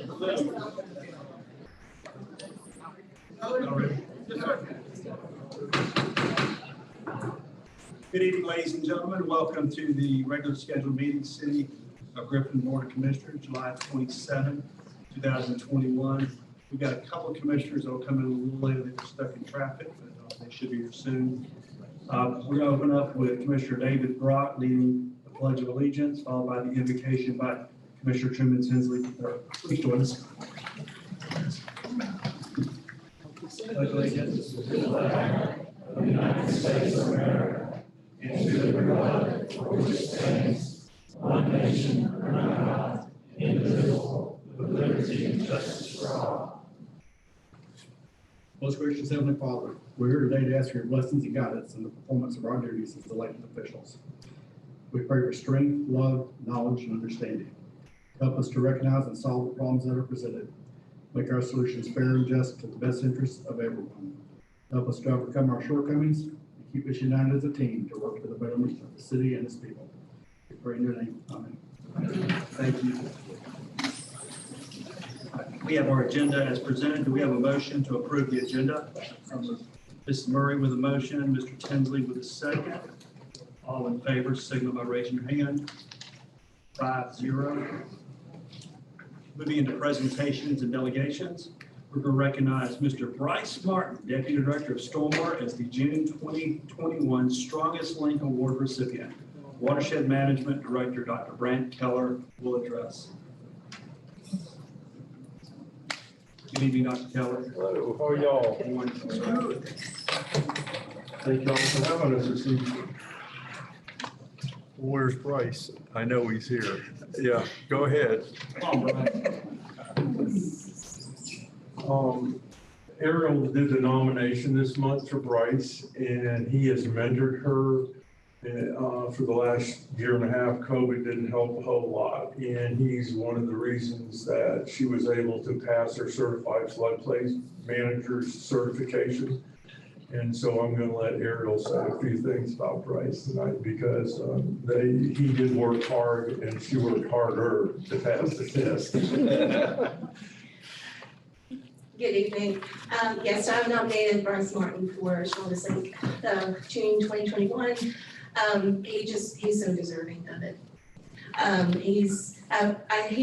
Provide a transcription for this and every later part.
Good evening, ladies and gentlemen. Welcome to the regular scheduled meeting, City of Griffin Board of Commissioners, July 27, 2021. We've got a couple of commissioners that will come in a little later. They were stuck in traffic, but they should be here soon. We're going to open up with Commissioner David Brock leading the Pledge of Allegiance, followed by the invocation by Commissioner Truman Tinsley. Please join us. Pledge allegiance to the flag of the United States of America and to the republic for which it stands, one nation under God, indivisible, with liberty and justice for all. Most gracious Heavenly Father, we're here today to ask for your blessings and guidance in the performance of our duties as elected officials. We pray for strength, love, knowledge, and understanding. Help us to recognize and solve the problems that are presented. Make our solutions fair and just to the best interests of everyone. Help us to overcome our shortcomings and keep us united as a team to work for the betterment of the city and its people. We pray in your name. Amen. Thank you. We have our agenda as presented. Do we have a motion to approve the agenda? Ms. Murray with a motion, Mr. Tinsley with a second. All in favor, signal by raising your hand. 5-0. Moving into presentations and delegations, we're going to recognize Mr. Bryce Martin, Deputy Director of Stormwater, as the June 2021 Strongest Link Award recipient. Watershed Management Director Dr. Brant Keller will address. Good evening, Dr. Keller. Hello, how are y'all? Thank y'all for having us this evening. Where's Bryce? I know he's here. Yeah, go ahead. All right. Ariel did the nomination this month for Bryce, and he has mentored her for the last year and a half. COVID didn't help a whole lot, and he's one of the reasons that she was able to pass her Certified Floodplain Manager's certification. And so I'm going to let Ariel say a few things about Bryce tonight, because he did work hard and she worked harder to pass the test. Good evening. Yes, I've nominated Bryce Martin for Strongest Link June 2021. He's so deserving of it. He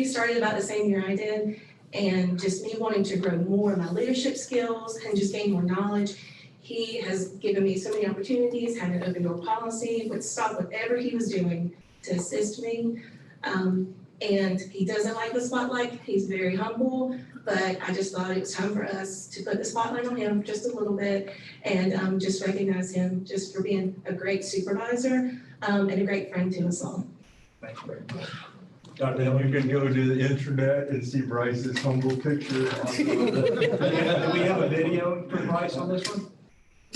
started about the same year I did, and just me wanting to grow more in my leadership skills and just gain more knowledge. He has given me so many opportunities, had an open door policy, would stop whatever he was doing to assist me. And he doesn't like the spotlight. He's very humble, but I just thought it was time for us to put the spotlight on him just a little bit and just recognize him just for being a great supervisor and a great friend to us all. Thank you very much. Dr. You can go to the internet and see Bryce's humble picture. Do we have a video for Bryce on this one?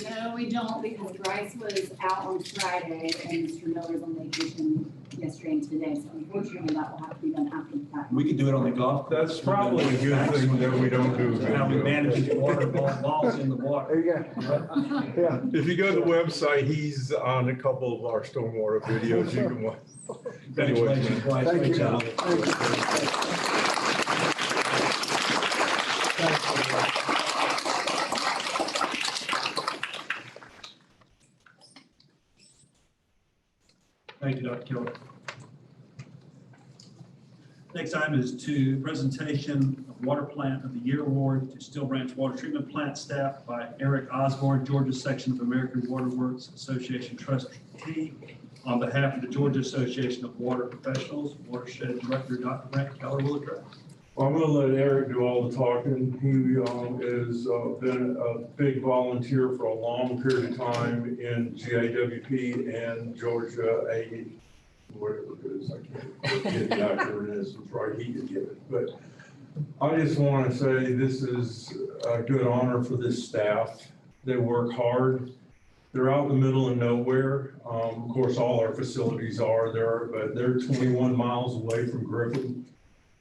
No, we don't, because Bryce was out on Friday and Mr. Miller's on vacation yesterday and today, so unfortunately that will have to be done after the fact. We could do it on the golf course. That's probably a good thing that we don't do. How we manage the water, balls in the water. There you go. Yeah. If you go to the website, he's on a couple of our stormwater videos you can watch. Congratulations, Bryce. Thank Great you. job. Thank you. Thank you, Dr. Keller. Next item is presentation of Water Plant of the Year Award to Steel Branch Water Treatment Plant staff by Eric Osborne, Georgia Section of American Water Works Association trustee. On behalf of the Georgia Association of Water Professionals, Watershed Director Dr. Brant Keller will address. Well, I'm going to let Eric do all the talking. He has been a big volunteer for a long period of time in GAWP and Georgia A, whatever it is. I can't get the acronym. It's right. He could get it. But I just want to say this is a good honor for this staff. They work hard. They're out in the middle of nowhere. Of course, all our facilities are there, but they're 21 miles away from Griffin.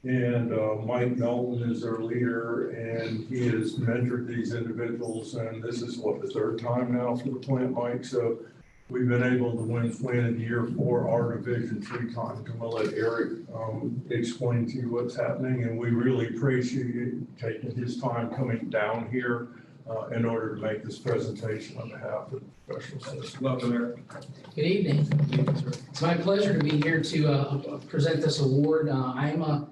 And Mike Melton is their leader, and he has mentored these individuals. And this is what, the third time now for the plant, Mike. So We've been able to win Flynn of the Year for our division 3 times. I'm gonna let Eric explain to you what's happening, and we really appreciate you taking his time coming down here in order to make this presentation on behalf of the professional system. Welcome, Eric. Good evening. It's my pleasure to be here to present this award. I'm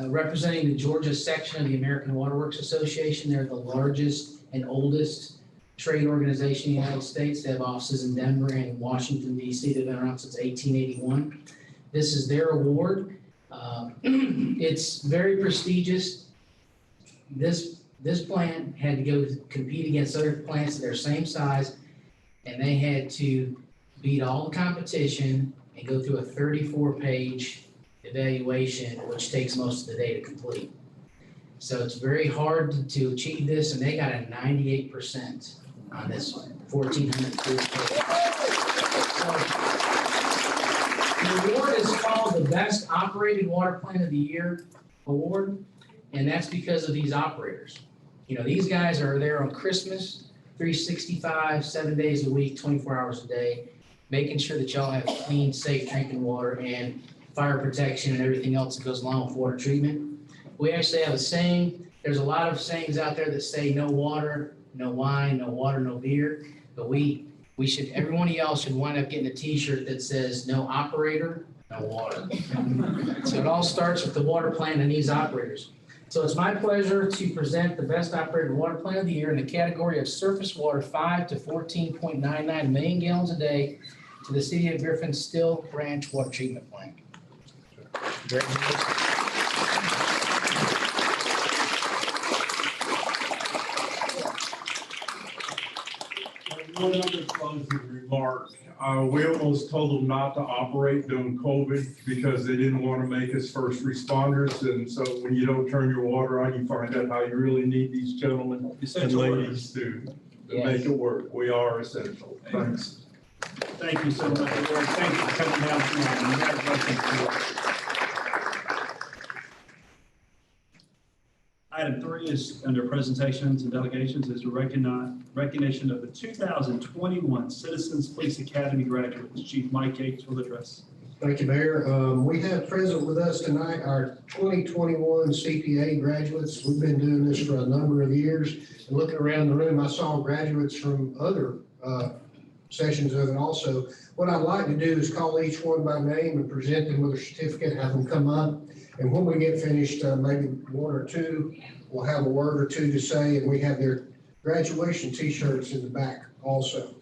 representing the Georgia section of the American Water Works Association. They're the largest and oldest trade organization in the United States. They have offices in Denver and Washington, D.C. They've been around since 1881. This is their award. It's very prestigious. This plant had to go compete against other plants of their same size, and they had to beat all the competition and go through a 34-page evaluation, which takes most of the day to complete. So it's very hard to achieve this, and they got a 98% on this one, 1,400 pages. The award is called the Best Operated Water Plant of the Year Award, and that's because of these operators. You know, these guys are there on Christmas, 365, 7 days a week, 24 hours a day, making sure that y'all have clean, safe drinking water and fire protection and everything else that goes along with water treatment. We actually have a saying. There's a lot of sayings out there that say no water, no wine, no water, no beer. But every one of y'all should wind up getting a t-shirt that says no operator, no water. So it all starts with the water plant and these operators. So it's my pleasure to present the Best Operated Water Plant of the Year in the category of surface water 5 to 14.99 million gallons a day to the City of Griffin Still Branch Water Treatment Plant. One other closing remark. We almost told them not to operate during COVID because they didn't want to make us first responders. And so when you don't turn your water on, you find out how you really need these gentlemen and Essential ladies to make it work. We are essential. Thanks. Thank you so much, Eric. Thank you for coming down tonight. Congratulations. Item 3 is under presentations and delegations is a recognition of the 2021 Citizens Police Academy graduates. Chief Mike Yates will address. Thank you, Mayor. We have present with us tonight our 2021 CPA graduates. We've been doing this for a number of years. And looking around the room, I saw graduates from other sessions of it also. What I'd like to do is call each one by name and present them with a certificate, have them come up. And when we get finished, maybe one or two, we'll have a word or two to say, and we have their graduation t-shirts in the back also.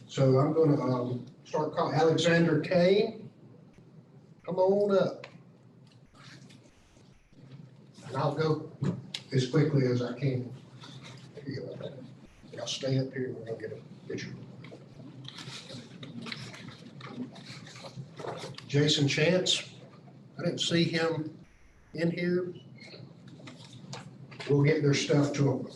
So I'm going to start calling Alexander Kane. Come on up. And I'll go as quickly as I can. Here you go. I'll stay up here and we're going to get a picture. Jason Chance. I didn't see him in here. We'll get their stuff to them.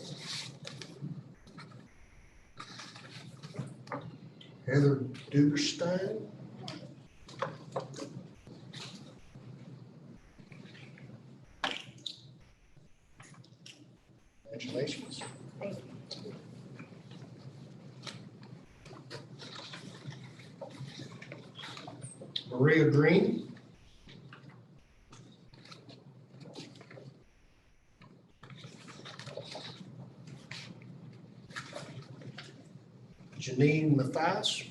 Heather Duberstein. Congratulations. Thank you. Maria Green. Janine Mathias.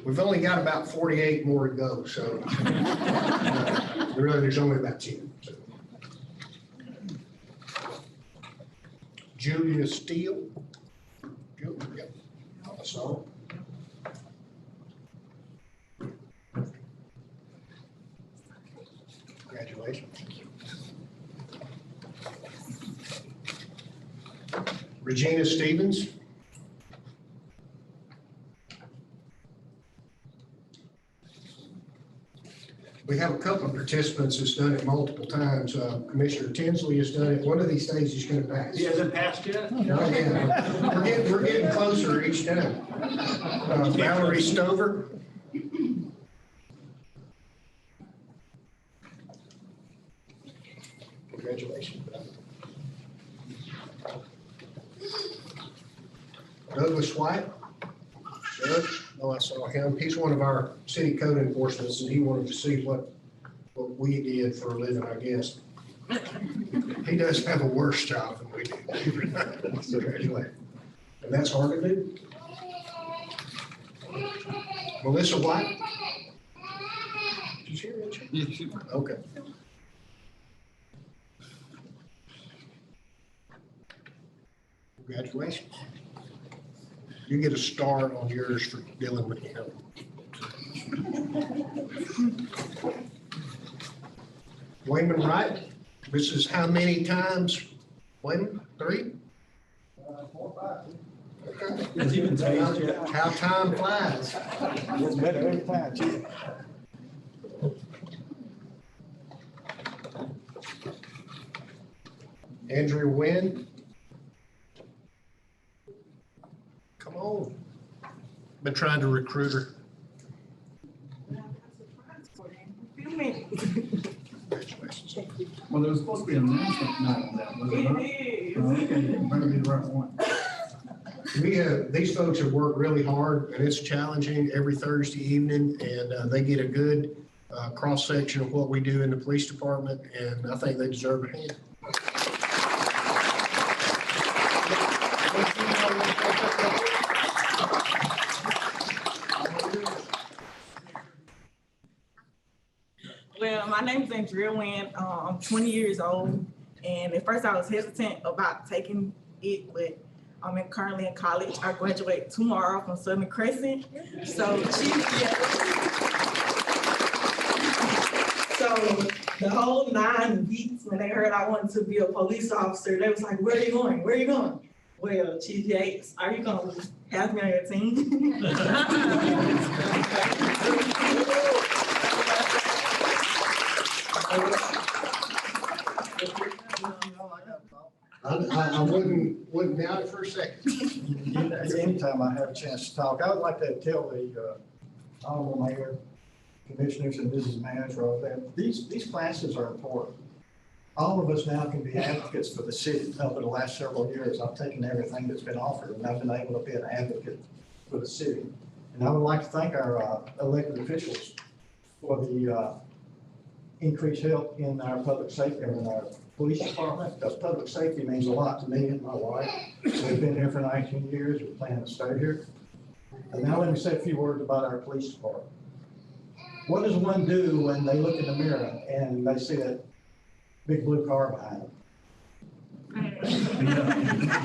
We've only got about 48 more to go, so really there's only about 10. So. Julia Steele. Yep, I saw her. Congratulations. Thank you. Regina Stevens. We have a couple of participants that's done it multiple times. Commissioner Tinsley has done it. One of these days he's going to pass. He hasn't passed yet? Not yet. We're getting closer each time. Valerie Stover. Congratulations. Douglas White. Judge, oh, I saw him. He's one of our city code enforcements, and he wanted to see what we did for a living, I guess. He does have a worse job than we do. So anyway, and that's hard to do. Melissa White? She's here, isn't she? Yeah, she- Okay. Congratulations. You get a star on yours for dealing with him. Wayman Wright, this is how many times? Wayman, 3? 4 or 5. Okay. Has he been tased yet? How time flies. Gets better every time, Chief. Andrea Wynne. Come on. Been trying to recruit her. Congratulations. Well, there was supposed to be an announcement tonight on that, was it not? Okay, you better be the right one. These folks have worked really hard, and it's challenging every Thursday evening, and they get a good cross-section of what we do in the police department, and I think they deserve a hand. Well, my name is Andrea Wynne. I'm 20 years old, and at first I was hesitant about taking it, but I'm currently in college. I graduate tomorrow from Southern Crescent. So the whole 9 weeks when they heard I wanted to be a police officer, they was like, "Where are you going? Where are you going?" Well, Chief Yates, are you gonna have me on your team? I wouldn't doubt it for a second. Anytime I have a chance to talk, I would like to tell the honorable mayor, commissioners, and business manager of that, these classes are important. All of us now can be advocates for the city. Over the last several years, I've taken everything that's been offered, and I've been able to be an advocate for the city. And I would like to thank our elected officials for the increased help in our public safety and in our police department, because public safety means a lot to me and my wife. We've been here for 19 years. We plan to stay here. And now let me say a few words about our police department. What does one do when they look in the mirror and they see that big blue car behind them?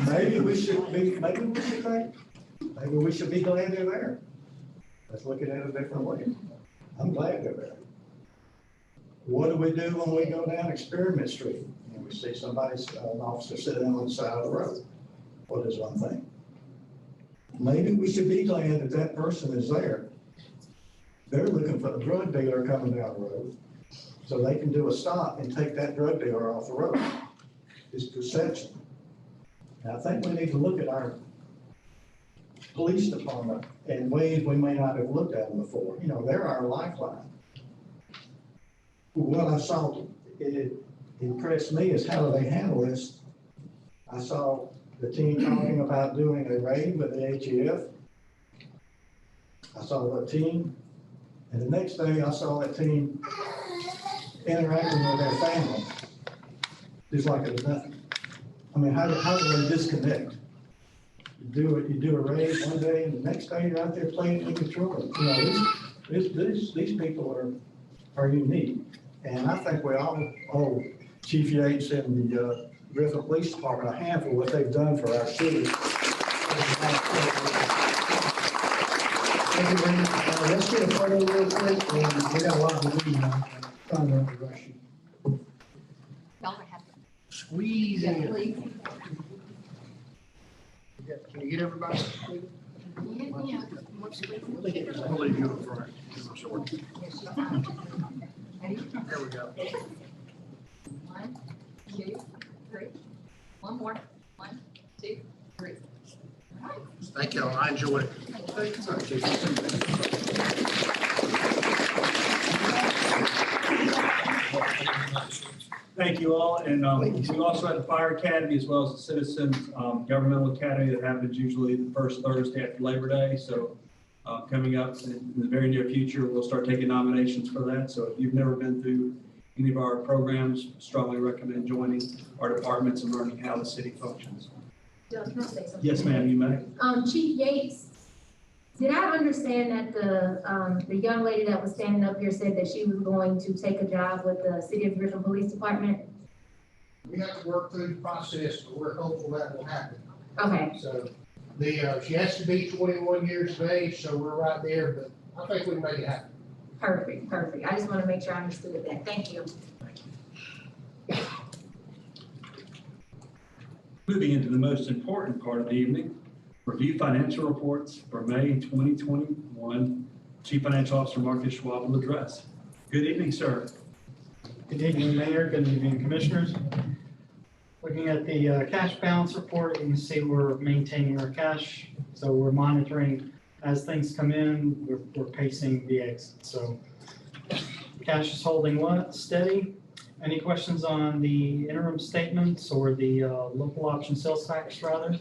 Maybe we should think, maybe we should be glad they're there. Let's look at it a different way. I'm glad they're there. What do we do when we go down Experiment Street and we see somebody, an officer sitting on the side of the road? What is one thing? Maybe we should be glad that that person is there. They're looking for the drug dealer coming down the road so they can do a stop and take that drug dealer off the road. It's perception. And I think we need to look at our police department in ways we may not have looked at them before. You know, they're our lifeline. What I saw, it impressed me is how do they handle this. I saw the team talking about doing a raid with the ATF. I saw the team, and the next day I saw that team interacting with their family, just like it was nothing. I mean, how do they disconnect? You do a raid one day, and the next day you're out there playing with your children. You know, these people are unique. And I think we all owe Chief Yates and the Griffin Police Department a hand for what they've done for our city. Let's get a photo real quick, and we got a lot to do now. Trying not to rush you. Squeeze in. Can you get everybody? I'll leave you up front. There we go. 1, 2, 3. One more. 1, 2, 3. All right. Thank y'all. I enjoyed it. Thank you all, and we also have the Fire Academy as well as the Citizens Governmental Academy that happens usually the first Thursday after Labor Day. So coming up in the very near future, we'll start taking nominations for that. So if you've never been through any of our programs, strongly recommend joining our departments and learning how the city functions. Jill, can I say something? Yes, ma'am, you may. Chief Yates, did I understand that the young lady that was standing up here said that she was going to take a job with the City of Griffin Police Department? We have to work through the process, but we're hopeful that will happen. Okay, So she has to be 21 years of age, so we're right there, but I think we can make it happen. perfect. I just want to make sure I understood that. Thank you. Moving into the most important part of the evening, review financial reports for May 2021. Chief Financial Officer Marcus Schwab will address. Good evening, sir. Good evening, Mayor. Good evening, Commissioners. Looking at the cash balance report, you can see we're maintaining our cash. So we're monitoring as things come in, we're pacing the exit. So cash is holding steady. Any questions on the interim statements or the local option sales tax rather?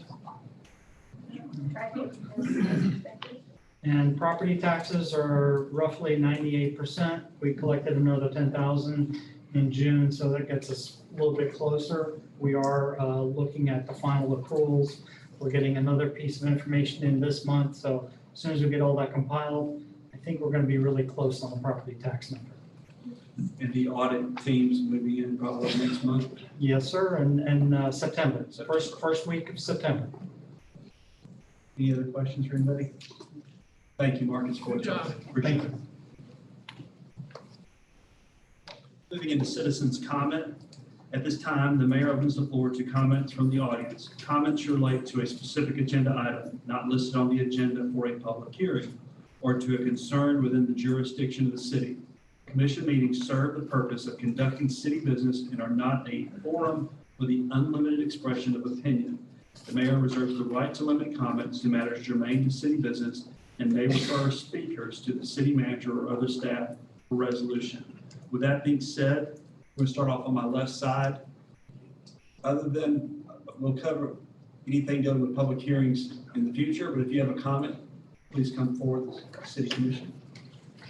And property taxes are roughly 98%. We collected another 10,000 in June, so that gets us a little bit closer. We are looking at the final accruals. We're getting another piece of information in this month, so as soon as we get all that compiled, I think we're going to be really close on the property tax number. And the audit teams moving in probably next month. Yes, sir, and September, first week of September. Any other questions for anybody? Thank you, Marcus, for your job. Thank you. Moving into citizens' comment. At this time, the mayor opens the floor to comments from the audience. Comments relate to a specific agenda item not listed on the agenda for a public hearing or to a concern within the jurisdiction of the city. Commission meetings serve the purpose of conducting city business and are not a forum for the unlimited expression of opinion. The mayor reserves the right to limit comments to matters germane to city business and may refer speakers to the city manager or other staff for resolution. With that being said, we're gonna start off on my left side. Other than, we'll cover anything dealing with public hearings in the future, but if you have a comment, please come forward to the city commission.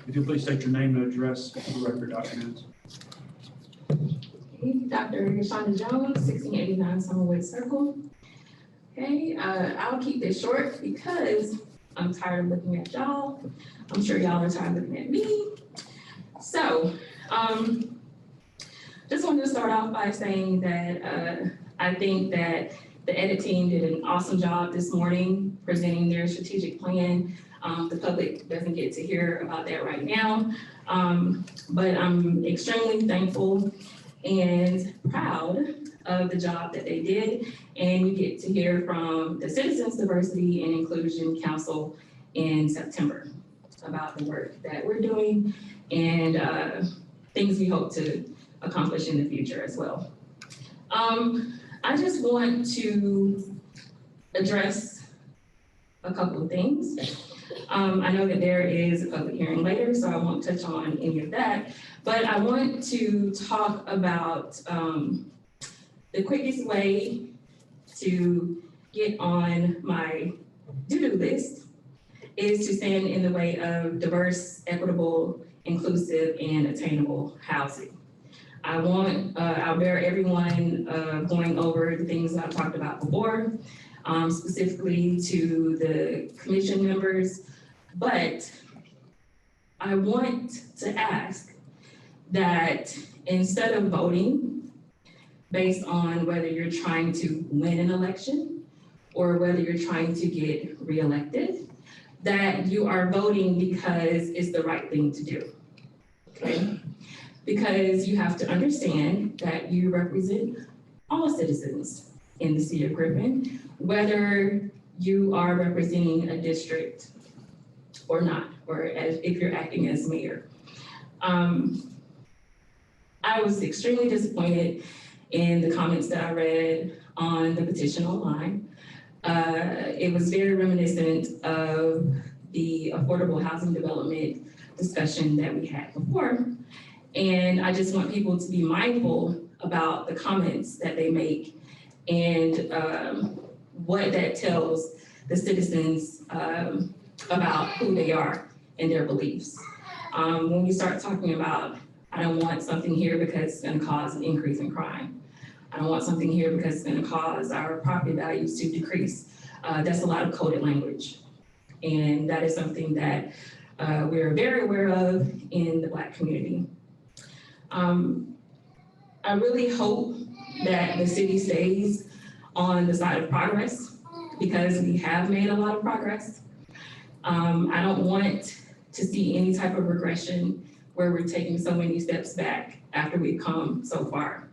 If you'll please state your name and address for the record, Dr. Jones. Dr. Shonda Jones, 1689 Summerwood Circle. Okay, I'll keep this short because I'm tired of looking at y'all. I'm sure y'all are tired of looking at me. So, just wanted to start off by saying that I think that the edit team did an awesome job this morning presenting their strategic plan. The public doesn't get to hear about that right now, but I'm extremely thankful and proud of the job that they did. And you get to hear from the Citizens Diversity and Inclusion Council in September about the work that we're doing and things we hope to accomplish in the future as well. I just want to address a couple of things. I know that there is a public hearing later, so I won't touch on any of that, but I want to talk about the quickest way to get on my to-do list is to stand in the way of diverse, equitable, inclusive, and attainable housing. I'll bear everyone going over the things that I've talked about before, specifically to the commission members, but I want to ask that instead of voting based on whether you're trying to win an election or whether you're trying to get reelected, that you are voting because it's the right thing to do, okay? Because you have to understand that you represent all citizens in the city of Griffin, whether you are representing a district or not, or if you're acting as mayor. I was extremely disappointed in the comments that I read on the petition online. It was very reminiscent of the affordable housing development discussion that we had before. And I just want people to be mindful about the comments that they make and what that tells the citizens about who they are and their beliefs. When we start talking about, I don't want something here because it's gonna cause an increase in crime. I don't want something here because it's gonna cause our property values to decrease. That's a lot of coded language. And that is something that we're very aware of in the Black community. I really hope that the city stays on the side of progress because we have made a lot of progress. I don't want to see any type of regression where we're taking so many steps back after we've come so far.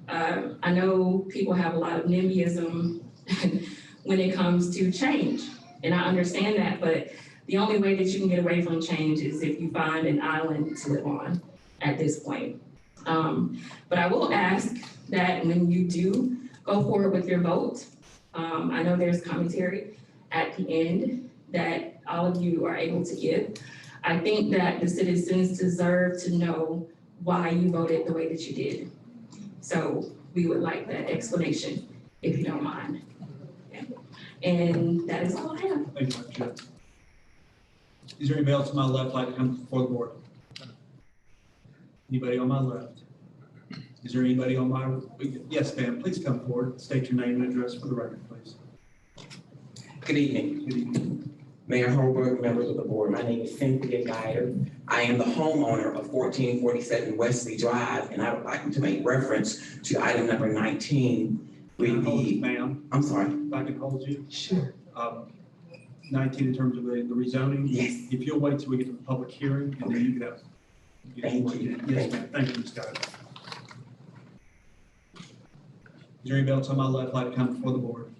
I know people have a lot of NIMBYism when it comes to change, and I understand that, but the only way that you can get away from change is if you find an island to live on at this point. But I will ask that when you do go forward with your vote, I know there's commentary at the end that all of you are able to give. I think that the citizens deserve to know why you voted the way that you did. So we would like that explanation, if you don't mind. Yeah. And that is all I have. Thank you, Madam Chair. Is there anybody else on my left like to come before the board? Anybody on my left? Is there anybody on my, yes, ma'am, please come forward. State your name and address for the record, please. Good evening. Good evening. Mayor Holberg, members of the board. My name is Cynthia Guider. I am the homeowner of 1447 Wesley Drive, and I would like to make reference to item number 19 with the, Ma'am, I'm sorry. if I can hold you. Sure. 19 in terms of the rezoning. Yes. If you'll wait till we get to the public hearing, and then you can have. Thank you. Yes, ma'am. Thank you, Ms. Guider. Is there anybody else on my left like to come before the board?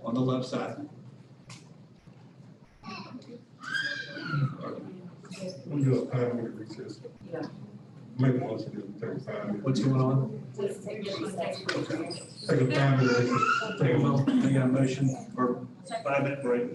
On the left side. We'll do a 5-minute recess. Yeah. Make a motion to take a 5 minutes. What's going on? Take a 5-minute recess. Take a vote. I got a motion for 5-minute break.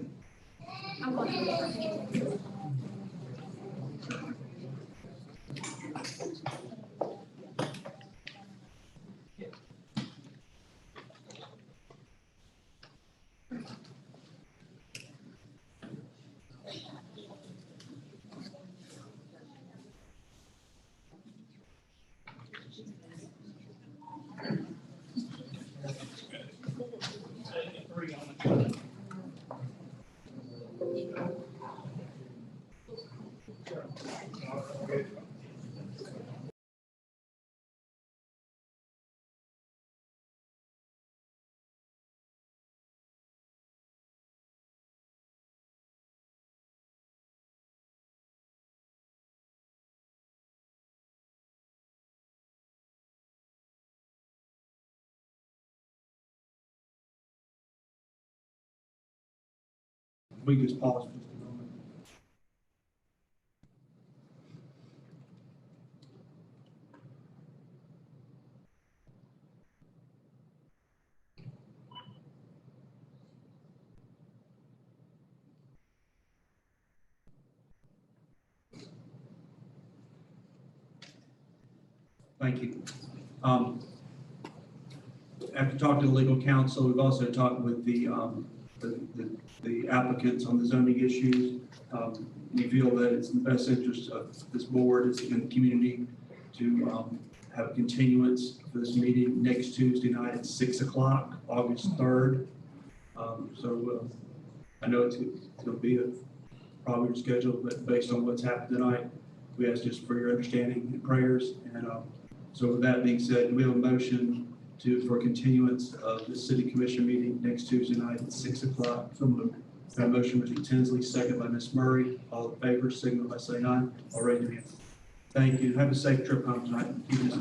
We can just pause for just a moment. Thank you. After talking to legal counsel, we've also talked with the applicants on the zoning issues. We feel that it's in the best interest of this board, it's in the community to have a continuance for this meeting next Tuesday night at 6 o'clock, August 3rd. I know it's going to be probably your schedule, but based on what's happened tonight, we ask just for your understanding and prayers. And so with that being said, we have a motion for continuance of the city commission meeting next Tuesday night at 6 o'clock. So moved. That motion, Mr. Tinsley, second by Ms. Murray. All in favor, signal by saying aye. All raise your hand. Thank you. Have a safe trip home tonight. Keep it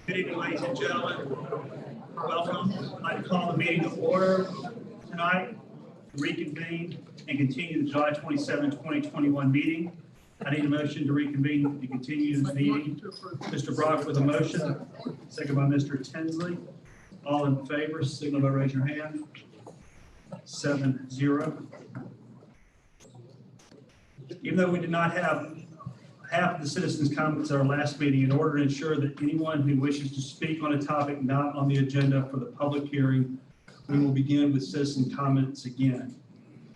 Good evening, ladies and gentlemen. Welcome. I'd like to call the meeting to order tonight, reconvene and continue the July 27, 2021 meeting. I need a motion to reconvene and continue the meeting. Mr. Brock with a motion, second by Mr. Tinsley. All in favor, signal by raise your hand. 7-0. Even though we did not have half of the citizens' comments at our last meeting, in order to ensure that anyone who wishes to speak on a topic not on the agenda for the public hearing, we will begin with citizen comments again.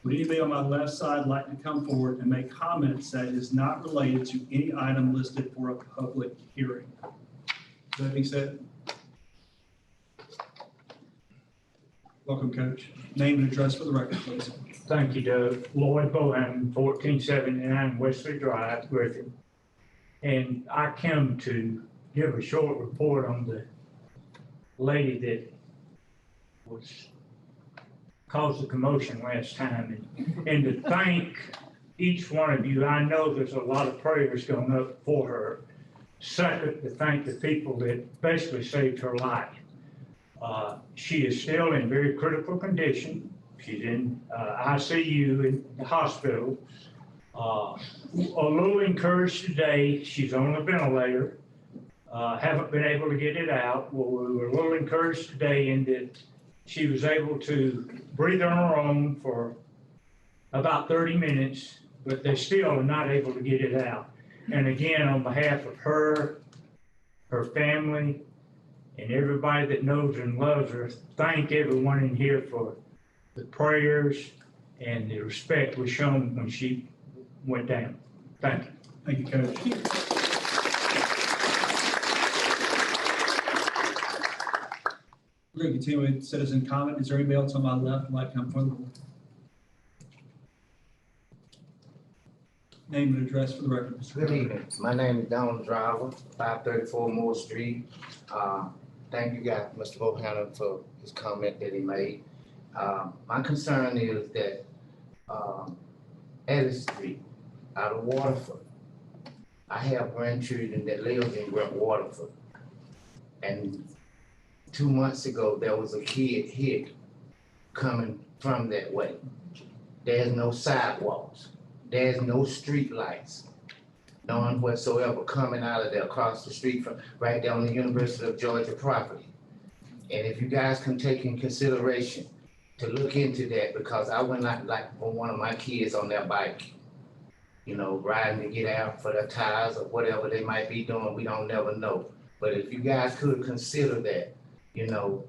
Would anybody on my left side like to come forward and make comments that is not related to any item listed for a public hearing? That being said, welcome, Coach. Name and address for the record, please. Thank you, Doug. Lloyd Bohan, 1479 Wesley Drive, Griffin. And I come to give a short report on the lady that was caused a commotion last time. And to thank each one of you, I know there's a lot of prayers going up for her. Second, to thank the people that basically saved her life. She is still in very critical condition. She's in ICU in the hospital. A little encouraged today. She's on a ventilator. Haven't been able to get it out. Well, we were a little encouraged today in that she was able to breathe on her own for about 30 minutes, but they still are not able to get it out. And again, on behalf of her, her family, and everybody that knows and loves her, thank everyone in here for the prayers and the respect was shown when she went down. Thank you. Thank you, Coach. We're going to continue with citizen comment. Is there anybody else on my left who'd like to come forward? Name and address for the record. Good evening. My name is Donald Driver, 534 Moore Street. Thank you guys, Mr. Bohannon, for his comment that he made. My concern is that Ellis Street, out of Waterford, I have grandchildren that live in Waterford. And 2 months ago, there was a kid hit coming from that way. There's no sidewalks. There's no street lights. None whatsoever coming out of there across the street from right there on the University of Georgia property. And if you guys can take in consideration to look into that, because I went out like on one of my kids on their bike, you know, riding to get out for their tires or whatever they might be doing, we don't never know. But if you guys could consider that, you know,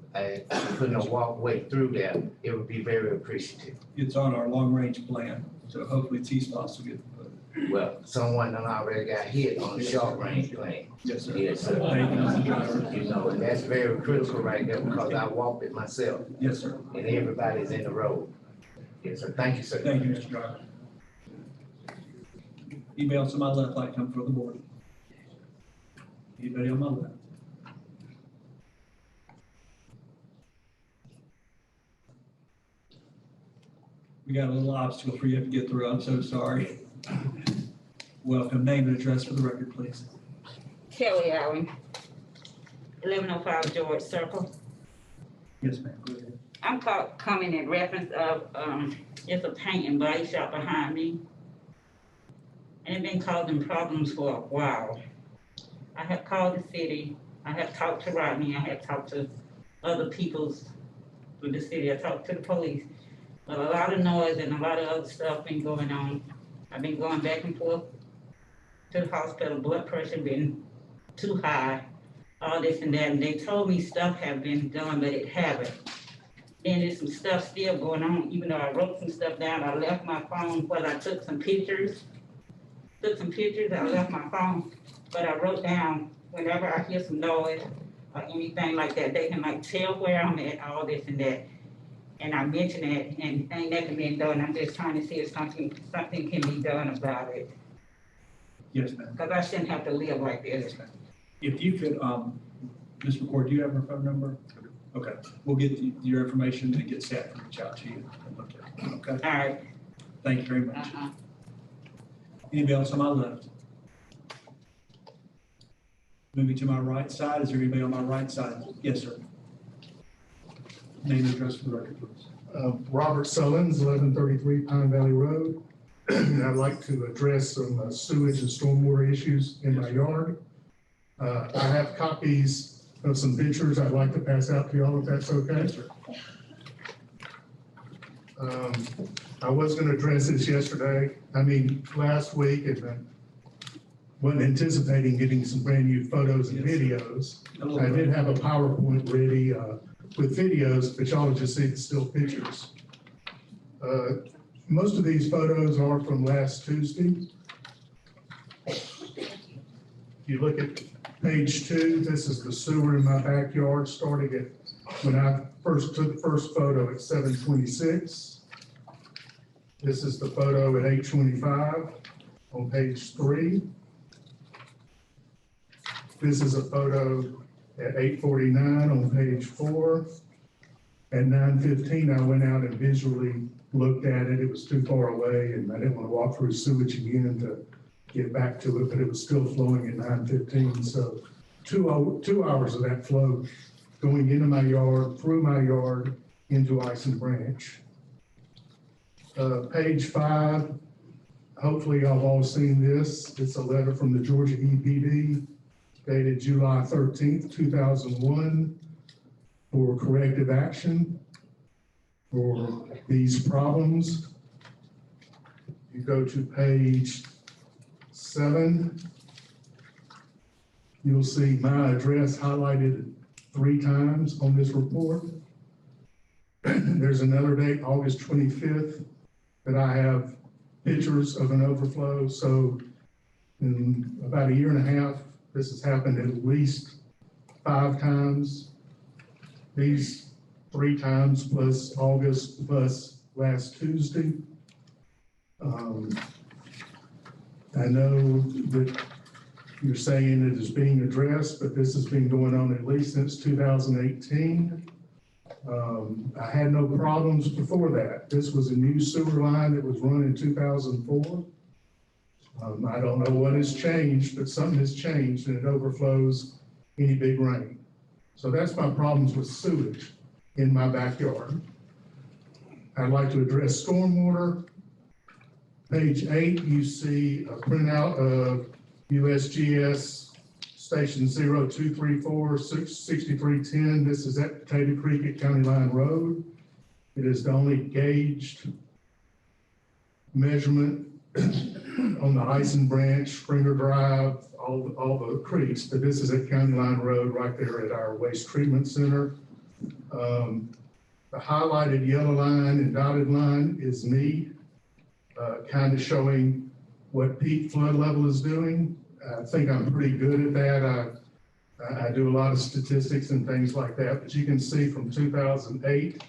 putting a walkway through there, it would be very appreciative. It's on our long-range plan, so hopefully T-spots will get put. Well, someone done already got hit on the short-range plan. Yes, sir. Yes, sir. You know, and that's very critical right there because I walked it myself. Yes, sir. And everybody's in the road. Yes, sir. Thank you, sir. Thank you, Mr. Driver. Anybody else on my left like to come for the board? Anybody on my left? We got a little obstacle for you to get through. I'm so sorry. Welcome. Name and address for the record, please. Kelly Allen, 1105 George Circle. Yes, ma'am. Go ahead. I'm coming in reference of, it's a paint and body shop behind me. And it's been causing problems for a while. I have called the city. I have talked to Rodney. I have talked to other peoples with the city. I talked to the police. But a lot of noise and a lot of other stuff been going on. I've been going back and forth to the hospital. Blood pressure been too high, all this and that. And they told me stuff have been done, but it haven't. Then there's some stuff still going on. Even though I wrote some stuff down, I left my phone, but I took some pictures. I left my phone, but I wrote down whenever I hear some noise or anything like that, they can like tell where I'm at, all this and that. And I mentioned it, and ain't nothing being done. I'm just trying to see if something can be done about it. Yes, ma'am. Because I shouldn't have to live like this. Yes, ma'am. If you could, Ms. McCord, do you have her phone number? Okay, we'll get your information and get staff to reach out to you. Okay. All right. Thank you very much. Anybody else on my left? Moving to my right side, is there anybody on my right side? Yes, sir. Name and address for the record, please. Robert Sullins, 1133 Pine Valley Road. I'd like to address some sewage and stormwater issues in my yard. I have copies of some pictures I'd like to pass out to y'all if that's okay. Yes, sir. I was going to address this last week, and wasn't anticipating getting some brand new photos and videos. I did have a PowerPoint ready with videos, but y'all just see the still pictures. Most of these photos are from last Tuesday. If you look at page 2, this is the sewer in my backyard starting at when I first took the first photo at 7:26. This is the photo at 8:25 on page 3. This is a photo at 8:49 on page 4. At 9:15, I went out and visually looked at it. It was too far away, and I didn't want to walk through sewage again to get back to it, but it was still flowing at 9:15. So 2 hours of that flow going into my yard, through my yard, into Ison Branch. Page 5, hopefully y'all have all seen this. It's a letter from the Georgia EPD dated July 13th, 2001 for corrective action for these problems. You go to page 7, you'll see my address highlighted 3 times on this report. There's another date, August 25th, that I have pictures of an overflow. So in about a year and a half, this has happened at least 5 times. These 3 times plus August plus last Tuesday. I know that you're saying it is being addressed, but this has been going on at least since 2018. I had no problems before that. This was a new sewer line that was run in 2004. I don't know what has changed, but something has changed and it overflows any big rain. So that's my problems with sewage in my backyard. I'd like to address stormwater. Page 8, you see a printout of USGS Station 0234 6310. This is at Potato Creek at County Line Road. It is the only gauged measurement on the Ison Branch, Springer Drive, all the creeks, but this is at County Line Road right there at our waste treatment center. The highlighted yellow line and dotted line is me, kind of showing what peak flood level is doing. I think I'm pretty good at that. I do a lot of statistics and things like that, but you can see from 2008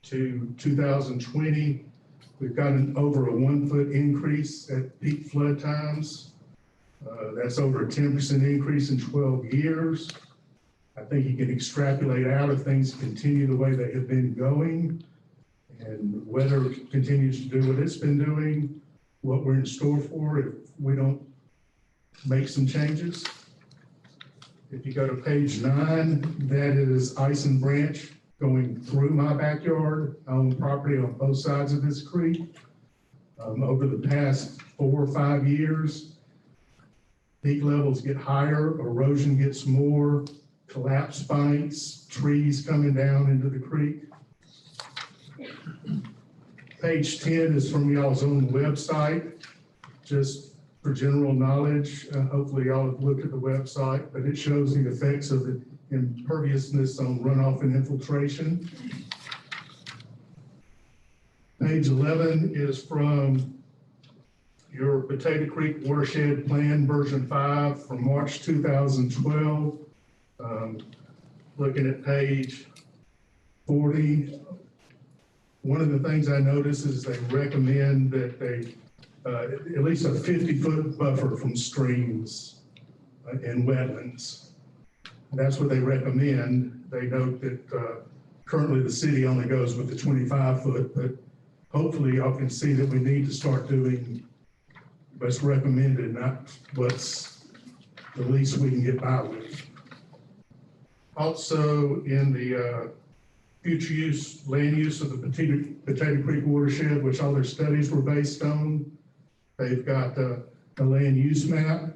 to 2020, we've got over a 1 foot increase at peak flood times. That's over a 10% increase in 12 years. I think you can extrapolate out if things continue the way they have been going and weather continues to do what it's been doing, what we're in store for if we don't make some changes. If you go to page 9, that is Ison Branch going through my backyard. I own property on both sides of this creek. Over the past 4 or 5 years, peak levels get higher, erosion gets more, collapse spikes, trees coming down into the creek. Page 10 is from y'all's own website, just for general knowledge. Hopefully y'all have looked at the website, but it shows the effects of the imperviousness on runoff and infiltration. Page 11 is from your Potato Creek Watershed Plan version 5 from March 2012. Looking at page 40, one of the things I noticed is they recommend that they at least a 50-foot buffer from streams and wetlands. That's what they recommend. They note that currently the city only goes with the 25-foot, but hopefully y'all can see that we need to start doing what's recommended, not what's the least we can get by with. Also, in the future use, land use of the Potato Creek watershed, which all their studies were based on. They've got a land use map.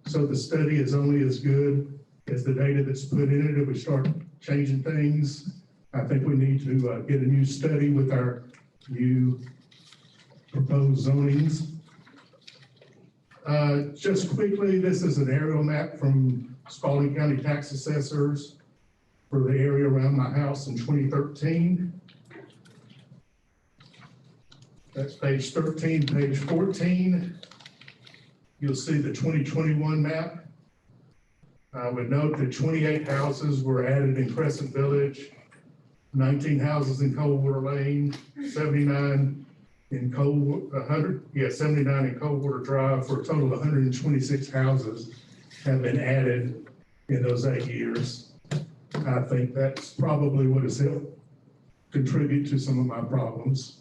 So the study is only as good as the data that's put in it. If we start changing things, I think we need to get a new study with our new proposed zonings. Just quickly, this is an aerial map from Spalding County tax assessors for the area around my house in 2013. That's page 13, page 14. You'll see the 2021 map. I would note that 28 houses were added in Crescent Village, 19 houses in Coldwater Lane, 79 in 79 in Coldwater Drive, for a total of 126 houses have been added in those 8 years. I think that's probably what has helped contribute to some of my problems.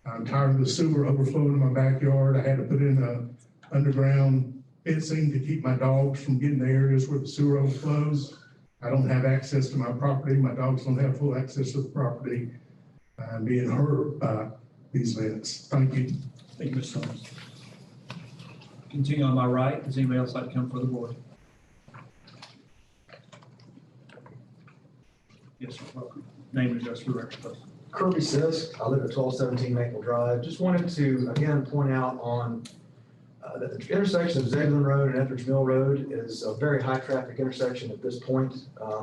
I'm tired of the sewer overflowing in my backyard. I had to put in underground fencing to keep my dogs from getting to areas where the sewer overflows. I don't have access to my property. My dogs don't have full access to the property. I'm being hurt by these events. Thank you. Thank you, Mr. Summers. Continue on my right. Does anybody else like to come for the board? Yes, sir. Welcome. Name and address for the record, please. Kirby Sisk, I live at 1217 Maple Drive. Just wanted to, again, point out on that the intersection of Zebulon Road and Etheridge Mill Road is a very high traffic intersection at this point.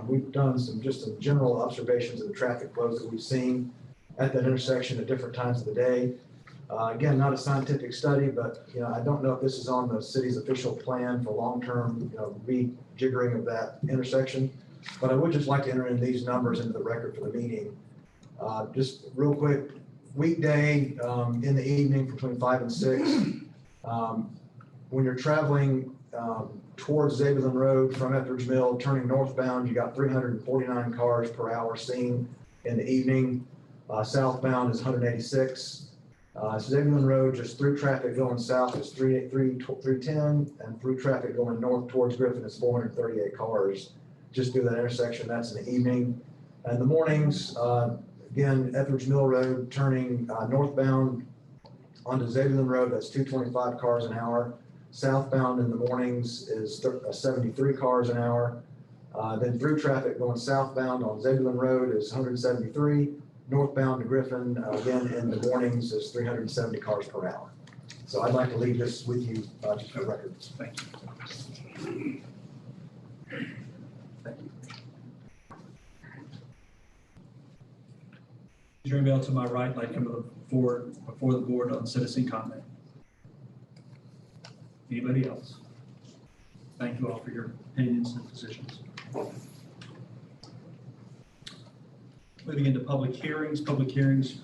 We've done some general observations of the traffic flows that we've seen at that intersection at different times of the day. Again, not a scientific study, but I don't know if this is on the city's official plan for long-term rejiggering of that intersection. But I would just like to enter in these numbers into the record for the meeting. Just real quick, weekday in the evening between 5 and 6, when you're traveling towards Zebulon Road from Etheridge Mill, turning northbound, you got 349 cars per hour seen in the evening. Southbound is 186. Zebulon Road, just through traffic going south is 310, and through traffic going north towards Griffin is 438 cars just through that intersection. That's in the evening. And the mornings, again, Etheridge Mill Road, turning northbound onto Zebulon Road, that's 225 cars an hour. Southbound in the mornings is 73 cars an hour. Then through traffic going southbound on Zebulon Road is 173. Northbound to Griffin, again, in the mornings is 370 cars per hour. So I'd like to leave this with you just for the record. Thank you. Is there anybody else to my right like to come before the board on citizen comment? Anybody else? Thank you all for your opinions and positions. Moving into public hearings. Public hearings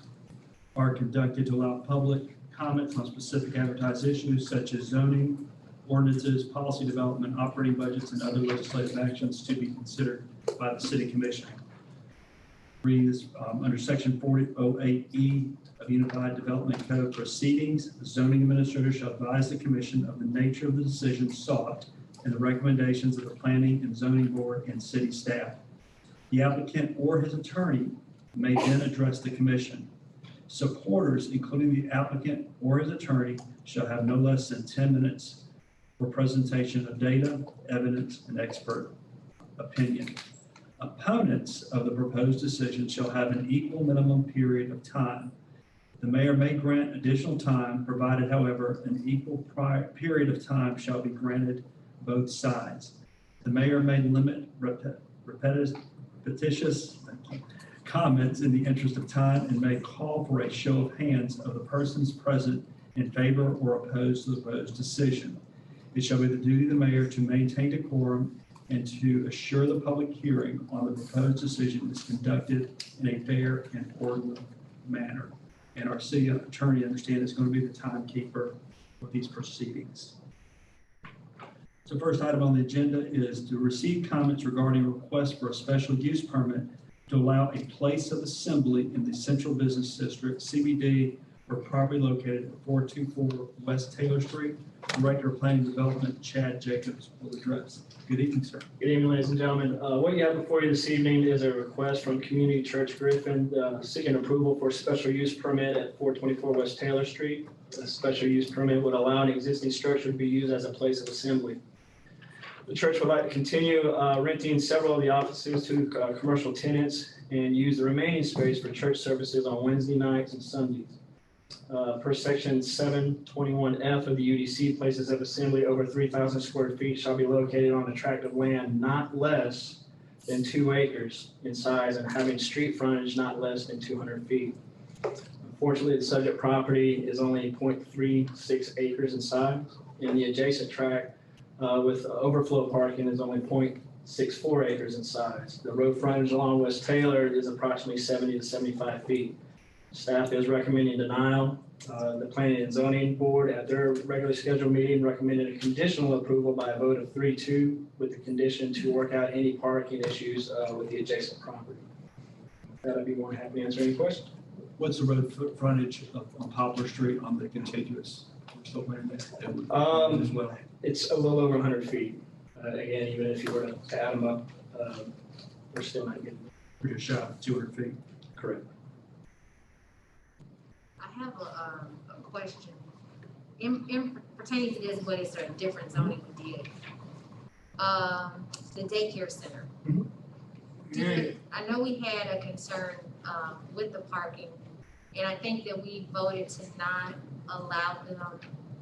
are conducted to allow public comments on specific advertised issues such as zoning, ordinances, policy development, operating budgets, and other legislative actions to be considered by the City Commission. Reads under Section 4008E of Unified Development Code proceedings, the zoning administrator shall advise the commission of the nature of the decision sought and the recommendations of the planning and zoning board and city staff. The applicant or his attorney may then address the commission. Supporters, including the applicant or his attorney, shall have no less than 10 minutes for presentation of data, evidence, and expert opinion. Opponents of the proposed decision shall have an equal minimum period of time. The mayor may grant additional time, provided, however, an equal period of time shall be granted both sides. The mayor may limit repetitious comments in the interest of time and may call for a show of hands of the persons present in favor or opposed to the proposed decision. It shall be the duty of the mayor to maintain decorum and to assure the public hearing on the proposed decision is conducted in a fair and orderly manner. And our city attorney, understand, is going to be the timekeeper of these proceedings. So first item on the agenda is to receive comments regarding a request for a special use permit to allow a place of assembly in the Central Business District, CBD, for property located at 424 West Taylor Street. Director of Planning and Development, Chad Jacobs, will address. Good evening, sir. Good evening, ladies and gentlemen. What you have before you this evening is a request from Community Church Griffin seeking approval for special use permit at 424 West Taylor Street. A special use permit would allow an existing structure to be used as a place of assembly. The church would like to continue renting several of the offices to commercial tenants and use the remaining space for church services on Wednesday nights and Sundays. Per section 721F of the UDC, places of assembly over 3,000 square feet shall be located on a tract of land not less than 2 acres in size and having street frontage not less than 200 feet. Unfortunately, the subject property is only 0.36 acres in size, and the adjacent tract with overflow parking is only 0.64 acres in size. The road frontage along West Taylor is approximately 70 to 75 feet. Staff is recommending denial. The Planning and Zoning Board at their regularly scheduled meeting recommended a conditional approval by a vote of 3-2 with the condition to work out any parking issues with the adjacent property. I'd be more than happy to answer any questions. What's the road frontage on Poplar Street on the contiguous? As well. It's a little over 100 feet. Again, even if you were to add them up, we're still not getting. We're just shy of 200 feet. Correct. I have a question. In pertaining to this, but it's a different zoning we did. The daycare center. I know we had a concern with the parking, and I think that we voted to not allow them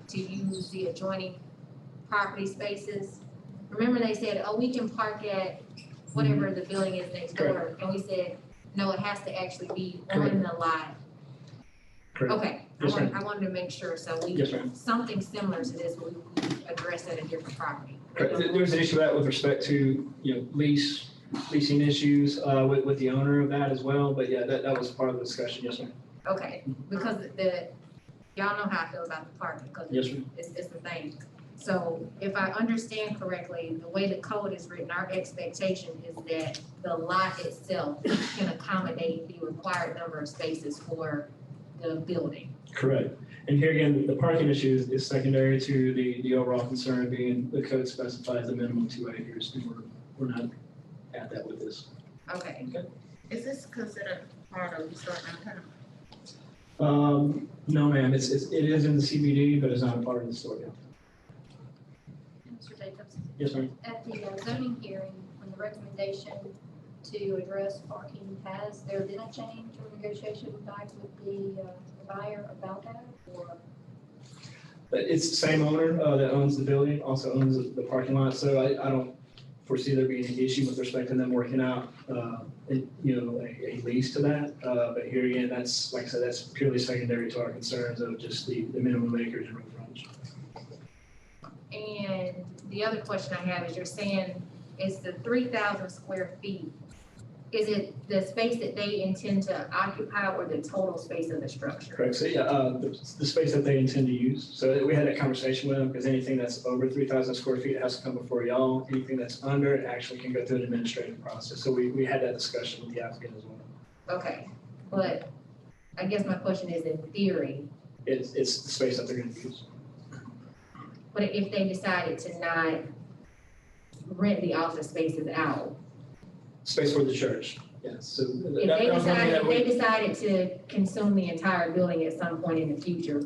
to use the adjoining property spaces. Remember they said, oh, we can park at whatever the building is next door, and we said, no, it has to actually be on the lot. Correct. Okay, Yes, I wanted to make sure, so we, Yes, ma'am. something similar to this, we address at a different property. Correct. There was an issue with that with respect to, leasing issues with the owner of that as well, but yeah, that was part of the discussion, yes, ma'am. Okay, because y'all know how I feel about the parking, because Yes, ma'am. it's the thing. So if I understand correctly, the way the code is written, our expectation is that the lot itself can accommodate the required number of spaces for the building. Correct. And here again, the parking issue is secondary to the overall concern being the code specifies a minimum 2 acres, and we're not at that with this. Okay. Is this considered part of Restore Downtown? No, ma'am, it is in the CBD, but it's not a part of the store yet. Mr. Jacobs? Yes, ma'am. At the zoning hearing, when the recommendation to address parking, has there been a change or negotiation back with the buyer about that, or? But it's the same owner that owns the building, also owns the parking lot, so I don't foresee there being an issue with respect to them working out, a lease to that. But here again, that's, like I said, that's purely secondary to our concerns of just the minimum acres and road frontage. And the other question I have is, you're saying it's the 3,000 square feet. Is it the space that they intend to occupy or the total space of the structure? Correct. So yeah, the space that they intend to use. So we had a conversation with them because anything that's over 3,000 square feet has to come before y'all. Anything that's under it actually can go through an administrative process. So we had that discussion with the applicant as well. Okay, but I guess my question is, in theory, It's the space that they're going to use. but if they decided to not rent the office spaces out, Space for the church, yes. So if they decided to consume the entire building at some point in the future,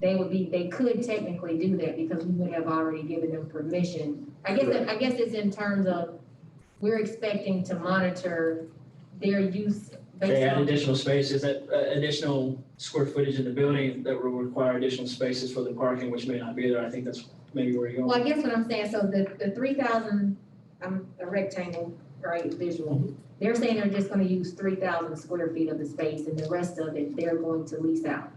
they could technically do that because we would have already given them permission. I guess it's in terms of, we're expecting to monitor their use They based add on. additional spaces, that additional square footage in the building that will require additional spaces for the parking, which may not be there. I think that's maybe where you're going. Well, I guess what I'm saying, so the 3,000, a rectangle, right, visual. They're saying they're just gonna use 3,000 square feet of the space and the rest of it, they're going to lease out.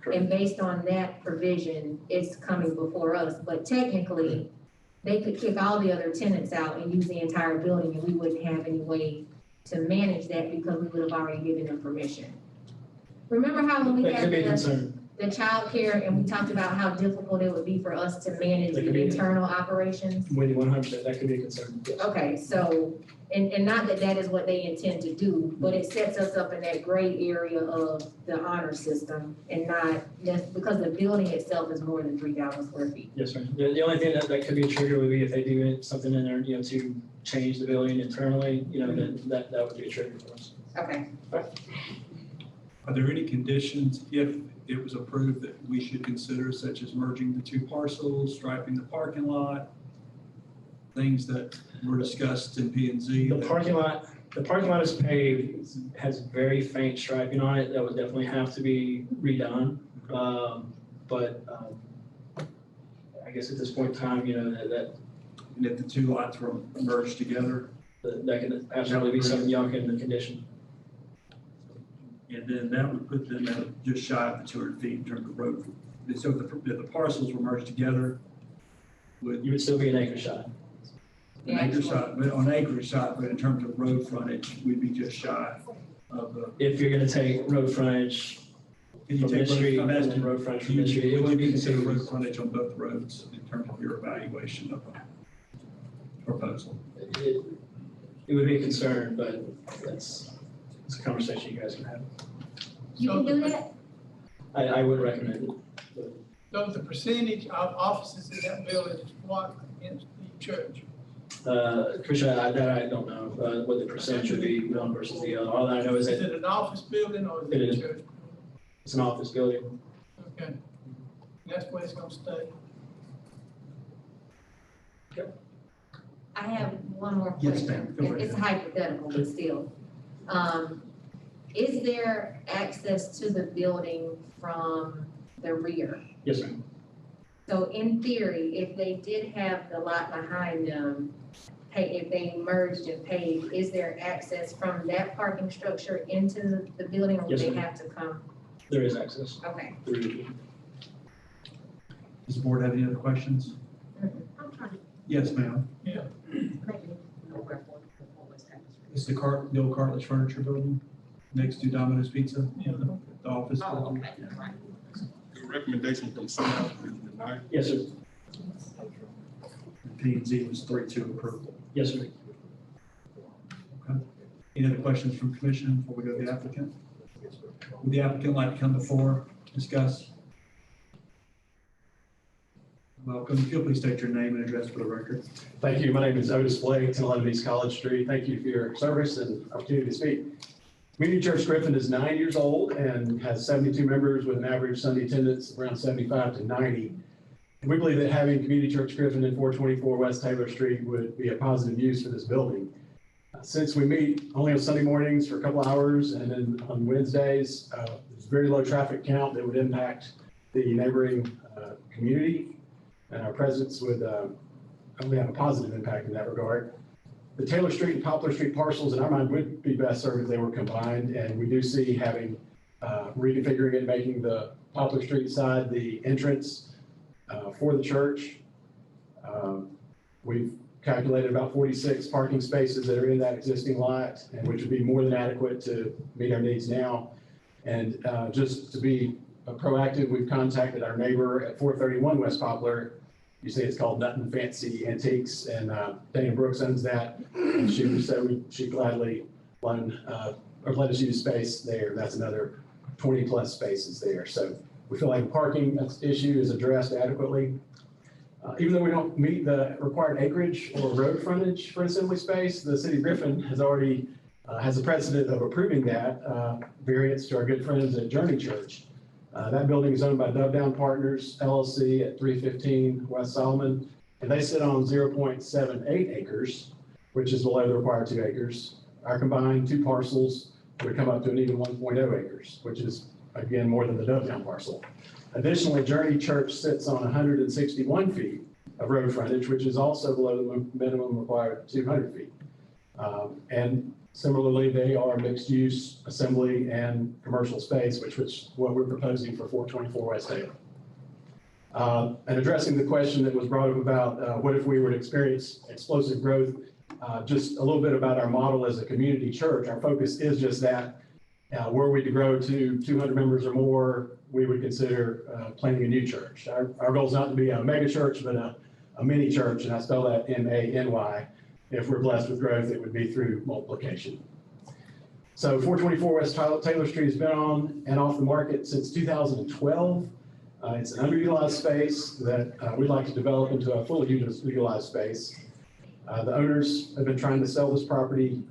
Correct. And based on that provision, it's coming before us, but technically, they could kick all the other tenants out and use the entire building, and we wouldn't have any way to manage that because we would have already given them permission. Remember how when we That had could be a concern. the childcare, and we talked about how difficult it would be for us to manage That could the be- internal operations. With 100%, that could be a concern. Yes. Okay, so, and not that that is what they intend to do, but it sets us up in that gray area of the honor system and not, just because the building itself is more than 3,000 square feet. Yes, ma'am. The only thing that could be a trigger would be if they do something in there, to change the building internally, then that would be a trigger for us. Okay. Are there any conditions, if it was approved, that we should consider, such as merging the two parcels, striping the parking lot? Things that were discussed in P and Z? The parking lot is paved, has very faint striping on it, that would definitely have to be redone. But I guess at this point in time, that. And if the two lots were merged together? That can absolutely be something y'all can condition. And then that would put them at just shy of the 200 feet in terms of road. So if the parcels were merged together, You would still be an acre shy. an acre shot, but on acre shot, but in terms of road frontage, we'd be just shy of the. If you're gonna take road frontage Can you from take this street road and frontage? then road frontage from You this street, it would be consider considered. road frontage on both roads in terms of your evaluation of a proposal. It would be a concern, but it's a conversation you guys can have. You can do that? I would recommend it. So the percentage of offices in that building is what against the church? Commissioner, I don't know, what the percentage would be, one versus the other. All I know is Is that it an office building or is It it is. a church? it's an office building. Okay. That's where it's gonna stay. I have one more Yes, question. ma'am. Go right It's hypothetical, but still. Is there access to the building from the rear? Yes, ma'am. So in theory, if they did have the lot behind them, if they merged and paved, is there access from that parking structure into the building, or would Yes, they ma'am. have to come? There is access. Okay. Does the board have any other questions? I'm trying to Yes, ma'am. Yeah. make it know where It's the old Cartlidge Furniture Building next to Domino's Pizza, Yeah. the office Oh, building. okay, right. The recommendation from staff is denied. Yes, sir. P and Z was 3-2 approval. Yes, sir. Okay. Any other questions from commission before we go to the applicant? Would the applicant like to come before, discuss? Welcome. If you'll please state your name and address for the record. Thank you. My name is Otis Blake, 1011 East College Street. Thank you for your service and opportunity to speak. Community Church Griffin is 9 years old and has 72 members with an average Sunday attendance around 75 to 90. And we believe that having Community Church Griffin in 424 West Taylor Street would be a positive use for this building. Since we meet only on Sunday mornings for a couple hours and then on Wednesdays, there's very low traffic count that would impact the neighboring community. And our presence would only have a positive impact in that regard. The Taylor Street and Poplar Street parcels in our mind would be best served if they were combined. And we do see having, reconfiguring it, making the Poplar Street side the entrance for the church. We've calculated about 46 parking spaces that are in that existing lot, and which would be more than adequate to meet our needs now. And just to be proactive, we've contacted our neighbor at 431 West Poplar. You see it's called Nothing Fancy Antiques, and Dana Brooks owns that. And she said she'd gladly loan or let us use space there. That's another 20 plus spaces there. So we feel like the parking issue is addressed adequately. Even though we don't meet the required acreage or road frontage for assembly space, the city of Griffin has already has a precedent of approving that variance to our good friends at Journey Church. That building is owned by Dove Down Partners LLC at 315 West Solomon, and they sit on 0.78 acres, which is below the required 2 acres. Our combined 2 parcels would come up to an even 1.0 acres, which is, again, more than the Dove Down parcel. Additionally, Journey Church sits on 161 feet of road frontage, which is also below the minimum required 200 feet. And similarly, they are mixed use assembly and commercial space, which is what we're proposing for 424 West Taylor. And addressing the question that was brought up about what if we were to experience explosive growth, just a little bit about our model as a community church. Our focus is just that, were we to grow to 200 members or more, we would consider planting a new church. Our goal is not to be a mega church, but a mini church, and I spell that M-A-N-Y. If we're blessed with growth, it would be through multiplication. So 424 West Taylor Street has been on and off the market since 2012. It's an underutilized space that we'd like to develop into a fully utilized space. The owners have been trying to sell this property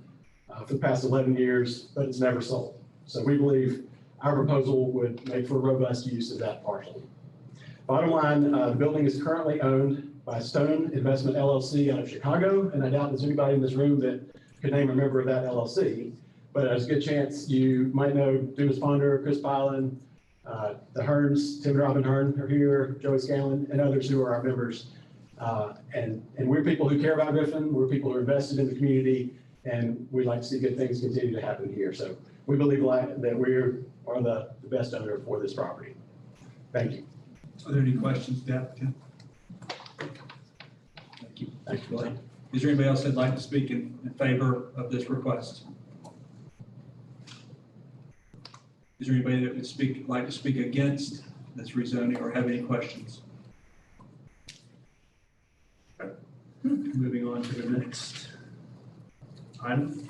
for the past 11 years, but it's never sold. So we believe our proposal would make for robust use of that parcel. Bottom line, the building is currently owned by Stone Investment LLC out of Chicago, and I doubt there's anybody in this room that could name a member of that LLC. But there's a good chance you might know Dumas Ponder, Chris Byland, the Hearns, Tim and Robin Hearn are here, Joey Scanlon, and others who are our members. And we're people who care about Griffin. We're people who are invested in the community, and we'd like to see good things continue to happen here. So we believe that we are the best owner for this property. Thank you. Are there any questions, to the applicant? Thank you. Thank you. Is there anybody else that'd like to speak in favor of this request? Is there anybody that would like to speak against this rezoning or have any questions? Okay. Moving on to the next item.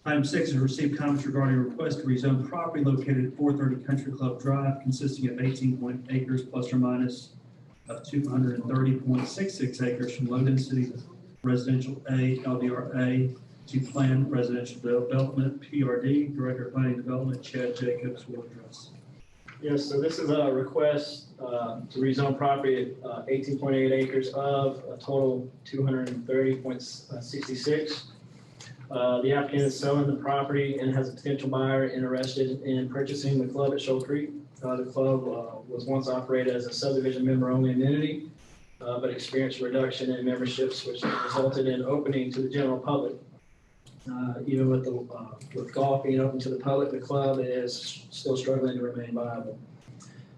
Item 6 is receive comments regarding a request to rezone property located at 430 Country Club Drive consisting of 18 acres plus or minus of 230.66 acres from low density residential A, LDR A, to planned residential development, PRD. Director of Planning and Development, Chad Jacobs, will address. Yes, so this is a request to rezone property at 18.8 acres of a total 230.66. The applicant is selling the property and has a potential buyer interested in purchasing the club at Shoal Creek. The club was once operated as a subdivision member-only amenity, but experienced a reduction in memberships, which resulted in opening to the general public. Even with golf being open to the public, the club is still struggling to remain viable.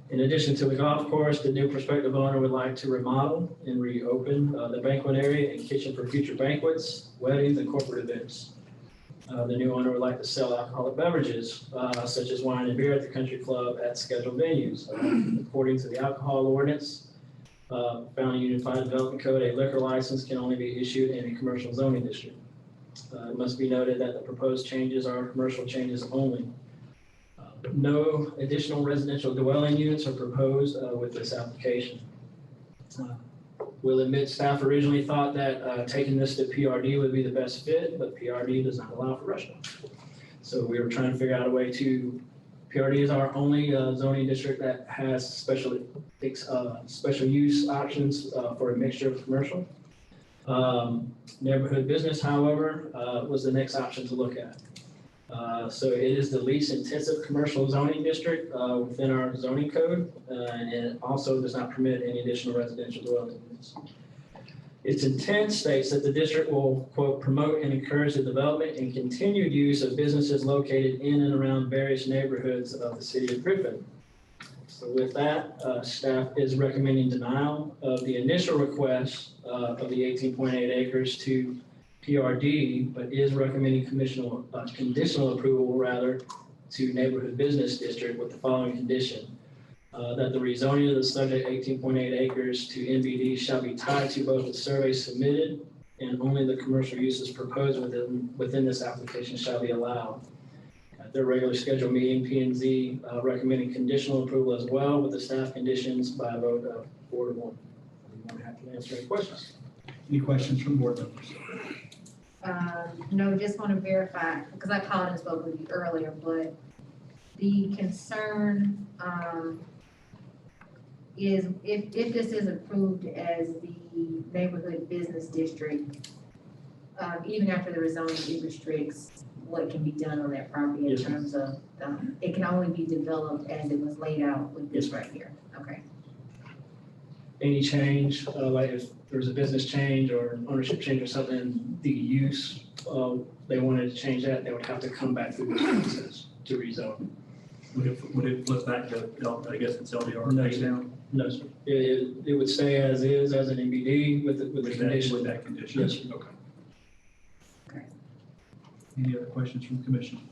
In addition to the golf course, the new prospective owner would like to remodel and reopen the banquet area and kitchen for future banquets, weddings, and corporate events. The new owner would like to sell alcoholic beverages, such as wine and beer at the country club at scheduled venues. According to the alcohol ordinance, found in Unified Development Code, a liquor license can only be issued in a commercial zoning district. It must be noted that the proposed changes are commercial changes only. No additional residential dwelling units are proposed with this application. We'll admit staff originally thought that taking this to PRD would be the best fit, but PRD does not allow for restaurants. So we were trying to figure out a way to, PRD is our only zoning district that has special use options for a mixture of commercial. Neighborhood business, however, was the next option to look at. So it is the least intensive commercial zoning district within our zoning code, and it also does not permit any additional residential dwelling units. Its intent states that the district will, quote, promote and encourage the development and continued use of businesses located in and around various neighborhoods of the city of Griffin. So with that, staff is recommending denial of the initial request of the 18.8 acres to PRD, but is recommending conditional approval rather to neighborhood business district with the following condition. That the rezoning of the subject 18.8 acres to NBD shall be tied to both the survey submitted and only the commercial uses proposed within this application shall be allowed. At their regular scheduled meeting, P&Z recommending conditional approval as well with the staff conditions by a vote of 4-1. I'm happy to answer any questions. Any questions from board members? No, just want to verify, because I called and spoke with you earlier, but the concern is if this is approved as the neighborhood business district, even after the rezoning, it restricts what can be done on that property in terms of, it can only be developed as it was laid out with this right here. Okay. Any change, like if there's a business change or ownership change or something, the use, they wanted to change that, they would have to come back through this process to rezone. Would it flip back to, I guess it's LDR now? No, sir. It would stay as is, as an MBD with the condition. With that condition? Yes, sir. Okay. Any other questions from the commission?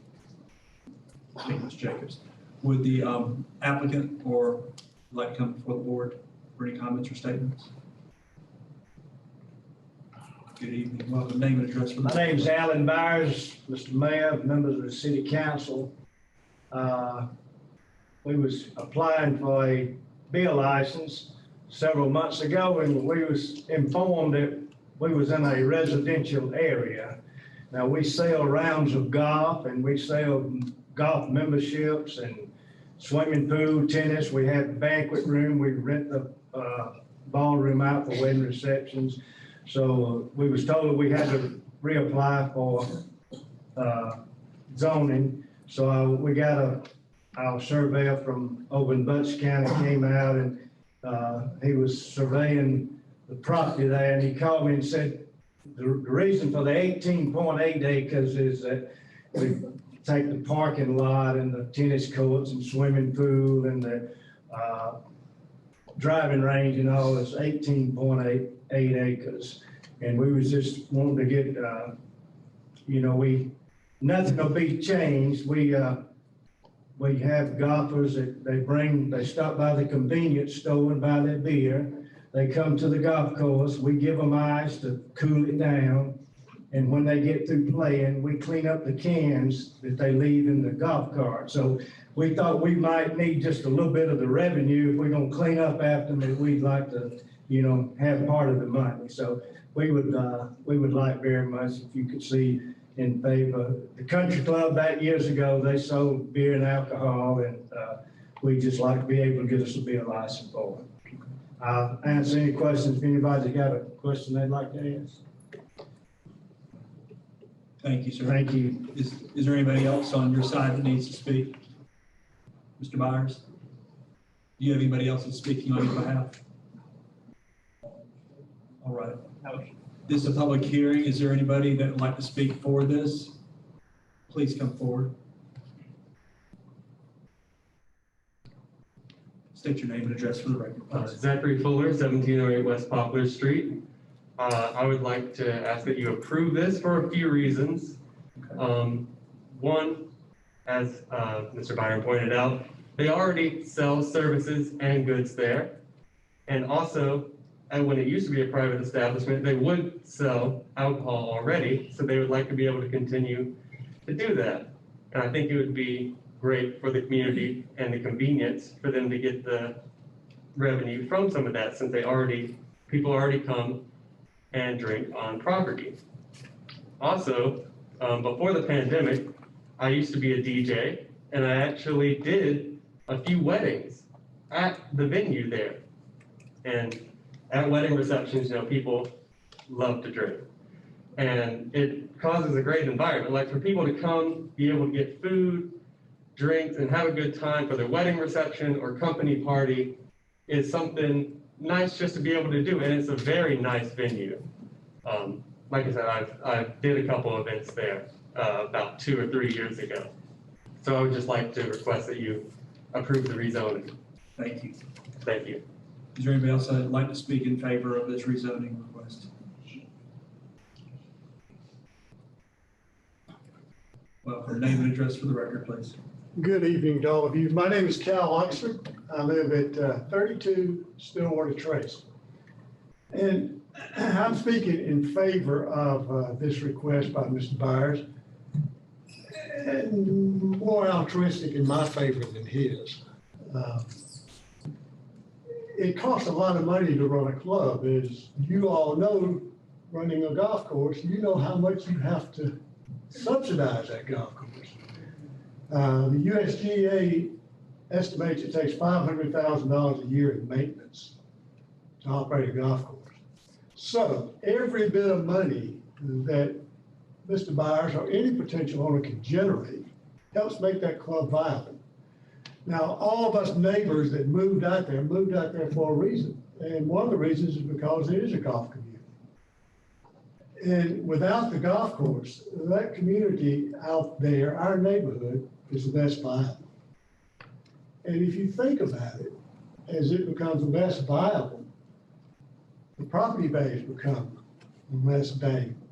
Ms. Jacobs, would the applicant or like to come before the board for any comments or statements? Good evening. Welcome. Name and address for the. My name is Alan Byers, Mr. Mayor, members of the City Council. We was applying for a beer license several months ago, and we was informed that we was in a residential area. Now, we sell rounds of golf, and we sell golf memberships and swimming pool, tennis. We have banquet room. We rent the ballroom out for wedding receptions. So we was told that we had to reapply for zoning. So we got our surveyor from over in Butts County came out, and he was surveying the property there, and he called me and said the reason for the 18.8 acres is that we take the parking lot and the tennis courts and swimming pool and the driving range and all is 18.8 acres. And we was just wanting to get, nothing will be changed. We have golfers that they stop by the convenience store and buy their beer. They come to the golf course. We give them ice to cool it down. And when they get through playing, we clean up the cans that they leave in the golf cart. So we thought we might need just a little bit of the revenue. If we're gonna clean up after them, that we'd like to, have part of the money. So we would like very much if you could see in favor. The country club back years ago, they sold beer and alcohol, and we just like to be able to get us a beer license for it. I'll answer any questions if anybody's got a question they'd like to ask. Thank you, sir. Thank you. Is there anybody else on your side that needs to speak? Mr. Byers? Do you have anybody else that's speaking on your behalf? All right. This is a public hearing. Is there anybody that would like to speak for this? Please come forward. State your name and address for the record. Zachary Fuller, 1708 West Poplar Street. I would like to ask that you approve this for a few reasons. Okay. One, as Mr. Byron pointed out, they already sell services and goods there. And also, and when it used to be a private establishment, they would sell alcohol already, so they would like to be able to continue to do that. And I think it would be great for the community and the convenience for them to get the revenue from some of that, since people already come and drink on property. Also, before the pandemic, I used to be a DJ, and I actually did a few weddings at the venue there. And at wedding receptions, people love to drink. And it causes a great environment. Like for people to come, be able to get food, drinks, and have a good time for their wedding reception or company party is something nice just to be able to do. And it's a very nice venue. Like I said, I did a couple events there about 2 or 3 years ago. So I would just like to request that you approve the rezoning. Thank you. Thank you. Is there anybody else that would like to speak in favor of this rezoning request? Well, for name and address for the record, please. Good evening to all of you. My name is Cal Oxford. I live at 32 Stillwater Trace. And I'm speaking in favor of this request by Mr. Byers, and more altruistic in my favor than his. It costs a lot of money to run a club. As you all know, running a golf course, you know how much you have to subsidize that golf course. The USGA estimates it takes $500,000 a year in maintenance to operate a golf course. So every bit of money that Mr. Byers or any potential owner can generate helps make that club viable. Now, all of us neighbors that moved out there for a reason. And one of the reasons is because it is a golf community. And without the golf course, that community out there, our neighborhood, is less viable. And if you think about it, as it becomes less viable, the property values become less valuable.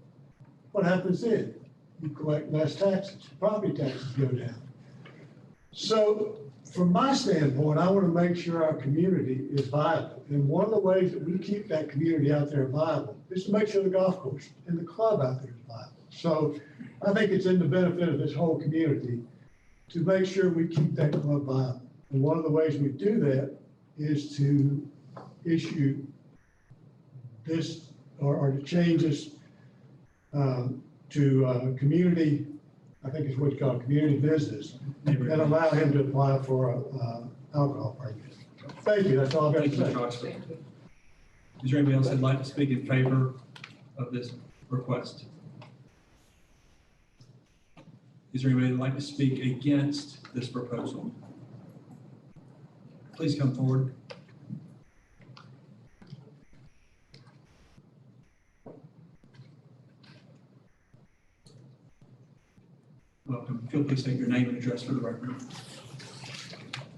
What happens then? you collect less taxes, property taxes go down. So from my standpoint, I want to make sure our community is viable. And one of the ways that we keep that community out there viable is to make sure the golf course and the club out there is viable. So I think it's in the benefit of this whole community to make sure we keep that club viable. And one of the ways we do that is to issue this or to change this to community, I think it's what you call community business, and allow him to apply for a alcohol permit. Thank you, that's all I've got to say. Thank you. Is there anybody else that'd like to speak in favor of this request? Is there anybody that'd like to speak against this proposal? Please come forward. Welcome. If you'll please state your name and address for the record.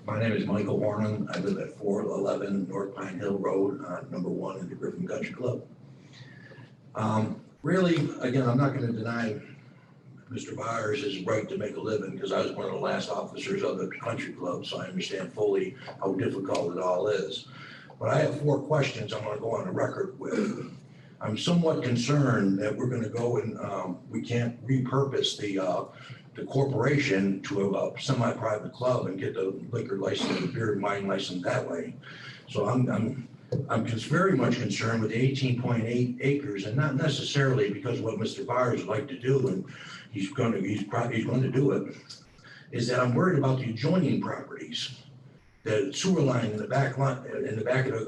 My name is Michael Warren. I live at 411 North Pine Hill Road, number 1 in the Griffin Country Club. Really, again, I'm not going to deny Mr. Byers his right to make a living because I was one of the last officers of the country club, so I understand fully how difficult it all is. But I have 4 questions I want to go on the record with. I'm somewhat concerned that we're going to go and we can't repurpose the corporation to a semi-private club and get the liquor license, the beer and wine license that way. So I'm just very much concerned with the 18.8 acres, and not necessarily because of what Mr. Byers would like to do, and he's going to do it, is that I'm worried about the adjoining properties, the sewer line in the back line, in the back of the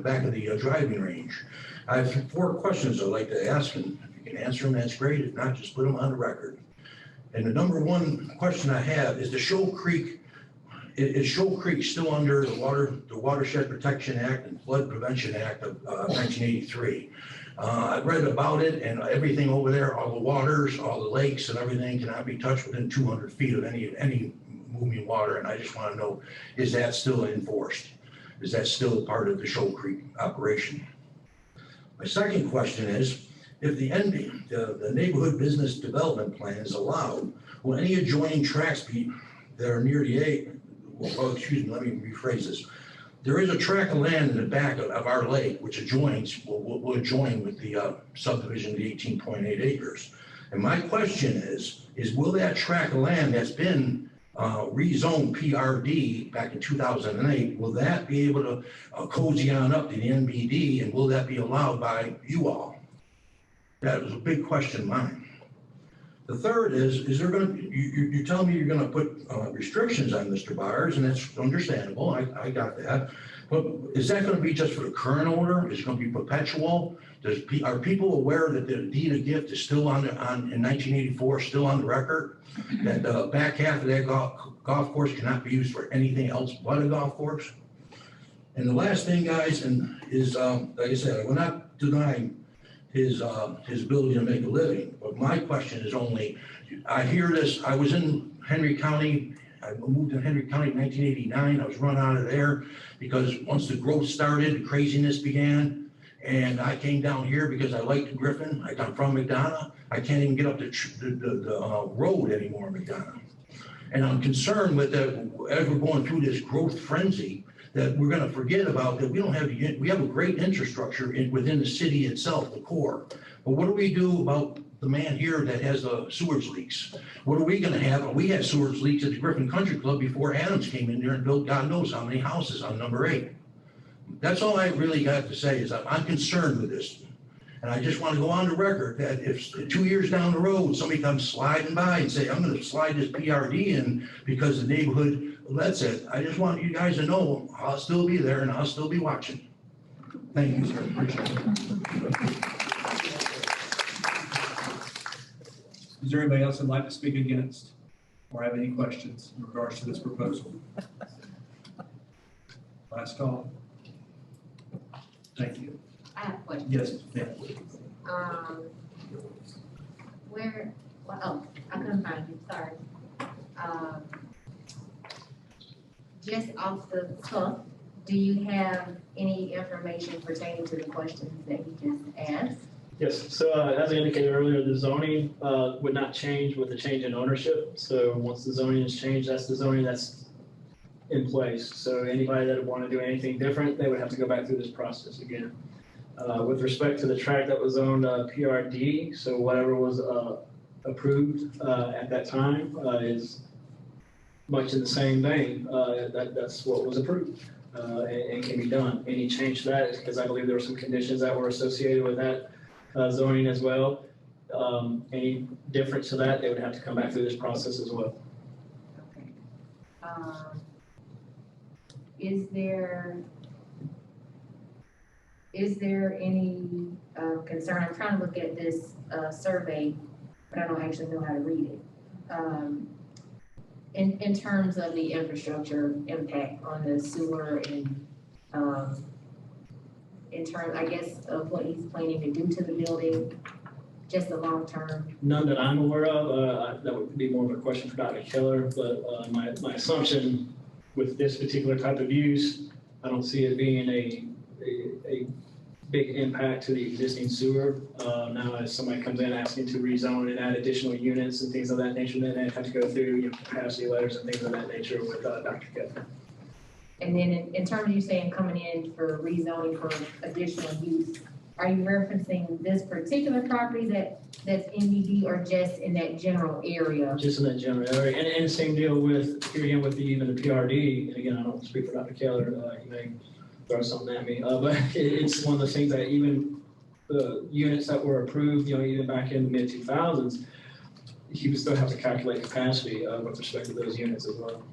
back of the driving range. I have 4 questions I'd like to ask, and if you can answer them, that's great. If not, just put them on the record. And the number 1 question I have is the Shoal Creek. Is Shoal Creek still under the Watershed Protection Act and Flood Prevention Act of 1983? I read about it, and everything over there, all the waters, all the lakes and everything cannot be touched within 200 feet of any moving water. And I just want to know, is that still enforced? Is that still part of the Shoal Creek operation? My second question is, if the neighborhood business development plan is allowed, will any adjoining tracts that are near the let me rephrase this. There is a tract of land in the back of our lake which will adjoin with the subdivision of the 18.8 acres. And my question is will that tract of land that's been rezoned PRD back in 2008, will that be able to cozy on up to the NBD, and will that be allowed by you all? That was a big question of mine. The third is there going to, you tell me you're going to put restrictions on Mr. Byers, and that's understandable. I got that. But is that going to be just for the current owner? Is it going to be perpetual? Are people aware that the deed of gift is still in 1984, still on the record? That the back half of that golf course cannot be used for anything else but a golf course? And the last thing, guys, is like I said, I will not deny his ability to make a living. But my question is only, I hear this, I was in Henry County, I moved to Henry County in 1989. I was run out of there because once the growth started, the craziness began. And I came down here because I liked Griffin. I'm from McDonough. I can't even get up the road anymore in McDonough. And I'm concerned with that as we're going through this growth frenzy, that we're going to forget about that we have a great infrastructure within the city itself, the core. But what do we do about the man here that has the sewage leaks? What are we going to have? We had sewage leaks at the Griffin Country Club before Adams came in there and built God knows how many houses on number 8. That's all I really got to say is I'm concerned with this. And I just want to go on the record that if 2 years down the road, somebody comes sliding by and say, I'm going to slide this PRD in because the neighborhood lets it, I just want you guys to know I'll still be there and I'll still be watching. Thank you, sir. Appreciate it. Is there anybody else that'd like to speak against or have any questions in regards to this proposal? Last call. Thank you. I have a question. Yes, ma'am. I couldn't find you, sorry. Just off the cuff, do you have any information pertaining to the questions that you just asked? Yes, so as I indicated earlier, the zoning would not change with the change in ownership. So once the zoning is changed, that's the zoning that's in place. So anybody that would want to do anything different, they would have to go back through this process again. With respect to the tract that was owned PRD, so whatever was approved at that time is much in the same vein. That's what was approved and can be done. Any change to that is because I believe there were some conditions that were associated with that zoning as well. Any difference to that, they would have to come back through this process as well. Okay. Is there any concern? I'm trying to look at this survey, but I don't actually know how to read it. In terms of the infrastructure impact on the sewer and in terms, I guess, of what he's planning to do to the building, just the long term? None that I'm aware of. That would be more of a question for Dr. Keller, but my assumption with this particular type of use, I don't see it being a big impact to the existing sewer. Now, if somebody comes in asking to rezone and add additional units and things of that nature, then they have to go through capacity letters and things of that nature with Dr. Keller. And then in terms of you saying coming in for rezoning for additional use, are you referencing this particular property that's NBD or just in that general area? Just in that general area. And same deal with, here again, with even the PRD. And again, I don't speak for Dr. Keller. He may throw something at me. But it's one of those things that even the units that were approved, even back in the mid-2000s, he would still have to calculate capacity with respect to those units as well.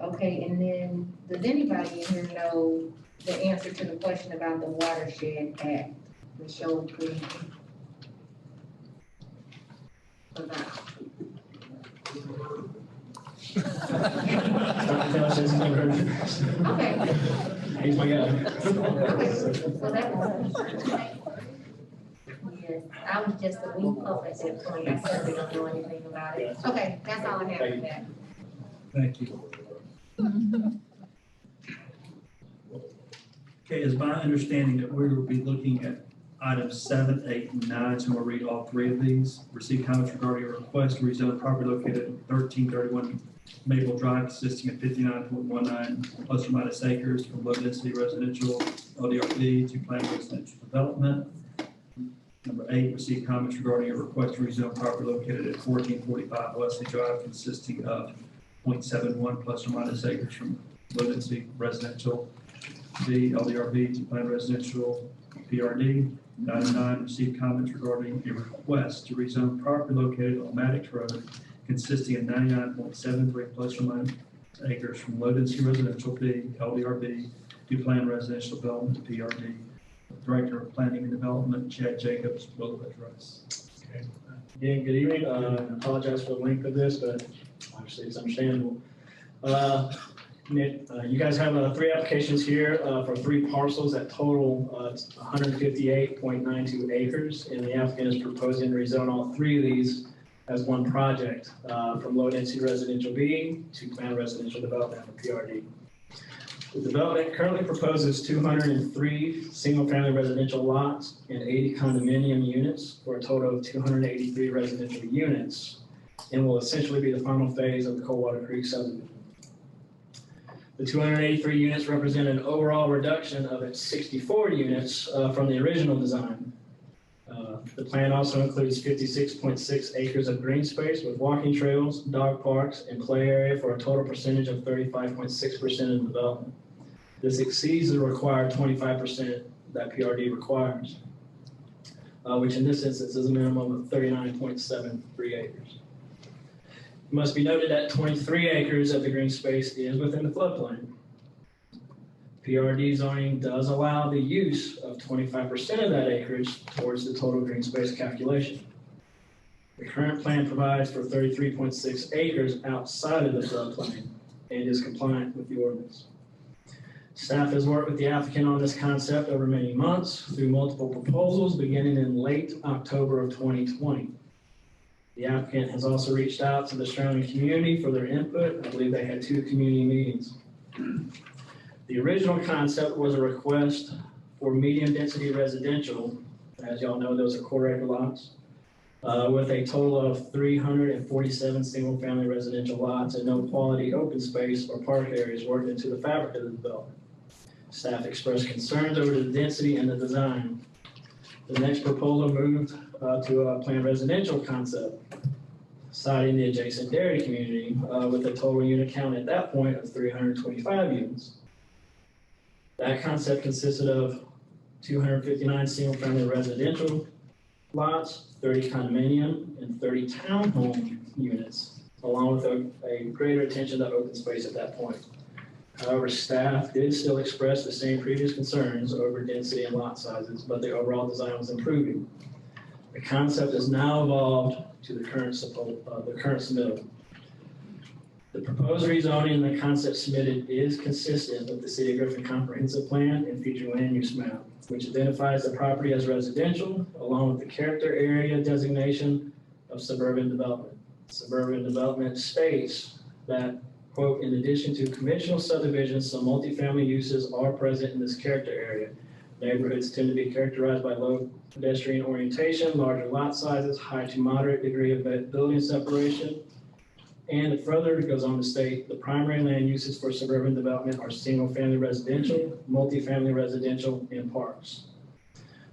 Okay, and then does anybody in here know the answer to the question about the watershed at the Shoal Creek? Okay. He's my guy. Okay, so that was. Yes, I was just a week up at that point. I certainly don't know anything about it. Okay, that's all I have for that. Thank you. Okay, it's my understanding that we will be looking at items 7, 8, and 9, so we'll read all three of these. Receive comments regarding a request to rezone property located at 1331 Maple Drive consisting of 59.19 plus or minus acres from low density residential LDRP to planned residential development. Number 8, receive comments regarding a request to rezone property located at 1445 Wesley Drive consisting of 0.71 plus or minus acres from low density residential B LDRB to planned residential PRD. Item 9, receive comments regarding a request to rezone property located on Maddox Road consisting of 99.73 plus or minus acres from low density residential B LDRB to planned residential development PRD. Director of Planning and Development, Chad Jacobs, will address. Okay. Again, good evening. I apologize for the length of this, but obviously it's understandable. You guys have 3 applications here for 3 parcels that total 158.92 acres, and the applicant is proposing to rezone all 3 of these as one project from low density residential B to planned residential development or PRD. The development currently proposes 203 single-family residential lots and 80 condominium units for a total of 283 residential units, and will essentially be the final phase of the Coldwater Creek subdivision. The 283 units represent an overall reduction of 64 units from the original design. The plan also includes 56.6 acres of green space with walking trails, dog parks, and play area for a total percentage of 35.6% of the development. This exceeds the required 25% that PRD requires, which in this instance is a minimum of 39.73 acres. It must be noted that 23 acres of the green space is within the floodplain. PRD zoning does allow the use of 25% of that acreage towards the total green space calculation. The current plan provides for 33.6 acres outside of the floodplain and is compliant with the ordinance. Staff has worked with the applicant on this concept over many months through multiple proposals beginning in late October of 2020. The applicant has also reached out to the surrounding community for their input. I believe they had 2 community meetings. The original concept was a request for medium density residential As y'all know, those are quarter acre lots, with a total of 347 single-family residential lots and no quality open space or park areas worked into the fabric of the development. Staff expressed concerns over the density and the design. The next proposal moved to a planned residential concept, citing the adjacent dairy community with a total unit count at that point of 325 units. That concept consisted of 259 single-family residential lots, 30 condominium, and 30 townhome units, along with a greater attention to open space at that point. However, staff did still express the same previous concerns over density and lot sizes, but the overall design was improving. The concept has now evolved to the current submittal. The proposed rezoning and the concept submitted is consistent with the City of Griffin Comprehensive Plan and future land use map, which identifies the property as residential, along with the character area designation of suburban development. Suburban development states that, quote, in addition to conventional subdivisions, some multifamily uses are present in this character area. Neighborhoods tend to be characterized by low pedestrian orientation, larger lot sizes, high to moderate degree of building separation. And it further goes on to state the primary land uses for suburban development are single-family residential, multifamily residential, and parks.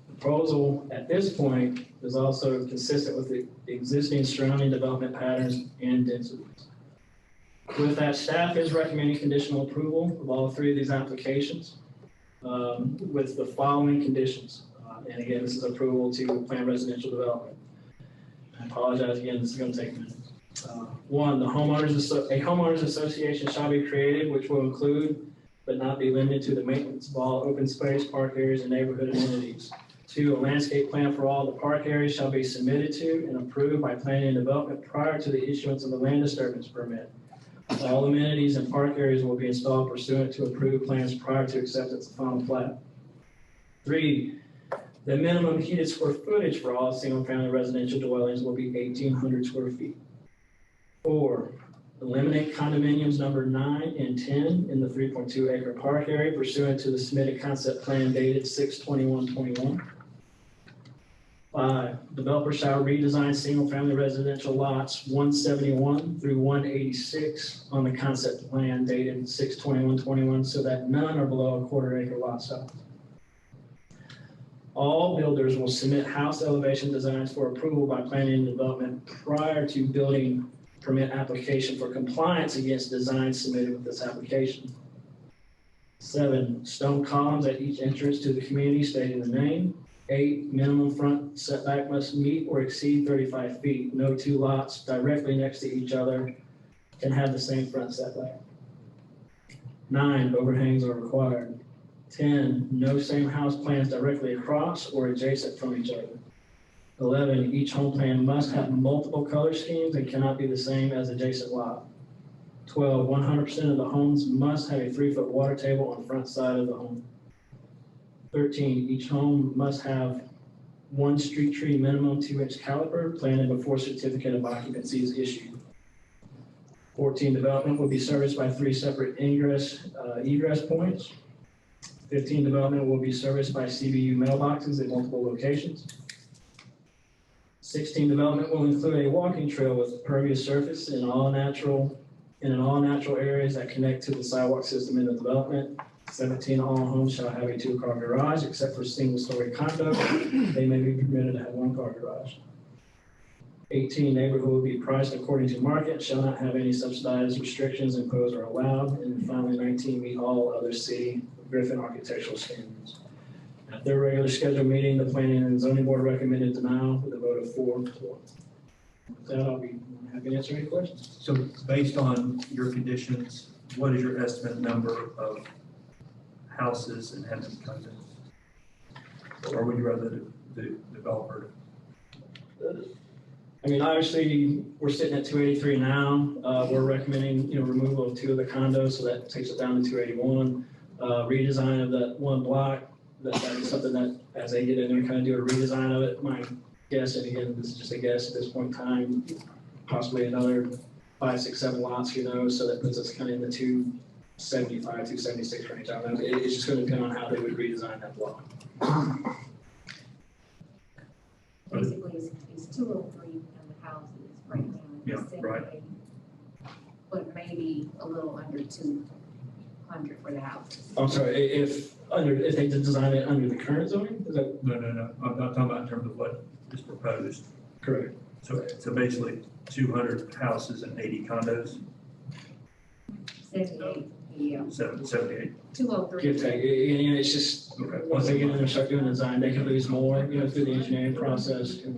The proposal at this point is also consistent with the existing surrounding development patterns and densities. With that, staff is recommending conditional approval of all three of these applications with the following conditions. And again, this is approval to plan residential development. I apologize again, this is going to take a minute. One, a homeowners association shall be created, which will include but not be limited to the maintenance of all open space, park areas, and neighborhood amenities. Two, a landscape plan for all the park areas shall be submitted to and approved by planning and development prior to the issuance of the land disturbance permit. All amenities and park areas will be installed pursuant to approved plans prior to acceptance of final plat. Three, the minimum heated square footage for all single-family residential dwellings will be 1,800 square feet. 4, eliminate condominiums number 9 and 10 in the 3.2 acre park area pursuant to the submitted concept plan dated 6/21/21. 5, developer shall redesign single-family residential lots 171 through 186 on the concept plan dated 6/21/21 so that none are below a quarter acre lot size. All builders will submit house elevation designs for approval by planning and development prior to building permit application for compliance against designs submitted with this application. 7, stone columns at each entrance to the community stating the name. 8, minimum front setback must meet or exceed 35 feet. No two lots directly next to each other can have the same front setback. 9, overhangs are required. 10, no same house plans directly across or adjacent from each other. 11, each home plan must have multiple color schemes and cannot be the same as adjacent lot. 12, 100% of the homes must have a 3-foot water table on the front side of the home. 13, each home must have one street tree minimum 2-inch caliper planted before certificate of occupancy is issued. 14, development will be serviced by 3 separate egress points. 15, development will be serviced by CBU mailboxes at multiple locations. 16, development will include a walking trail with pervious surface in all natural areas that connect to the sidewalk system in the development. 17, all homes shall have a 2-car garage except for single-story condos. They may be permitted to have 1-car garage. 18, neighborhood will be priced according to market, shall not have any subsidized restrictions imposed or allowed. And finally, 19, meet all other city Griffin architectural standards. At their regular scheduled meeting, the Planning and Zoning Board recommended denial with a vote of 4-1. With that, I'll be happy to answer any questions. So based on your conditions, what is your estimate number of houses and having come in? Or would you rather the developer? I mean, obviously, we're sitting at 283 now. We're recommending, removal of 2 of the condos, so that takes it down to 281. Redesign of that one block. That is something that, as they get in there, kind of do a redesign of it. My guess, and again, this is just a guess at this point in time, possibly another 5, 6, 7 lots, who knows? So that puts us kind of in the 275, 276 range. I don't know. It's just going to depend on how they would redesign that block. 203 in the houses right now. Yeah, right. 78, but maybe a little under 200 for the houses. I'm sorry, if they design it under the current zoning, is that? No, I'm not talking about in terms of what is proposed. Correct. So basically 200 houses and 80 condos, 78, yeah. 78. 203. Give take, and it's just, Okay. once they get in there and start doing design, they can lose more, through the engineering process. Wait a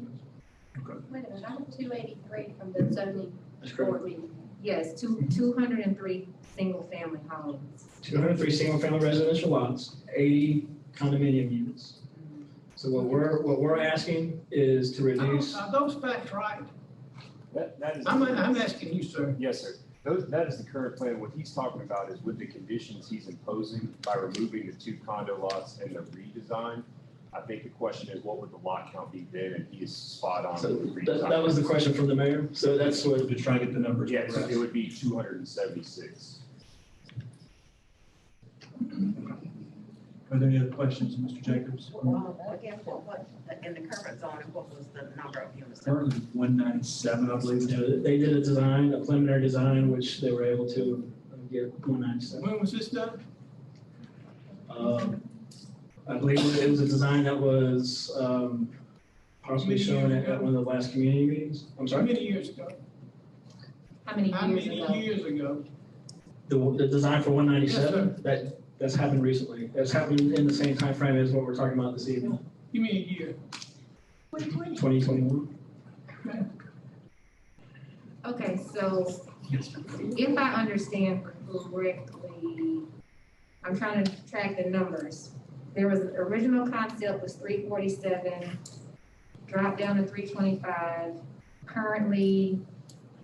minute, I have 283 from the zoning That's correct. board meeting. Yes, 203 single-family homes. 203 single-family residential lots, 80 condominium units. So what we're asking is to reduce. Are those facts right? That is. I'm asking you, sir. Yes, sir. That is the current plan. What he's talking about is with the conditions he's imposing by removing the 2 condo lots and the redesign. I think the question is, what would the lot count be then? And he is spot on. So with the redesign. that was the question from the mayor. So that's what. To try to get the numbers. Yes, it would be 276. Are there any other questions, Mr. Jacobs? Again, what, in the current zoning, what was the number of units? Currently 197, I believe. They did a preliminary design, which they were able to get 197. When was this done? I believe it was a design that was possibly shown at one of the last community meetings. I'm How sorry? many years ago? How many years ago? The design for 197, that's happened recently. That's happened in the same time frame as what we're talking about this evening, Give me a year. 2021. Okay, so if I understand correctly, I'm trying to track the numbers. There was, the original concept was 347, dropped down to 325, currently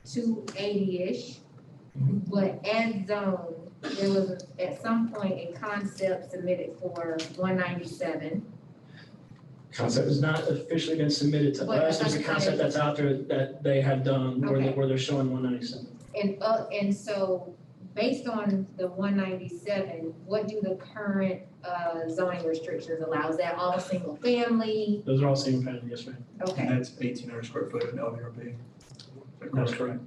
280-ish. But as zoned, there was at some point a concept submitted for 197. Concept has not officially been submitted to But us. There's a concept that's out there that they have done Okay. where they're showing 197. And so based on the 197, what do the current zoning restrictions allow? Is that all single family? Those are all single family, yes, ma'am. Okay. And that's 1,800 square foot of LVRP. That's correct.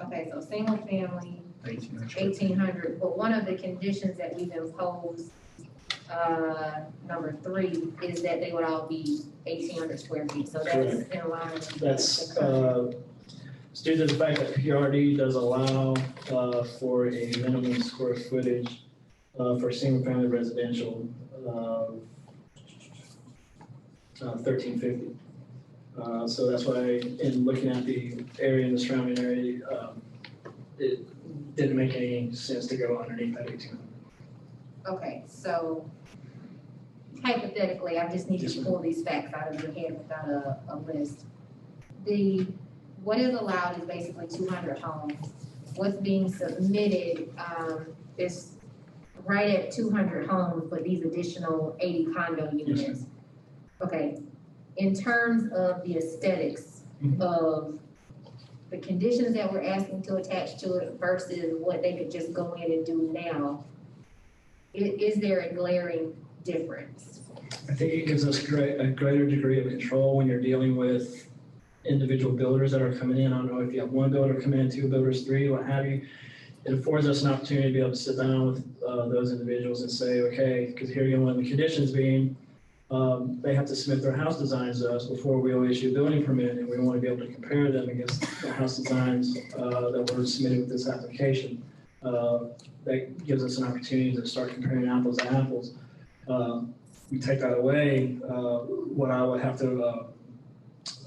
Okay, so single family, 1,800. 1,800, but one of the conditions that we've imposed, number 3, is that they would all be 1,800 square feet, so that's Correct. in line with That's, the current. it's due to the fact that PRD does allow, for a minimum square footage, for single family residential, 1,350. So that's why, in looking at the area and the surrounding area, it didn't make any sense to go underneath that 1,800. Okay, so hypothetically, I just need to pull these facts out of your head without a list. What is allowed is basically 200 homes. What's being submitted is right at 200 homes, but these additional 80 condo units. Okay, in terms of the aesthetics of the conditions that we're asking to attach to it versus what they could just go in and do now, is there a glaring difference? I think it gives us a greater degree of control when you're dealing with individual builders that are coming in. I don't know if you have one builder come in, 2 builders, 3, what have you. It affords us an opportunity to be able to sit down with those individuals and say, okay, because here you go, one of the conditions being they have to submit their house designs to us before we'll issue a building permit, and we want to be able to compare them against the house designs that were submitted with this application. That gives us an opportunity to start comparing apples to apples. We take that away, what I would have to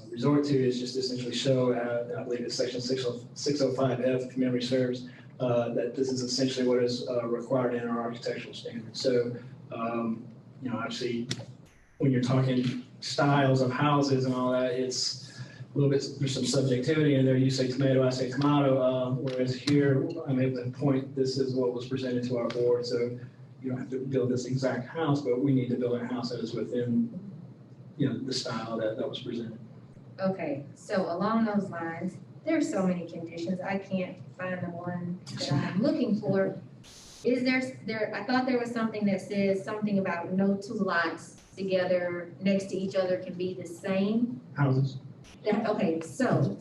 resort to is just essentially show, I believe it's section 605F, if memory serves, that this is essentially what is required in our architectural standards. So, obviously, when you're talking styles of houses and all that, it's a little bit, there's some subjectivity in there. You say tomato, I say tomato, whereas here, I'm able to point, this is what was presented to our board. So you don't have to build this exact house, but we need to build a house that is within, the style that was presented. Okay, so along those lines, there's so many conditions, I can't find the one that I'm looking for. Is there, I thought there was something that says something about no 2 lots together next to each other can be the same. Houses. Okay, so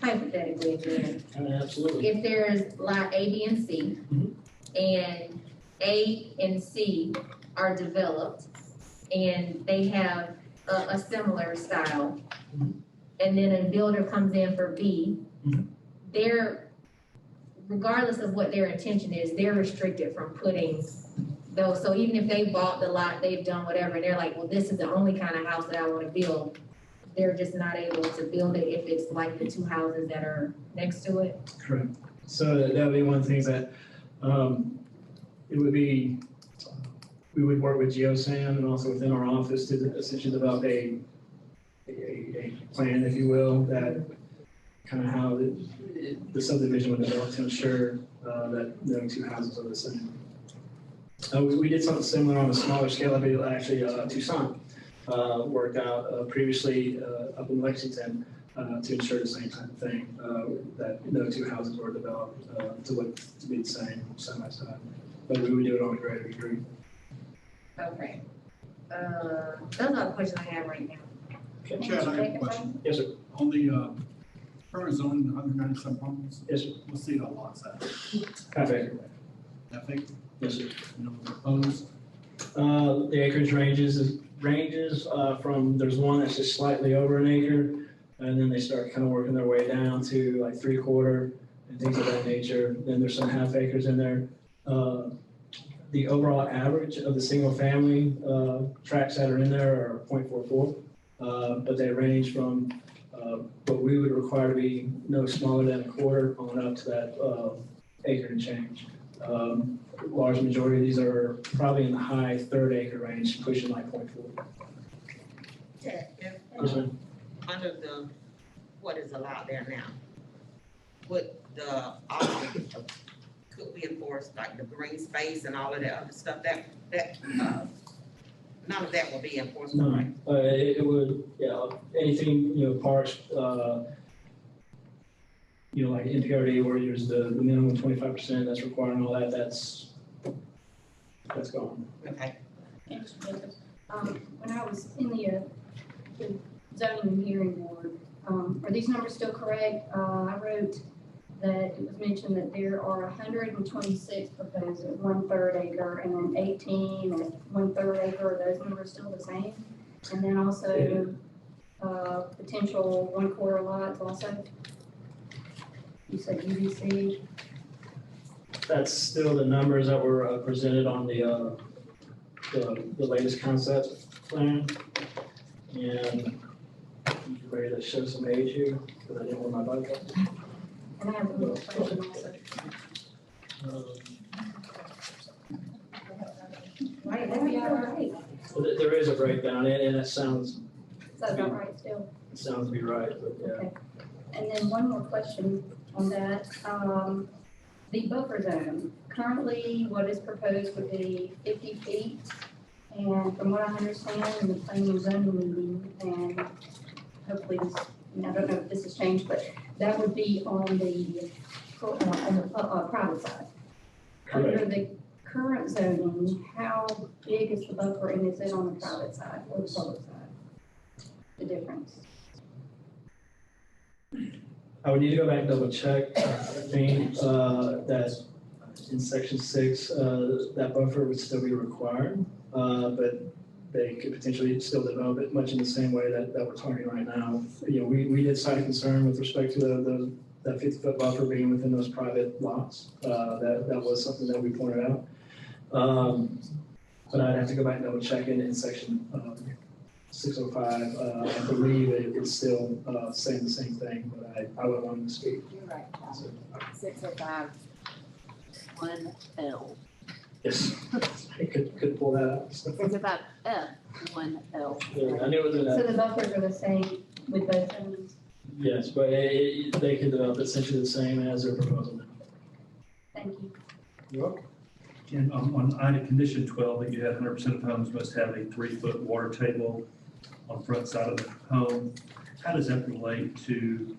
hypothetically again, Absolutely. if there's lot A, B, and C, and A and C are developed, and they have a similar style, and then a builder comes in for B, they're, regardless of what their intention is, they're restricted from putting those. So even if they bought the lot, they've done whatever, and they're like, well, this is the only kind of house that I want to build, they're just not able to build it if it's like the two houses that are next to it. Correct. So that would be one of the things that, it would be, we would work with GeoSam and also within our office to essentially develop a plan, if you will, that kind of how the subdivision would develop to ensure that no two houses are the same. We did something similar on a smaller scale. I believe actually Tucson worked out previously up in Lexington to ensure the same type of thing, that no two houses were developed to be the same side by side. But we would do it on a greater degree. Okay. Those are the questions I have right now. Chad, I have a question. Yes, sir. On the current zone, 197 homes. Yes, sir. What's the lots at? Half acre. Half acre? Yes, sir. No proposed? The acreage ranges from, there's one that's just slightly over an acre, and then they start kind of working their way down to like 3/4 and things of that nature. Then there's some half acres in there. The overall average of the single family tracts that are in there are 0.44, but they range from what we would require to be no smaller than 1/4 on up to that acre and change. Large majority of these are probably in the high 3rd acre range, pushing like 0.4. Ted, if, Yes, ma'am. under the, what is allowed there now, would the, could we enforce like the green space and all of that other stuff, that none of that will be enforced, No, right? it would, yeah, anything, parks, like NPRD where there's the minimum 25% that's required and all that, that's gone. Okay. When I was in the zoning and hearing board, are these numbers still correct? I wrote that it was mentioned that there are 126 proposed at 1/3 acre and then 18 at 1/3 acre. Are those numbers still the same? And then also potential 1/4 lots also? You said UBC? That's still the numbers that were presented on the latest concept plan. And I'm ready to show some age here, because I didn't want my bike up. And I have a little question also. There is a breakdown, and that sounds. Is that about right still? It sounds to be right, but yeah. Okay. And then one more question on that. The buffer zone, currently what is proposed would be 50 feet. And from what I understand in the planning and zoning meeting, and hopefully this, I don't know if this has changed, but that would be on the private side. Correct. Under the current zoning, how big is the buffer and is it on the private side or the public side? The difference? I would need to go back and double check. I think that in section 6, that buffer would still be required, but they could potentially still develop it much in the same way that we're targeting right now. We did cite a concern with respect to that 50-foot buffer being within those private lots. That was something that we pointed out. But I'd have to go back and double check in section 605. I believe it's still saying the same thing, but I wouldn't want to speak. You're right, 605, 1L. Yes, I could pull that out. 605 F, 1L. Yeah, I knew it was in So that. the buffers are the same with both zones? Yes, but they could develop essentially the same as their proposal. Thank you. You're welcome. And on item condition 12, that you have 100% of homes must have a 3-foot water table on the front side of the home. How does that relate to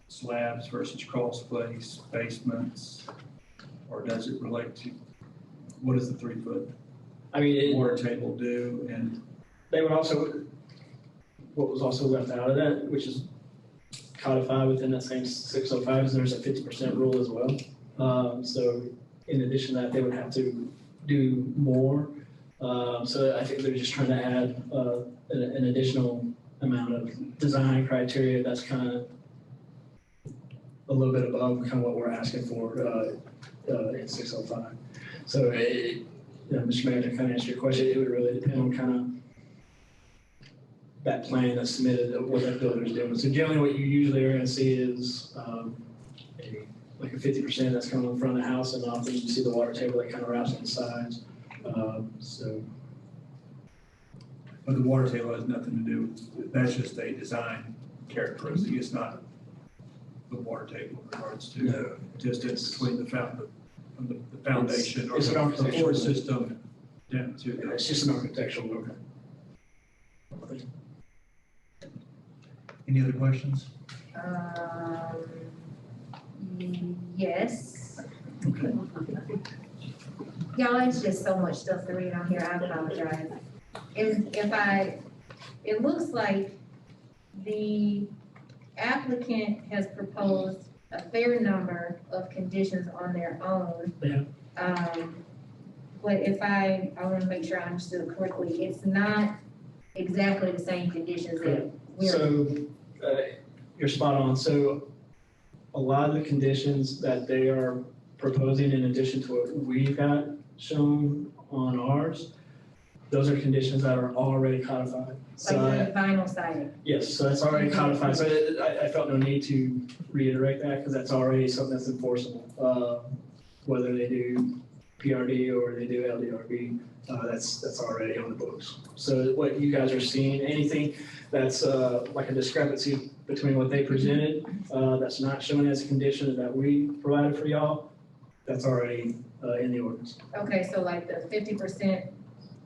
slabs versus crawl space, basements? Or does it relate to, what does the 3-foot water table do? And they would also, what was also left out of that, which is codified within that same 605, is there's a 50% rule as well. So in addition to that, they would have to do more. So I think they're just trying to add an additional amount of design criteria that's kind of a little bit above kind of what we're asking for in 605. So, Mr. Mayor, to kind of answer your question, it would really depend on kind of that plan that's submitted, of what that builder's doing. So generally what you usually are going to see is like a 50% that's coming in front of the house, and often you see the water table that kind of wraps on the sides. But the water table has nothing to do, that's just a design characteristic, it's not the water table in regards to, just it's between the foundation or it's an the floor system down to the. It's just an architectural look. Any other questions? Yes. Okay. Y'all, it's just so much stuff to read on here, I apologize. It looks like the applicant has proposed a fair number of conditions on their own. Yeah. But I want to make sure I understood correctly, it's not exactly the same conditions that we're. So, you're spot on. So a lot of the conditions that they are proposing, in addition to what we've got shown on ours, those are conditions that are already codified. So Like the vinyl siding. yes, so that's already codified. So I felt no need to reiterate that because that's already something that's enforceable. Whether they do PRD or they do LDRB, that's already on the books. So what you guys are seeing, anything that's like a discrepancy between what they presented, that's not shown as a condition that we provided for y'all, that's already in the ordinance. Okay, so like the 50%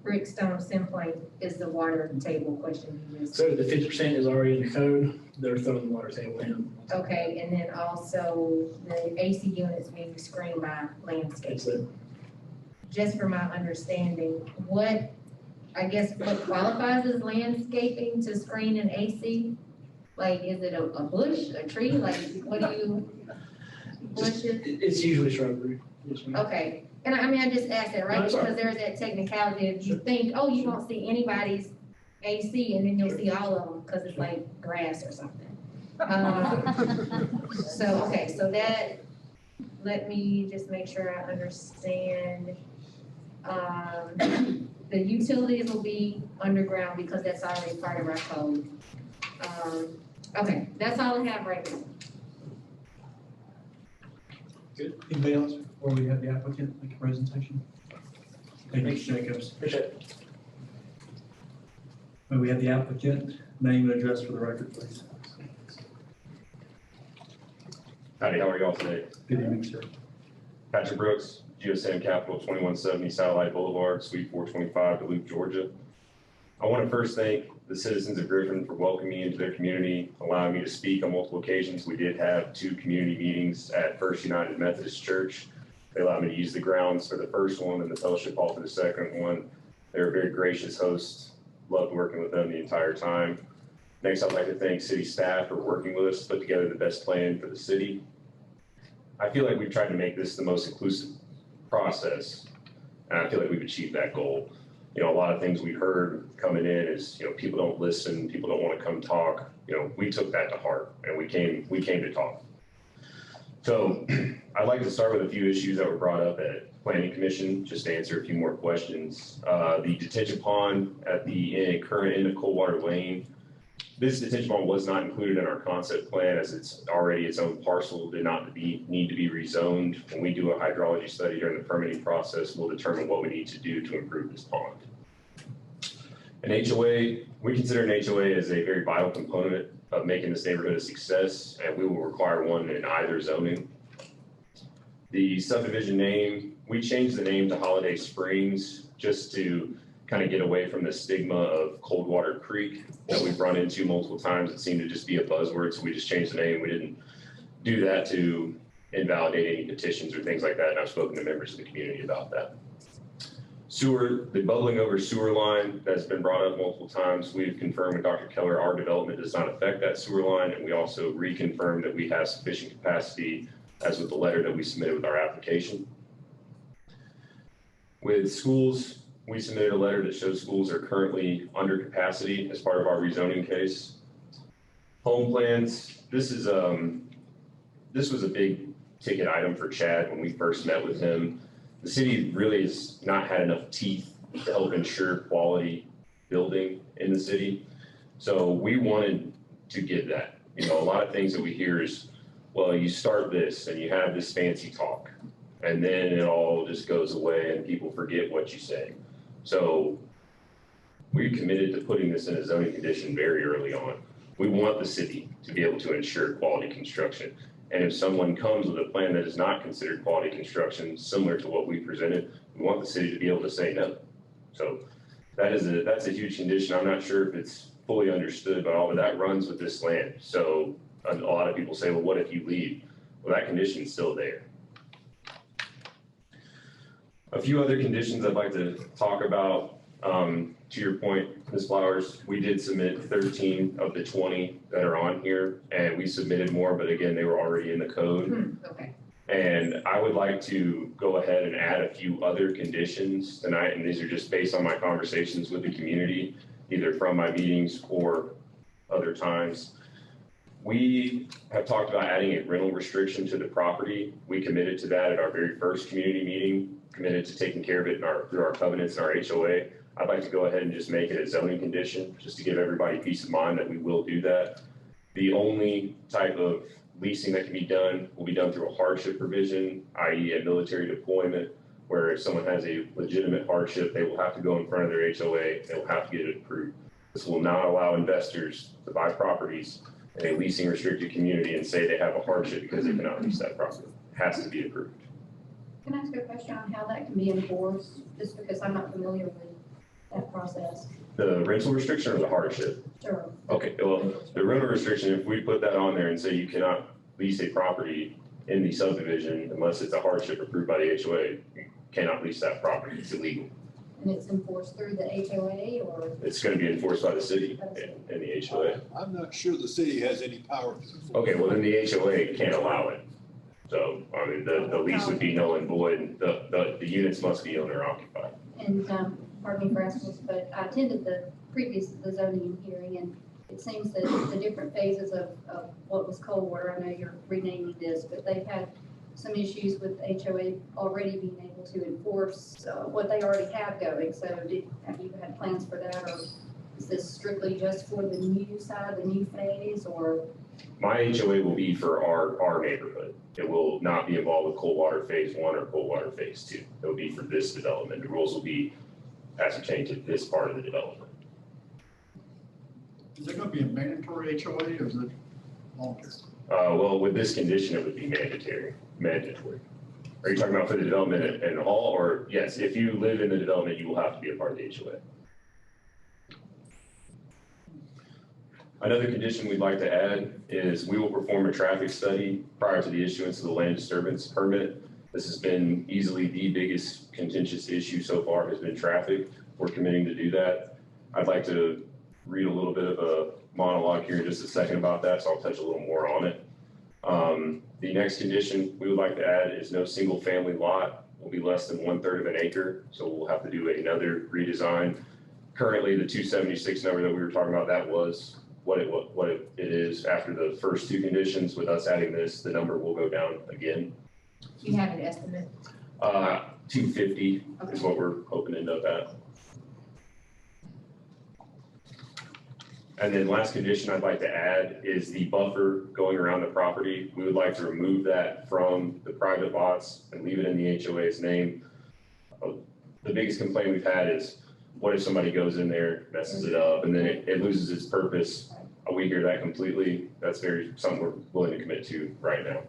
brick stone simplate is the water table question you just. So the 50% is already in the code, they're throwing the water table in. Okay, and then also the AC units being screened by landscape. That's it. Just for my understanding, what qualifies as landscaping to screen an AC? Like, is it a bush, a tree, like, what do you, bushes? It's usually shrubbery. Yes, ma'am. Okay, and I just asked that, right, No, that's all because there's that technicality, if you think, oh, you won't see anybody's AC, and then you'll see all of them, because it's like grass or something. So that, let me just make sure I understand. The utilities will be underground because that's already part of our code. Okay, that's all I have right now. Good. Anybody else before we have the applicant make a presentation? Thank you, Mr. Jacobs. Appreciate it. May we have the applicant, name and address for the record, please? Howdy, how are y'all today? Good evening, sir. Patrick Brooks, GSM Capital, 2170 Satellite Boulevard, Suite 425, Duluth, Georgia. I want to first thank the citizens of Griffin for welcoming me into their community, allowing me to speak on multiple occasions. We did have 2 community meetings at First United Methodist Church. They allowed me to use the grounds for the first one and the fellowship hall for the second one. They were very gracious hosts. Loved working with them the entire time. Next, I'd like to thank city staff for working with us to put together the best plan for the city. I feel like we've tried to make this the most inclusive process, and I feel like we've achieved that goal. A lot of things we heard coming in is, people don't listen, people don't want to come talk. We took that to heart, and we came to talk. So I'd like to start with a few issues that were brought up at Planning Commission, just to answer a few more questions. The detention pond at the current end of Coldwater Lane. This detention pond was not included in our concept plan as it's already its own parcel, did not need to be rezoned. When we do a hydrology study during the permitting process, we'll determine what we need to do to improve this pond. An HOA, we consider an HOA as a very vital component of making this neighborhood a success, and we will require one in either zoning. The subdivision name, we changed the name to Holiday Springs just to kind of get away from the stigma of Coldwater Creek that we've run into multiple times. It seemed to just be a buzzword, so we just changed the name. We didn't do that to invalidate any petitions or things like that, and I've spoken to members of the community about that. The bubbling over sewer line that's been brought up multiple times, we've confirmed with Dr. Keller, our development does not affect that sewer line, and we also reconfirmed that we have sufficient capacity as with the letter that we submitted with our application. With schools, we submitted a letter that shows schools are currently under capacity as part of our rezoning case. Home plans, this was a big ticket item for Chad when we first met with him. The city really has not had enough teeth to help ensure quality building in the city. So we wanted to give that. You know, a lot of things that we hear is, well, you start this and you have this fancy talk, and then it all just goes away and people forget what you say. So we committed to putting this in a zoning condition very early on. We want the city to be able to ensure quality construction. And if someone comes with a plan that is not considered quality construction, similar to what we presented, we want the city to be able to say no. So that's a huge condition. I'm not sure if it's fully understood, but all of that runs with this land. So a lot of people say, well, what if you leave? Well, that condition is still there. A few other conditions I'd like to talk about. To your point, Ms. Flowers, we did submit 13 of the 20 that are on here, and we submitted more, but again, they were already in the code. Okay. And I would like to go ahead and add a few other conditions tonight, and these are just based on my conversations with the community, either from my meetings or other times. We have talked about adding a rental restriction to the property. We committed to that at our very first community meeting, committed to taking care of it through our covenants and our HOA. I'd like to go ahead and just make it a zoning condition, just to give everybody peace of mind that we will do that. The only type of leasing that can be done will be done through a hardship provision, i.e. a military deployment, where if someone has a legitimate hardship, they will have to go in front of their HOA, they will have to get it approved. This will not allow investors to buy properties in a leasing restricted community and say they have a hardship because they cannot lease that property. It has to be approved. Can I ask a question on how that can be enforced, just because I'm not familiar with that process? The rental restriction or the hardship? Sure. Okay, well, the rental restriction, if we put that on there and say you cannot lease a property in the subdivision unless it's a hardship approved by the HOA, you cannot lease that property, it's illegal. And it's enforced through the HOA, or? It's gonna be enforced by the city and the HOA. I'm not sure the city has any power to enforce. Okay, well then the HOA can't allow it. So, I mean, the lease would be null and void, and the units must be owner occupied. And, pardon me for asking this, but I attended the zoning hearing, and it seems that the different phases of what was Coldwater, I know you're renaming this, but they've had some issues with HOA already being able to enforce what they already have going. So have you had plans for that, or is this strictly just for the new side, the new phase, or? My HOA will be for our neighborhood. It will not be involved with Coldwater Phase 1 or Coldwater Phase 2. It will be for this development. The rules will be ascertained to this part of the development. Is it going to be a mandatory HOA or is it voluntary? Well, with this condition, it would be mandatory. Are you talking about for the development and all, or yes, if you live in the development, you will have to be a part of the HOA. Another condition we'd like to add is we will perform a traffic study prior to the issuance of the land disturbance permit. This has been easily the biggest contentious issue so far has been traffic. We're committing to do that. I'd like to read a little bit of a monologue here in just a second about that, so I'll touch a little more on it. The next condition we would like to add is no single family lot will be less than 1/3 of an acre. So we'll have to do another redesign. Currently, the 276 number that we were talking about, that was what it is. After the first two conditions, with us adding this, the number will go down again. Do you have an estimate? 250 is what we're hoping to end up at. And then last condition I'd like to add is the buffer going around the property. We would like to remove that from the private lots and leave it in the HOA's name. The biggest complaint we've had is, what if somebody goes in there, messes it up, and then it loses its purpose? We hear that completely. That's something we're willing to commit to right now.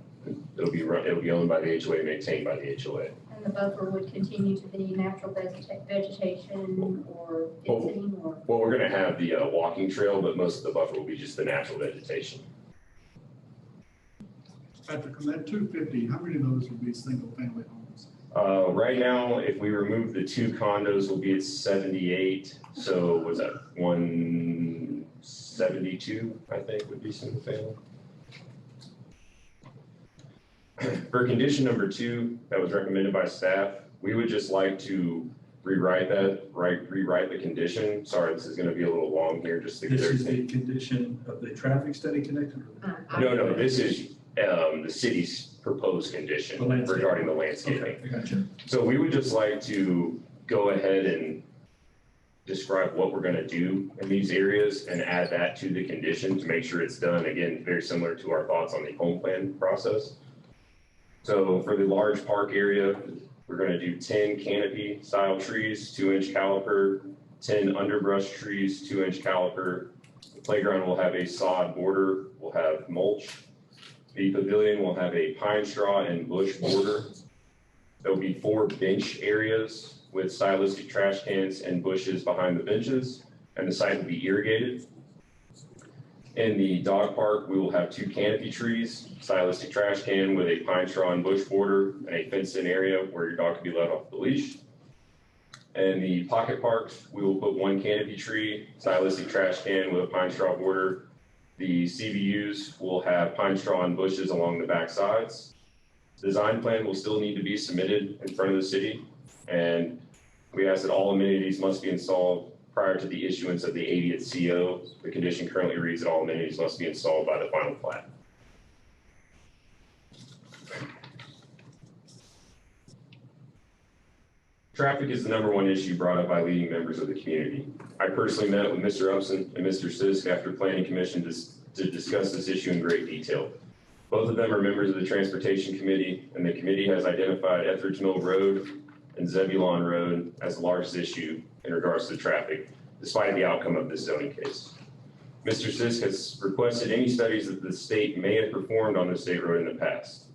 It'll be owned by the HOA, maintained by the HOA. And the buffer would continue to be natural vegetation or fencing, or? Well, we're gonna have the walking trail, but most of the buffer will be just the natural vegetation. Patrick, on that 250, how many of those would be single family homes? Right now, if we remove the 2 condos, we'll be at 78. So was that 172, I think, would be single family. For condition number 2, that was recommended by staff, we would just like to rewrite the condition. Sorry, this is going to be a little long here, just to get This is everything. the condition of the traffic study connected? No, this is the city's proposed condition regarding the landscaping. Okay, gotcha. So we would just like to go ahead and describe what we're going to do in these areas and add that to the condition to make sure it's done, again, very similar to our thoughts on the home plan process. So for the large park area, we're going to do 10 canopy style trees, 2-inch caliper, 10 underbrush trees, 2-inch caliper. The playground will have a sod border, we'll have mulch. The pavilion will have a pine straw and bush border. There'll be 4 bench areas with stylistic trash cans and bushes behind the benches, and the site will be irrigated. In the dog park, we will have 2 canopy trees, stylistic trash can with a pine straw and bush border, and a fenced-in area where your dog can be let off the leash. In the pocket parks, we will put 1 canopy tree, stylistic trash can with a pine straw border. The CBUs will have pine straw and bushes along the back sides. Design plan will still need to be submitted in front of the city, and we ask that all amenities must be installed prior to the issuance of the 80th CO. The condition currently reads that all amenities must be installed by the final plat. Traffic is the #1 issue brought up by leading members of the community. I personally met with Mr. Upson and Mr. Sisk after Planning Commission to discuss this issue in great detail. Both of them are members of the Transportation Committee, and the committee has identified Etheridge Mill Road and Zebulon Road as the largest issue in regards to traffic, despite the outcome of this zoning case. Mr. Sisk has requested any studies that the state may have performed on the state road in the past.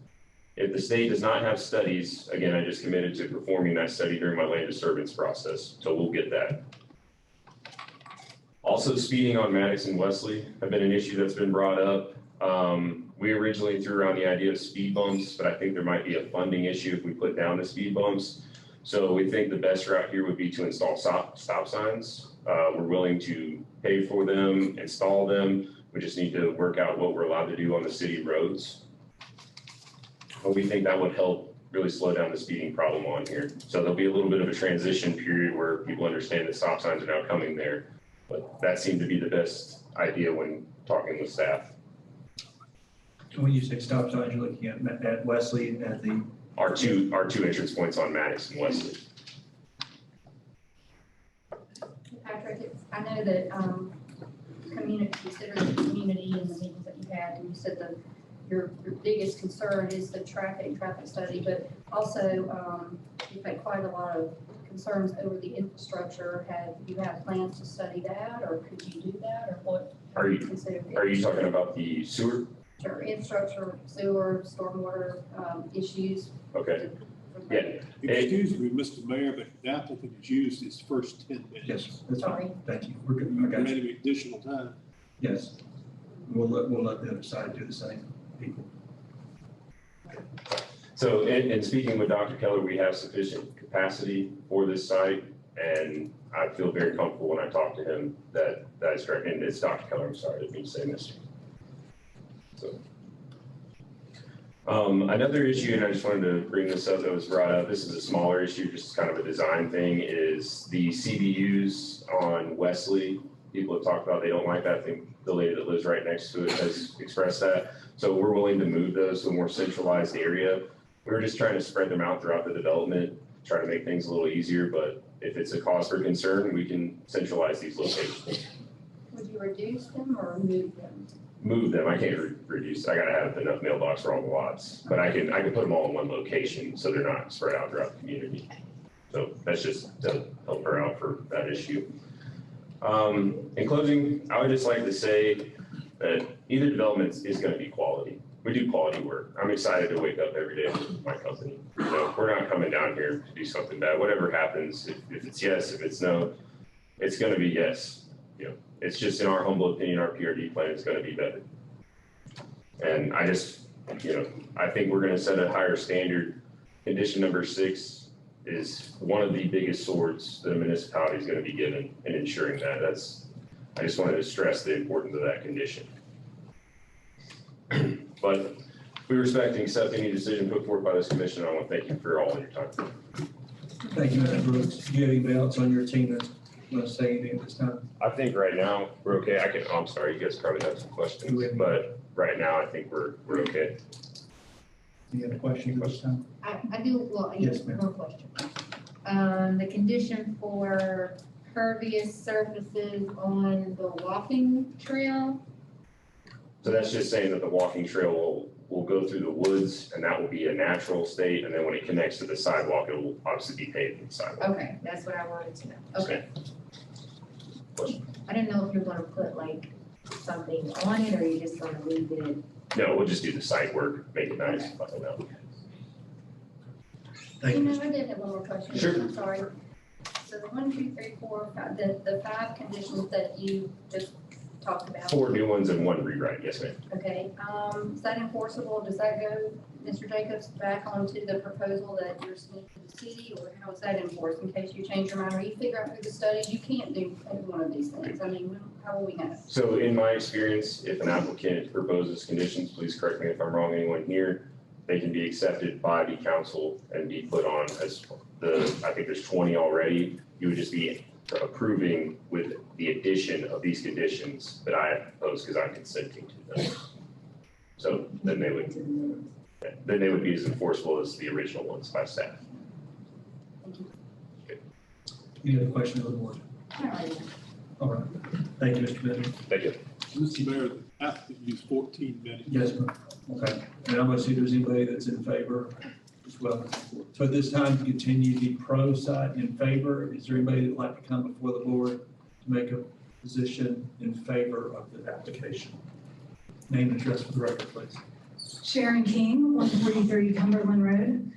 If the state does not have studies, again, I just committed to performing that study during my land disturbance process, so we'll get that. Also, speeding on Maddox and Wesley have been an issue that's been brought up. We originally threw around the idea of speed bumps, but I think there might be a funding issue if we put down the speed bumps. So we think the best route here would be to install stop signs. We're willing to pay for them, install them. We just need to work out what we're allowed to do on the city roads. But we think that would help really slow down the speeding problem on here. So there'll be a little bit of a transition period where people understand that stop signs are now coming there. But that seemed to be the best idea when talking with staff. When you say stop signs, you're looking at Wesley at the. Our two entrance points on Maddox and Wesley. Patrick, I know that, community, considering the community and the meetings that you had, and you said that your biggest concern is the traffic study, but also, you've had quite a lot of concerns over the infrastructure. Have you had plans to study that, or could you do that, or what? Are you talking about the sewer? Sure, infrastructure, sewer, stormwater, issues. Okay. Yeah. Excuse me, Mr. Mayor, but the applicant has used his first 10 minutes. Yes, that's Sorry. fine. Thank you. We're good. I got you. Any additional time? Yes. We'll let the other side do the same, people. So in speaking with Dr. Keller, we have sufficient capacity for this site, and I feel very comfortable when I talk to him that is correct. And it's Dr. Keller, I'm sorry, I didn't mean to say Mr. So, another issue, and I just wanted to bring this up that was brought up, this is a smaller issue, just kind of a design thing, is the CBUs on Wesley. People have talked about they don't like that. I think the lady that lives right next to it has expressed that. So we're willing to move those to a more centralized area. We were just trying to spread them out throughout the development, try to make things a little easier, but if it's a cause for concern, we can centralize these locations. Would you reduce them or move them? Move them. I can't reduce. I gotta have enough mailbox for all the lots, but I can put them all in one location so they're not spread out throughout the community. So that's just to help her out for that issue. In closing, I would just like to say that either development is going to be quality. We do quality work. I'm excited to wake up every day with my company. You know, we're not coming down here to do something bad. Whatever happens, if it's yes, if it's no, it's going to be yes. You know, it's just in our humble opinion, our PRD plan is going to be better. And I just, you know, I think we're going to set a higher standard Condition number 6 is one of the biggest swords that a municipality is going to be given in ensuring that. I just wanted to stress the importance of that condition. But we respect and accept any decision put forth by this commission. I want to thank you for all of your time. Thank you, Mr. Brooks. Do you have anybody else on your team that want to say anything at this time? I think right now we're okay. I'm sorry, you guys probably have some questions, but right now I think we're okay. Any other questions at this time? I do, well, Yes, ma'am. one question. The condition for pervious surfaces on the walking trail, So that's just saying that the walking trail will go through the woods, and that will be a natural state, and then when it connects to the sidewalk, it will obviously be paved in the sidewalk. okay, that's what I wanted to know, okay. Question? I didn't know if you're gonna put like something on it, or you're just gonna leave it. No, we'll just do the site work, make it nice, I don't know. Thank You you. know, I did have one more question. Sure. I'm sorry. So the 1, 2, 3, 4, 5, the 5 conditions that you just talked about. 4 new ones and 1 rewrite, yes, ma'am. Okay, is that enforceable? Does that go, Mr. Jacobs, back onto the proposal that you're submitting to the city, or how is that enforced in case you change your mind or you figure out through the studies you can't do any one of these things? I mean, how will we know? So in my experience, if an applicant proposes conditions, please correct me if I'm wrong, anyone here, they can be accepted by the council and be put on as I think there's 20 already. You would just be approving with the addition of these conditions that I have proposed because I'm consenting to them. So then they would be as enforceable as the original ones by staff. Any other questions of the board? All right. Thank you, Mr. Benton. Thank you. Mr. Mayor, the applicant used 14 minutes. Yes, ma'am. Okay. And I'm going to see if there's anybody that's in favor as well. So at this time, to continue the pro side in favor, is there anybody that would like to come before the board to make a position in favor of the application? Name and address for the record, please. Sharon King, 143 Cumberland Road.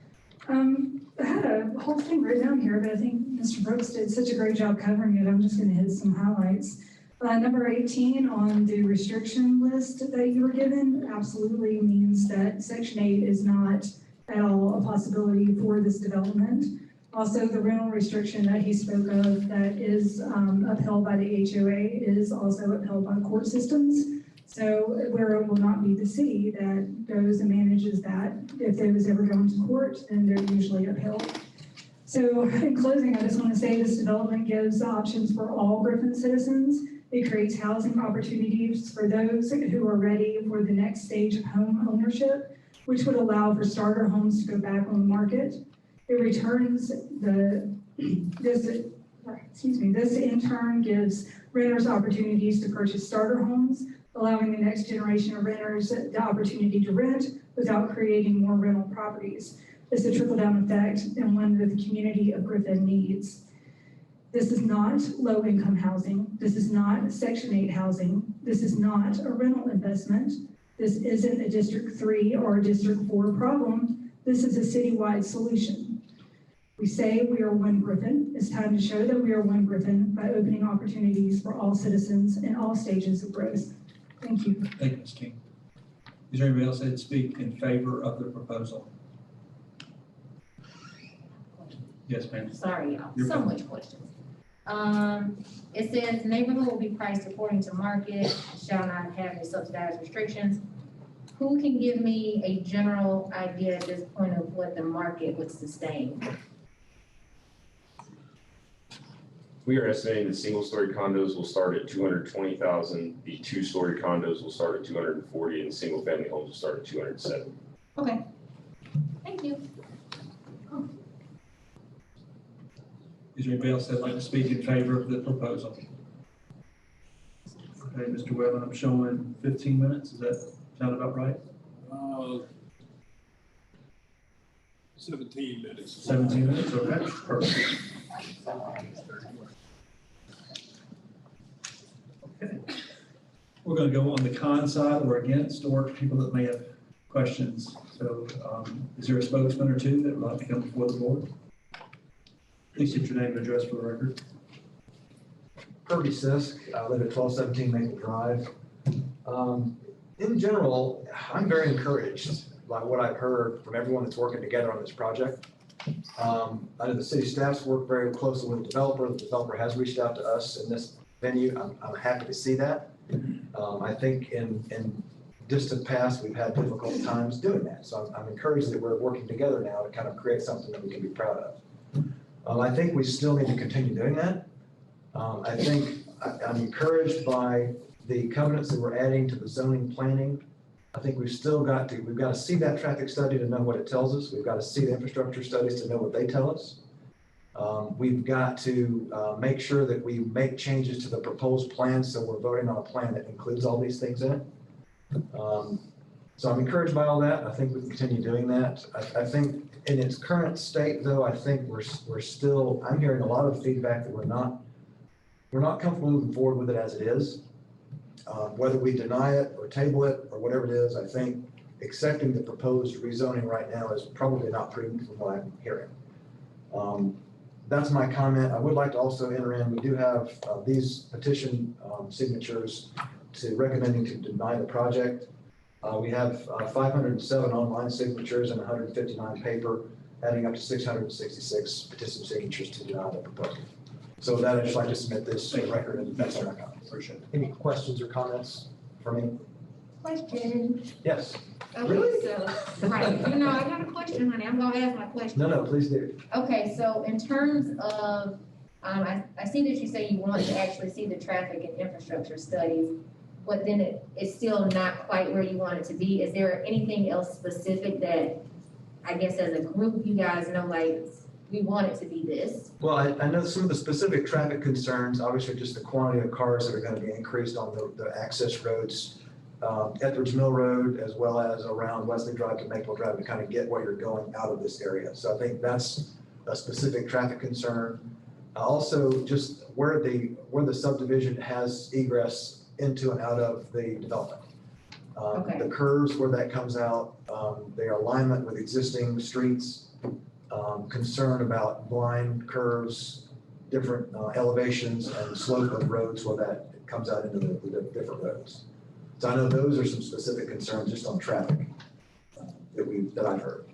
I had a whole thing written down here, but I think Mr. Brooks did such a great job covering it. I'm just going to hit some highlights. Number 18 on the restriction list that you were given absolutely means that Section 8 is not at all a possibility for this development. Also, the rental restriction that he spoke of that is upheld by the HOA is also upheld by court systems. So where it will not be the city that goes and manages that. If they was ever going to court, then they're usually upheld. So in closing, I just want to say this development gives options for all Griffin citizens. It creates housing opportunities for those who are ready for the next stage of home ownership, which would allow for starter homes to go back on the market. It returns this in turn gives renters opportunities to purchase starter homes, allowing the next generation of renters the opportunity to rent without creating more rental properties. It's a trickle-down effect and one that the community of Griffin needs. This is not low-income housing. This is not Section 8 housing. This is not a rental investment. This isn't a District 3 or a District 4 problem. This is a citywide solution. We say we are one Griffin. It's time to show that we are one Griffin by opening opportunities for all citizens in all stages of growth. Thank you. Thank you, Ms. King. Is there anybody else that would speak in favor of the proposal? Yes, ma'am. Sorry, y'all, You're so fine. much questions. It says neighborhood will be priced according to market, shall not have any subsidized restrictions. Who can give me a general idea at this point of what the market would sustain? We are estimating that single-story condos will start at $220,000. The 2-story condos will start at $240,000, and single-family homes will start at $270,000. Okay, thank you. Is there anybody else that'd like to speak in favor of the proposal? Okay, Mr. Webb, I'm showing 15 minutes. Does that sound about right? 17 minutes. 17 minutes, okay, perfect. Okay. We're going to go on the con side or against, or people that may have questions. So is there a spokesman or two that would like to come before the board? Please state your name and address for the record. Kirby Sisk, I live at 1217 Maple Drive. In general, I'm very encouraged by what I've heard from everyone that's working together on this project. I know the city staffs work very closely with the developer. The developer has reached out to us in this venue. I'm happy to see that. I think in distant past, we've had difficult times doing that. So I'm encouraged that we're working together now to kind of create something that we can be proud of. I think we still need to continue doing that. I think I'm encouraged by the covenants that we're adding to the zoning planning. I think we've got to see that traffic study to know what it tells us. We've got to see the infrastructure studies to know what they tell us. We've got to make sure that we make changes to the proposed plan, so we're voting on a plan that includes all these things in it. So I'm encouraged by all that. I think we can continue doing that. I think in its current state, though, I think we're still, I'm hearing a lot of feedback that we're not comfortable moving forward with it as it is. Whether we deny it or table it or whatever it is, I think accepting the proposed rezoning right now is probably not prudent from what I'm hearing. That's my comment. I would like to also enter in, we do have these petition signatures recommending to deny the project. We have 507 online signatures and 159 paper, adding up to 666 petition signatures to deny the proposal. So with that, I'd just like to submit this to the record and that's our comment. Appreciate it. Any questions or comments for me? Question. Yes. Okay, Really? so, right, I got a question, honey, I'm gonna ask my question. No, please do. Okay, so in terms of, I see that you say you want to actually see the traffic and infrastructure studies, but then it's still not quite where you want it to be. Is there anything else specific that, I guess as a group, you guys know, like, we want it to be this? Well, I know some of the specific traffic concerns, obviously just the quantity of cars that are going to be increased on the access roads, Etheridge Mill Road, as well as around Wesley Drive to Maple Drive to kind of get where you're going out of this area. So I think that's a specific traffic concern. Also, just where the subdivision has egress into and out of the development. Okay. The curves where that comes out, their alignment with existing streets, concern about blind curves, different elevations and slope of roads where that comes out into the different roads. So I know those are some specific concerns just on traffic that I've heard.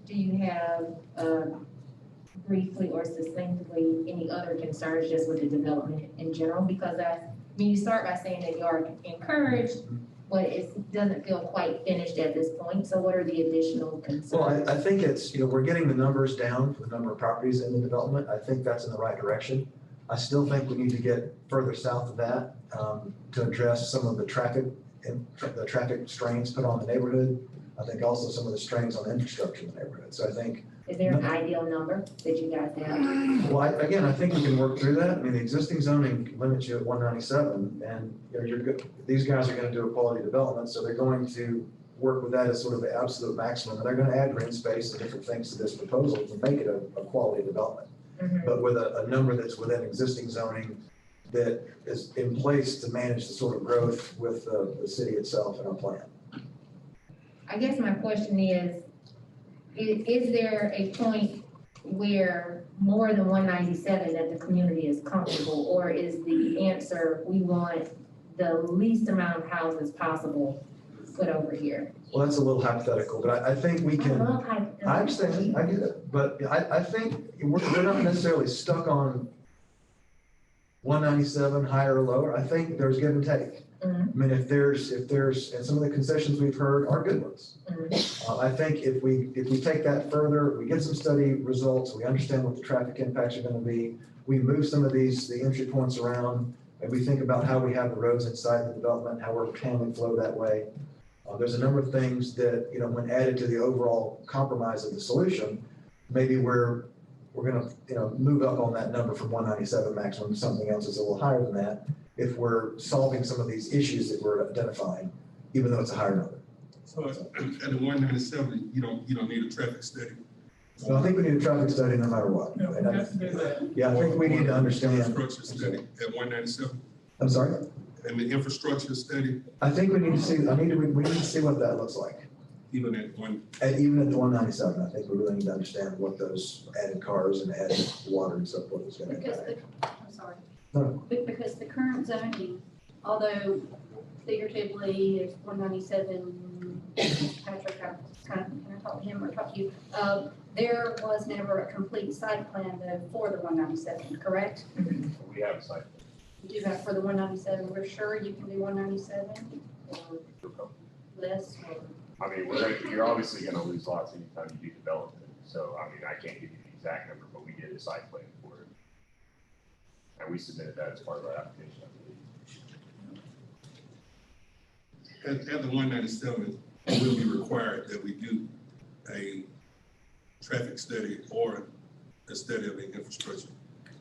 Do you have, briefly or succinctly, any other concerns just with the development in general? Because you start by saying that you are encouraged, but it doesn't feel quite finished at this point. So what are the additional concerns? Well, I think it's, we're getting the numbers down for the number of properties in the development. I think that's in the right direction. I still think we need to get further south of that to address some of the traffic strains put on the neighborhood. I think also some of the strains on the infrastructure in the neighborhood. So I think. Is there an ideal number that you guys have? Well, again, I think we can work through that. I mean, the existing zoning limits you at 197, and you're good. These guys are going to do a quality development, so they're going to work with that as sort of the absolute maximum, and they're going to add green space and different things to this proposal to make it a quality development. But with a number that's within existing zoning that is in place to manage the sort of growth with the city itself and our plan. I guess my question is there a point where more than 197 that the community is comfortable, or is the answer we want the least amount of houses possible put over here? Well, that's a little hypothetical, but I think we can. I love hypotheticals. I understand, I get it, but I think we're not necessarily stuck on 197 higher or lower. I think there's give and take. I mean, if there's, and some of the concessions we've heard are good ones. I think if we take that further, we get some study results, we understand what the traffic impacts are going to be, we move some of the entry points around, and we think about how we have the roads inside the development, how we're handling flow that way. There's a number of things that, when added to the overall compromise of the solution, maybe we're going to, move up on that number from 197 maximum to something else that's a little higher than that, if we're solving some of these issues that we're identifying, even though it's a higher number. So at the 197, you don't need a traffic study. So I think we need a traffic study no matter what. Yeah, I think we need to understand. Infrastructure study at 197. I'm sorry? And the infrastructure study. I think we need to see, we need to see what that looks like. Even at one. And even at the 197, I think we really need to understand what those added cars and added water and so forth is going to impact. I'm sorry. Because the current zoning, although figuratively there's 197, Patrick, I'm can I talk to him or talk to you? There was never a complete site plan though for the 197, correct? We have a site. You do that for the 197. We're sure you can do 197 or less or? I mean, you're obviously gonna lose lots anytime you do development. So, I mean, I can't give you the exact number, but we did a site plan for it. And we submitted that as part of our application, I believe. At the 197, it will be required that we do a traffic study or a study of the infrastructure.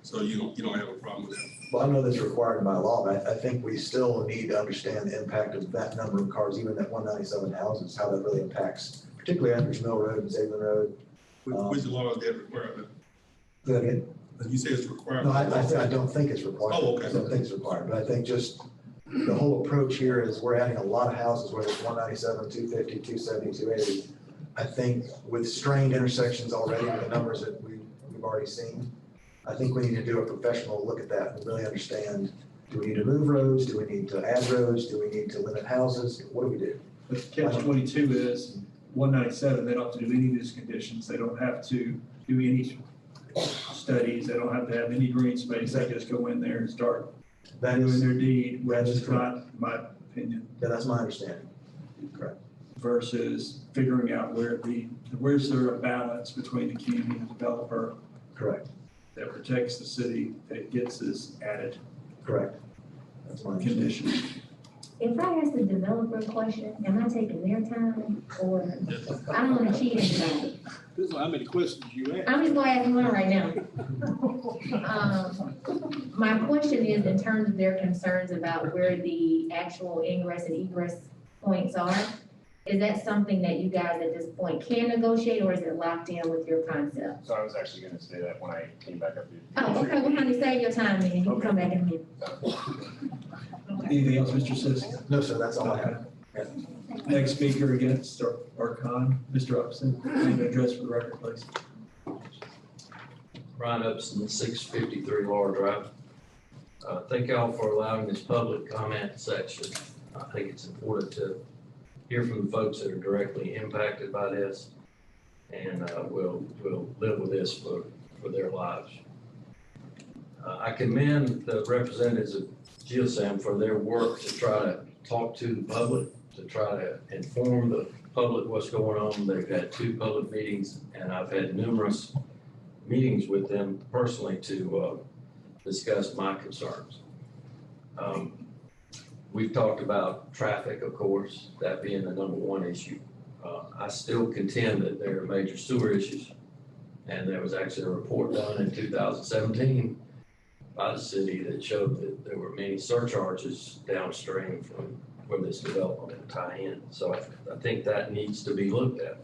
So you don't have a problem with that. Well, I know that's required by law, but I think we still need to understand the impact of that number of cars, even that 197 houses, how that really impacts, particularly Andrews Mill Road and Zayden Road. Which law is that required? Say that again? You say it's required? No, I don't think it's required. Oh, okay. I don't think it's required, but I think just the whole approach here is we're adding a lot of houses, whether it's 197, 250, 270, 280. I think with strained intersections already, with the numbers that we've already seen, I think we need to do a professional look at that and really understand, do we need to move roads? Do we need to add roads? Do we need to limit houses? What do we do? But catch 22 is 197, they don't have to do any of these conditions. They don't have to do any studies. They don't have to have any green space. They just go in there and start doing their deed, which is not my opinion. Yeah, that's my understanding. Correct. Versus figuring out where's there a balance between the community and the developer. Correct. That protects the city, that gets this added. Correct. That's my condition. If I ask the developer a question, am I taking their time or, I don't want to cheat anybody. This is how many questions you ask. I'm just going to ask one right now. My question is in terms of their concerns about where the actual ingress and egress points are. Is that something that you guys at this point can negotiate or is it locked in with your concept? So I was actually gonna say that when I came back up here. Oh, okay, well, honey, save your time then. You can come back in a minute. Anything else, Mr. Sisk? No, sir, that's all I have. Next speaker against our con, Mr. Upson. Name and address for the record, please. Brian Upson, 653 Laura Drive. Thank y'all for allowing this public comment section. I think it's important to hear from the folks that are directly impacted by this, and we'll live with this for their lives. I commend the representatives of GeoSam for their work to try to talk to the public, to try to inform the public what's going on. They've had 2 public meetings, and I've had numerous meetings with them personally to discuss my concerns. We've talked about traffic, of course, that being the #1 issue. I still contend that there are major sewer issues. And there was actually a report done in 2017 by the city that showed that there were many surcharges downstream from where this development would tie in. So I think that needs to be looked at.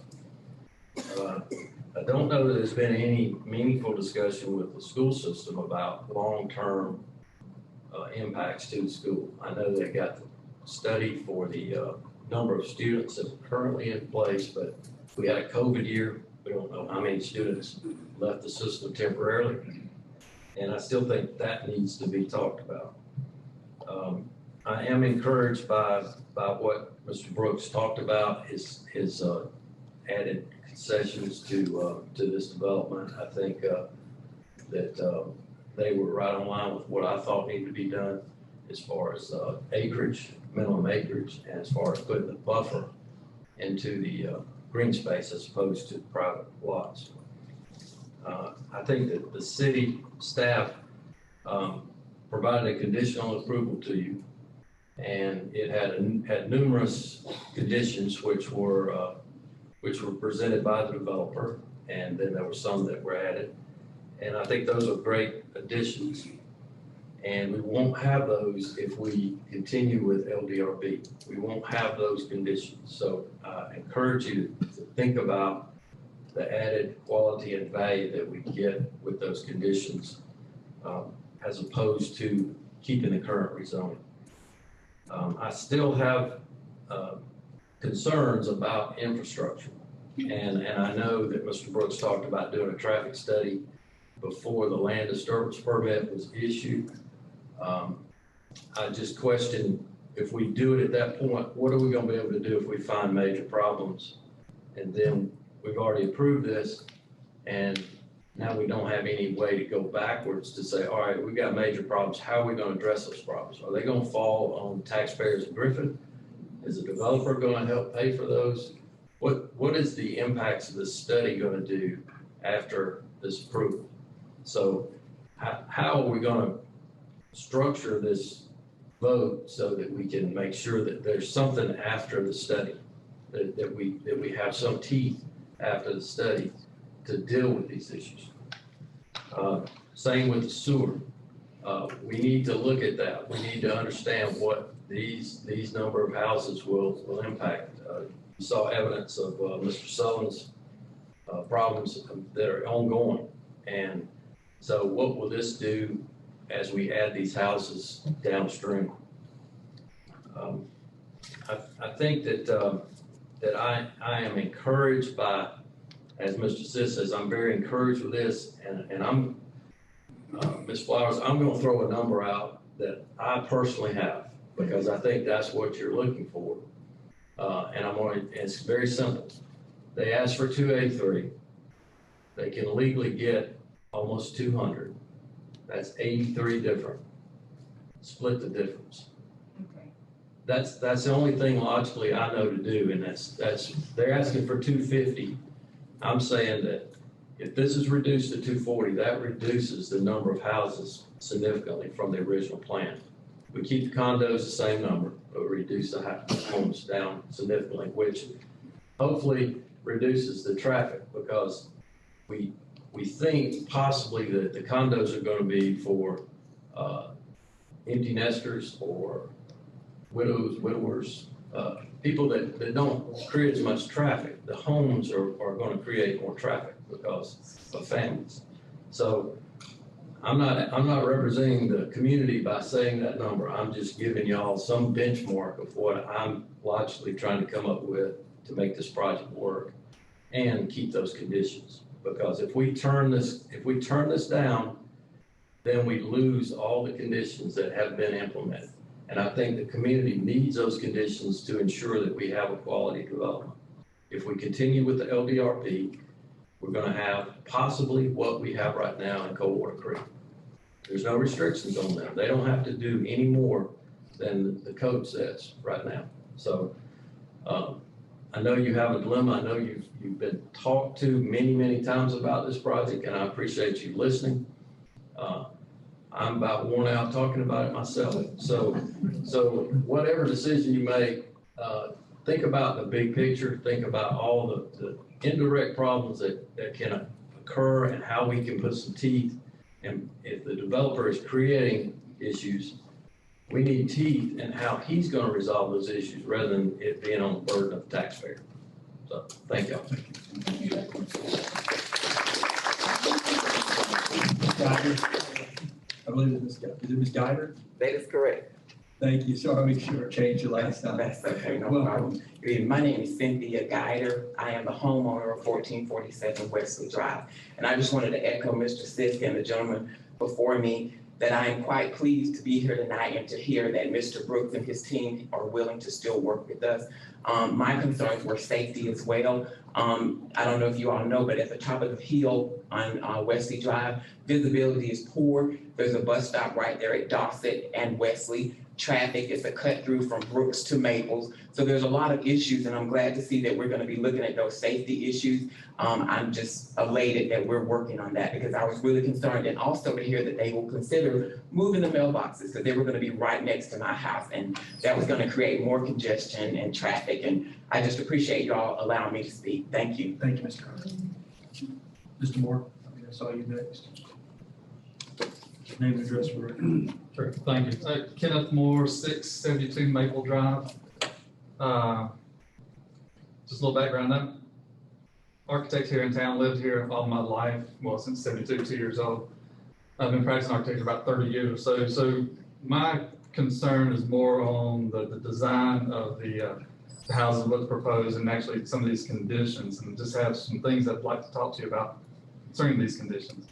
I don't know that there's been any meaningful discussion with the school system about long-term impacts to the school. I know they got the study for the number of students that are currently in place, but we had a COVID year. We don't know how many students left the system temporarily. And I still think that needs to be talked about. I am encouraged by what Mr. Brooks talked about, his added concessions to this development. I think that they were right on line with what I thought needed to be done as far as acreage, minimum acreage, and as far as putting the buffer into the green space as opposed to private lots. I think that the city staff provided a conditional approval to you, and it had numerous conditions which were presented by the developer, and then there were some that were added. And I think those are great additions. And we won't have those if we continue with LDRB. We won't have those conditions. So I encourage you to think about the added quality and value that we get with those conditions as opposed to keeping the current rezoning. I still have concerns about infrastructure. And I know that Mr. Brooks talked about doing a traffic study before the land disturbance permit was issued. I just question if we do it at that point, what are we going to be able to do if we find major problems And then we've already approved this, and now we don't have any way to go backwards to say, all right, we've got major problems. How are we going to address those problems? Are they going to fall on taxpayers in Griffin? Is the developer going to help pay for those? What is the impacts of this study going to do after this approval? So how are we going to structure this vote so that we can make sure that there's something after the study, that we have some teeth after the study to deal with these issues? Same with the sewer. We need to look at that. We need to understand what these number of houses will impact. You saw evidence of Mr. Sullivan's problems that are ongoing. And so what will this do as we add these houses downstream? I think that I am encouraged by, as Mr. Sis says, I'm very encouraged with this, and I'm, Ms. Flowers, I'm going to throw a number out that I personally have, because I think that's what you're looking for. And it's very simple. They ask for 283. They can legally get almost 200. That's 83 different. Split the difference. Okay. That's the only thing logically I know to do, and they're asking for 250. I'm saying that if this is reduced to 240, that reduces the number of houses significantly from the original plan. We keep the condos the same number, but reduce the homes down significantly, which hopefully reduces the traffic, because we think possibly that the condos are going to be for empty nesters or widowers, people that don't create as much traffic. The homes are going to create more traffic because of families. So I'm not representing the community by saying that number. I'm just giving y'all some benchmark of what I'm logically trying to come up with to make this project work and keep those conditions. Because if we turn this down, then we lose all the conditions that have been implemented. And I think the community needs those conditions to ensure that we have a quality development. If we continue with the LDRP, we're going to have possibly what we have right now in Coldwater Creek. There's no restrictions on them. They don't have to do any more than the code says right now. So I know you have a dilemma. I know you've been talked to many, many times about this project, and I appreciate you listening. I'm about worn out talking about it myself. So whatever decision you make, think about the big picture. Think about all the indirect problems that can occur and how we can put some teeth. And if the developer is creating issues, we need teeth in how he's going to resolve those issues rather than it being on the burden of the taxpayer. So thank y'all. I believe it's Ms. Guyder? That is correct. Thank you. Sorry, I'll make sure I changed your last time. That's okay, no problem. My name is Cynthia Guyder. I am the homeowner of 1447 Wesley Drive. And I just wanted to echo Mr. Sisk and the gentleman before me that I am quite pleased to be here tonight and to hear that Mr. Brooks and his team are willing to still work with us. My concerns were safety as well. I don't know if you all know, but at the top of the hill on Wesley Drive, visibility is poor. There's a bus stop right there at Dorset and Wesley. Traffic is a cut through from Brooks to Maples. So there's a lot of issues, and I'm glad to see that we're going to be looking at those safety issues. I'm just elated that we're working on that, because I was really concerned, and also to hear that they will consider moving the mailboxes, because they were going to be right next to my house, and that was going to create more congestion and traffic. And I just appreciate y'all allowing me to speak. Thank you. Thank you, Mr. Carter. Mr. Moore, I saw you next. Name and address for it. Sure, thank you. Kenneth Moore, 672 Maple Drive. Just a little background. I'm architect here in town, lived here all my life, well, since 72, 2 years old. I've been practicing architecture about 30 years or so. So my concern is more on the design of the houses, what's proposed, and actually some of these conditions, and just have some things I'd like to talk to you about concerning these conditions.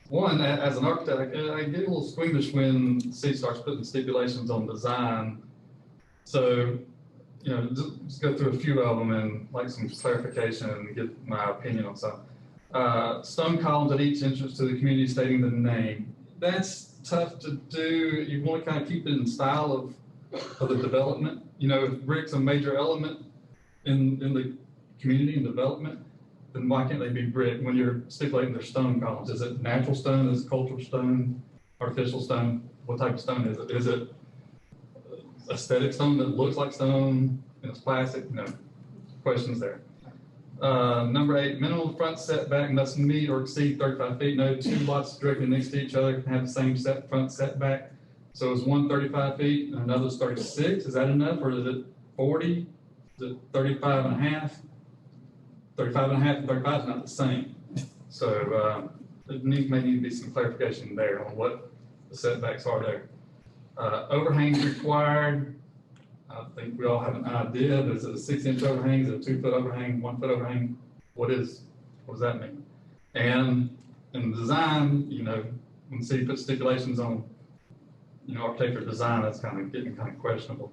One, as an architect, I get a little squeamish when the city starts putting stipulations on design. So, just go through a few of them and like some clarification and get my opinion on some. Stone columns at each entrance to the community stating the name. That's tough to do. You want to kind of keep it in style of the development. If brick's a major element in the community and development, then why can't they be brick when you're stipulating their stone columns? Is it natural stone? Is it cultural stone? Artificial stone? What type of stone is it? Is it aesthetic stone that looks like stone and it's plastic? No. Questions there. Number 8, minimum front setback must meet or exceed 35 feet. No two lots directly next to each other can have the same front setback. So is one 35 feet and another's 36? Is that enough, or is it 40? Is it 35 and a half? 35 and a half and 35 is not the same. So there may need to be some clarification there on what the setbacks are there. Overhangs required. I think we all have an idea. Is it a 6-inch overhang? Is it a 2-foot overhang? 1-foot overhang? What does that mean? And in the design, when the city puts stipulations on, architecture design, that's getting questionable.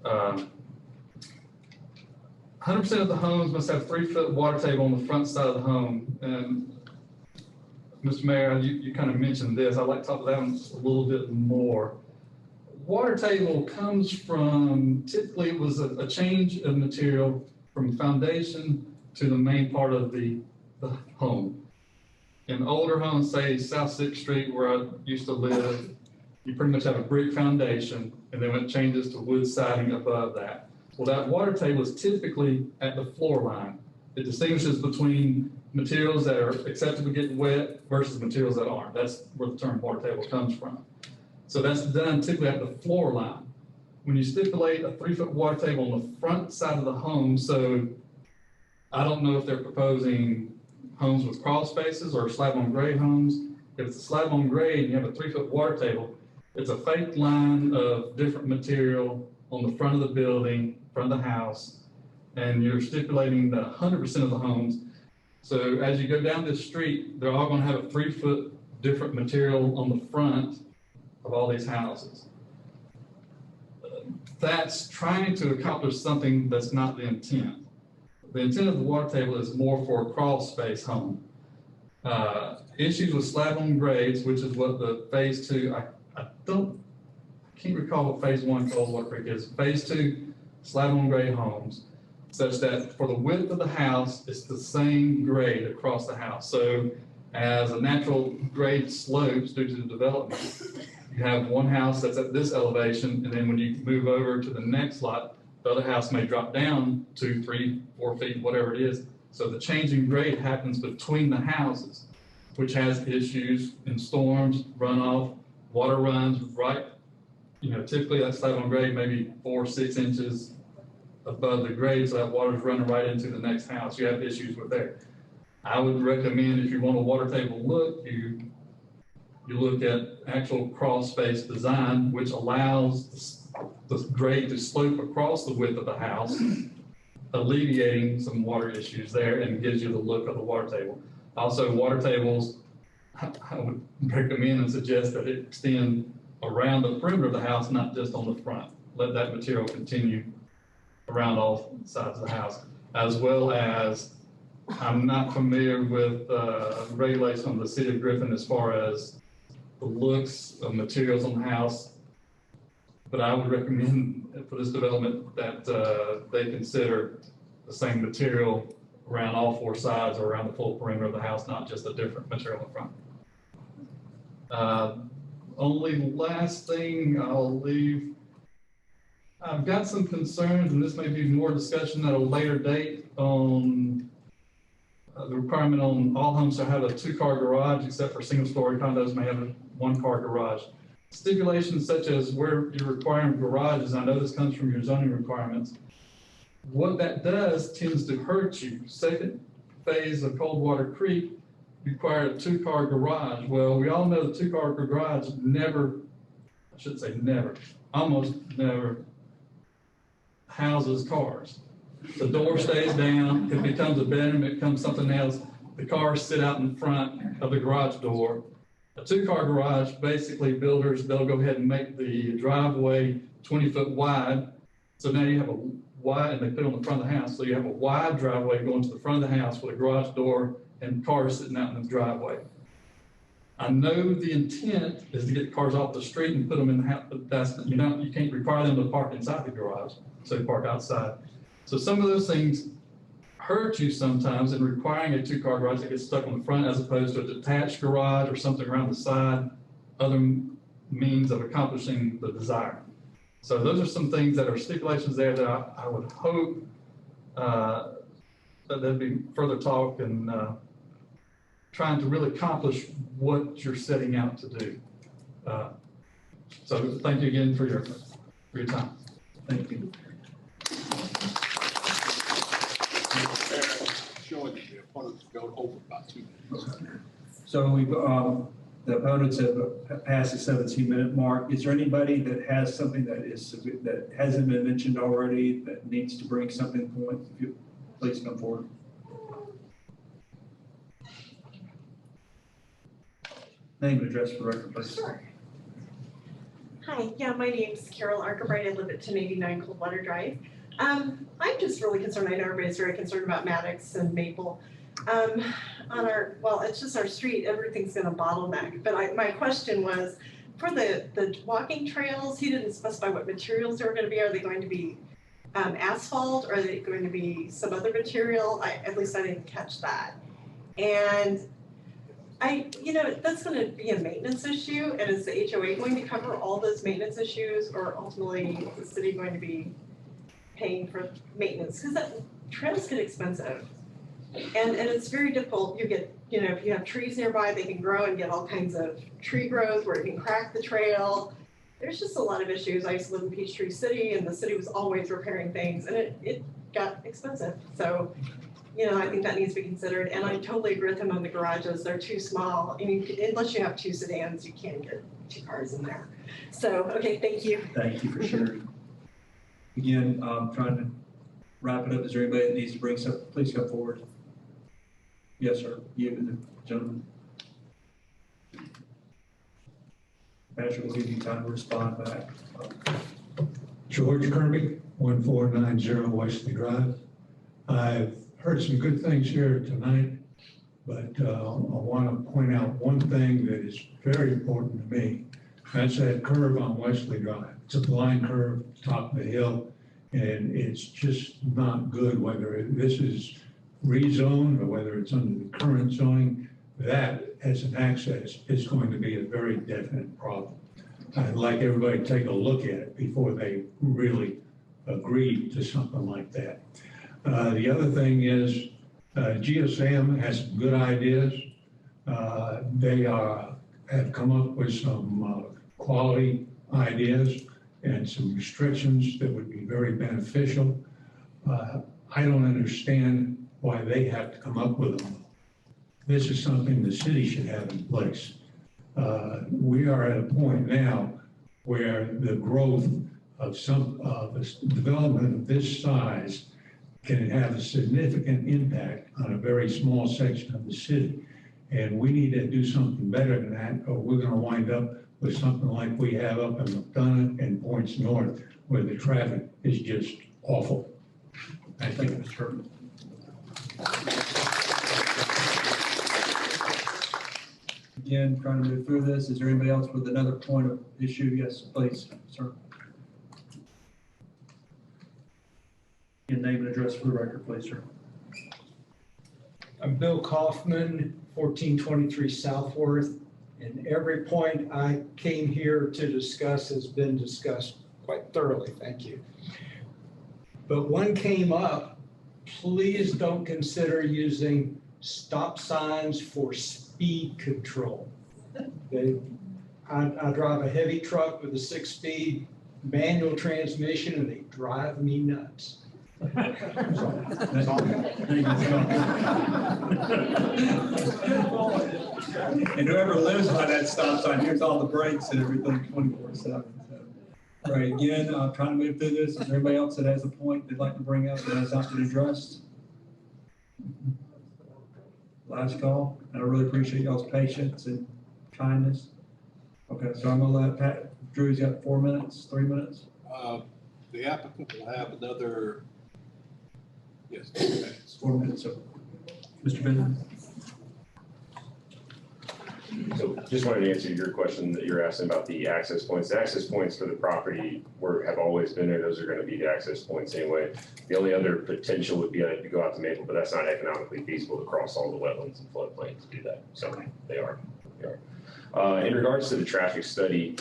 100% of the homes must have 3-foot water table on the front side of the home. And Mr. Mayor, you kind of mentioned this. I'd like to talk about that one just a little bit more. Water table comes from, typically it was a change of material from foundation to the main part of the home. In older homes, say South 6th Street where I used to live, you pretty much have a brick foundation and then it changes to wood siding above that. Well, that water table is typically at the floor line. It distinguishes between materials that are accepted to get wet versus materials that aren't. That's where the term water table comes from. So that's done typically at the floor line. When you stipulate a 3-foot water table on the front side of the home, so I don't know if they're proposing homes with crawl spaces or slab on grade homes. If it's a slab on grade and you have a 3-foot water table, it's a fake line of different material on the front of the building, front of the house, and you're stipulating that 100% of the homes. So as you go down this street, they're all going to have a 3-foot different material on the front of all these houses. That's trying to accomplish something that's not the intent. The intent of the water table is more for a crawl space home. Issues with slab on grades, which is what the phase 2, I can't recall what phase 1 Coldwater Creek is. Phase 2 slab on grade homes, such that for the width of the house, it's the same grade across the house. So as a natural grade slopes due to the development, you have one house that's at this elevation, and then when you move over to the next lot, the other house may drop down 2, 3, 4 feet, whatever it is. So the change in grade happens between the houses, which has issues in storms, runoff, water runs right, typically that slab on grade maybe 4 or 6 inches above the grade, so that water's running right into the next house. You have issues with there. I would recommend, if you want a water table look, you look at actual crawl space design, which allows the grade to slope across the width of the house, alleviating some water issues there, and gives you the look of the water table. Also, water tables, I would recommend and suggest that it extend around the perimeter of the house, not just on the front. Let that material continue around all sides of the house, as well as I'm not familiar with regulations from the city of Griffin as far as the looks of materials on the house, but I would recommend for this development that they consider the same material around all 4 sides or around the full perimeter of the house, not just a different material in front. Only last thing I'll leave, I've got some concerns, and this may be more discussion at a later date, on the requirement on all homes to have a 2-car garage, except for single-story condos may have a 1-car garage. Stipulations such as where you're requiring garages, I know this comes from your zoning requirements, what that does tends to hurt you. Second phase of Coldwater Creek required a 2-car garage. Well, we all know the 2-car garage almost never houses cars. The door stays down, it becomes a bedroom, it becomes something else. The cars sit out in front of the garage door. A 2-car garage, basically builders, they'll go ahead and make the driveway 20 foot wide. So now you have a wide, and they put it on the front of the house, so you have a wide driveway going to the front of the house with a garage door and cars sitting out in the driveway. I know the intent is to get cars off the street and put them in the house, but you can't require them to park inside the garage, so they park outside. So some of those things hurt you sometimes in requiring a 2-car garage that gets stuck on the front as opposed to a detached garage or something around the side, other means of accomplishing the desire. So those are some things that are stipulations there that I would hope that there'd be further talk and trying to really accomplish what you're setting out to do. So thank you again for your time. Thank you. Showing that the opponents go over about 2 minutes. So we've, the opponents have passed the 17-minute mark. Is there anybody that has something that hasn't been mentioned already that needs to bring something to point? If you please come forward. Name and address for the record, please. Sure. Hi, yeah, my name's Carol Arkerbright. I live at 1089 Coldwater Drive. I'm just really concerned. I know everybody's very concerned about Maddox and Maple. It's just our street, everything's gonna bottleneck. But my question was, for the walking trails, he didn't specify what materials they were gonna be. Are they going to be asphalt, or are they going to be some other material? At least I didn't catch that. And that's gonna be a maintenance issue, and is the HOA going to cover all those maintenance issues, or ultimately is the city going to be paying for maintenance? Because trails get expensive. And it's very difficult. You get, if you have trees nearby, they can grow and get all kinds of tree growth where it can crack the trail. There's just a lot of issues. I used to live in Peachtree City, and the city was always repairing things, and it got expensive. So, I think that needs to be considered. And I totally agree with him on the garages. They're too small. I mean, unless you have 2 sedans, you can't get 2 cars in there. So, okay, thank you. Thank you for sharing. Again, trying to wrap it up. Is there anybody that needs to bring something? Please come forward. Yes, sir. You and the gentleman. Patrick will give you time to respond back. George Kirby, 1490 Wesley Drive. I've heard some good things here tonight, but I want to point out one thing that is very important to me. That's that curve on Wesley Drive. It's a blind curve, top of the hill, and it's just not good, whether this is rezoned or whether it's under the current zoning. That as an access is going to be a very definite problem. I'd like everybody to take a look at it before they really agree to something like that. The other thing is GSM has some good ideas. They have come up with some quality ideas and some restrictions that would be very beneficial. I don't understand why they have to come up with them. This is something the city should have in place. We are at a point now where the growth of development of this size can have a significant impact on a very small section of the city. And we need to do something better than that, or we're going to wind up with something like we have up in McDonough and Points North, where the traffic is just awful. Thank you, Mr. Chairman. Again, trying to move through this. Is there anybody else with another point of issue? Yes, please, sir. Your name and address for the record, please, sir. I'm Bill Kaufman, 1423 Southworth, and every point I came here to discuss has been discussed quite thoroughly, thank you. But one came up, please don't consider using stop signs for speed control. I drive a heavy truck with a 6-speed manual transmission, and they drive me nuts. And whoever lives by that stop sign hears all the brakes and everything 24/7. All right, again, I'm trying to move through this. Is there anybody else that has a point they'd like to bring up that has not been addressed? Last call. I really appreciate y'all's patience and kindness. Okay, so I'm gonna let Pat, Drew's got 4 minutes, 3 minutes. The applicant will have another Yes. 4 minutes. So, Mr. Bennett? So just wanted to answer your question that you're asking about the access points. The access points for the property have always been there. Those are going to be the access points anyway. The only other potential would be to go out to Maple, but that's not economically feasible to cross all the wetlands and floodplains to do that. So they are. In regards to the traffic study,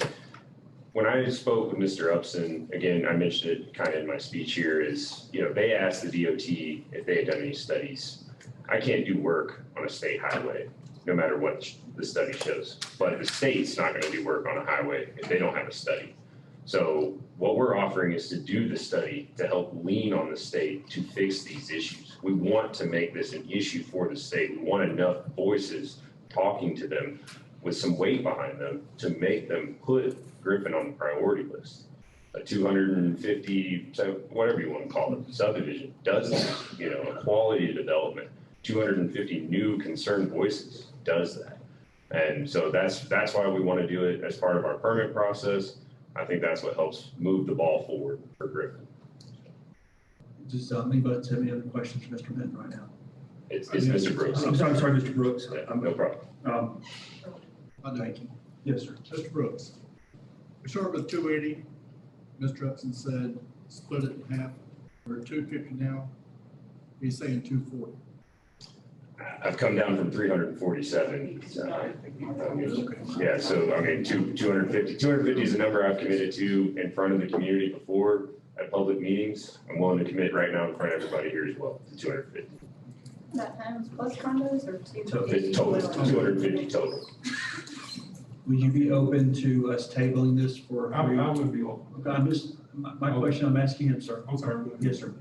when I spoke with Mr. Upson, again, I mentioned it kind of in my speech here, is, they asked the DOT if they had done any studies. I can't do work on a state highway, no matter what the study shows. But the state's not going to do work on a highway if they don't have a study. So what we're offering is to do the study to help lean on the state to fix these issues. We want to make this an issue for the state. We want enough voices talking to them with some weight behind them to make them put Griffin on the priority list. A 250, whatever you want to call it, subdivision does that. A quality development, 250 new concerned voices does that. And so that's why we want to do it as part of our permit process. I think that's what helps move the ball forward for Griffin. Does anybody have any other questions for Mr. Bennett right now? It's Mr. Brooks. I'm sorry, Mr. Brooks. No problem. Thank you. Yes, sir. Mr. Brooks, we started with 280. Mr. Upson said split it in half. We're 250 now. He's saying 240. I've come down from 347. Yeah, so I mean, 250. 250 is a number I've committed to in front of the community before at public meetings. I'm willing to commit right now in front of everybody here as well to 250. That homes plus condos or Total, 250 total. Would you be open to us tabling this for? I would be open. Okay, I'm just, my question I'm asking him, sir. I'm sorry. Yes, sir.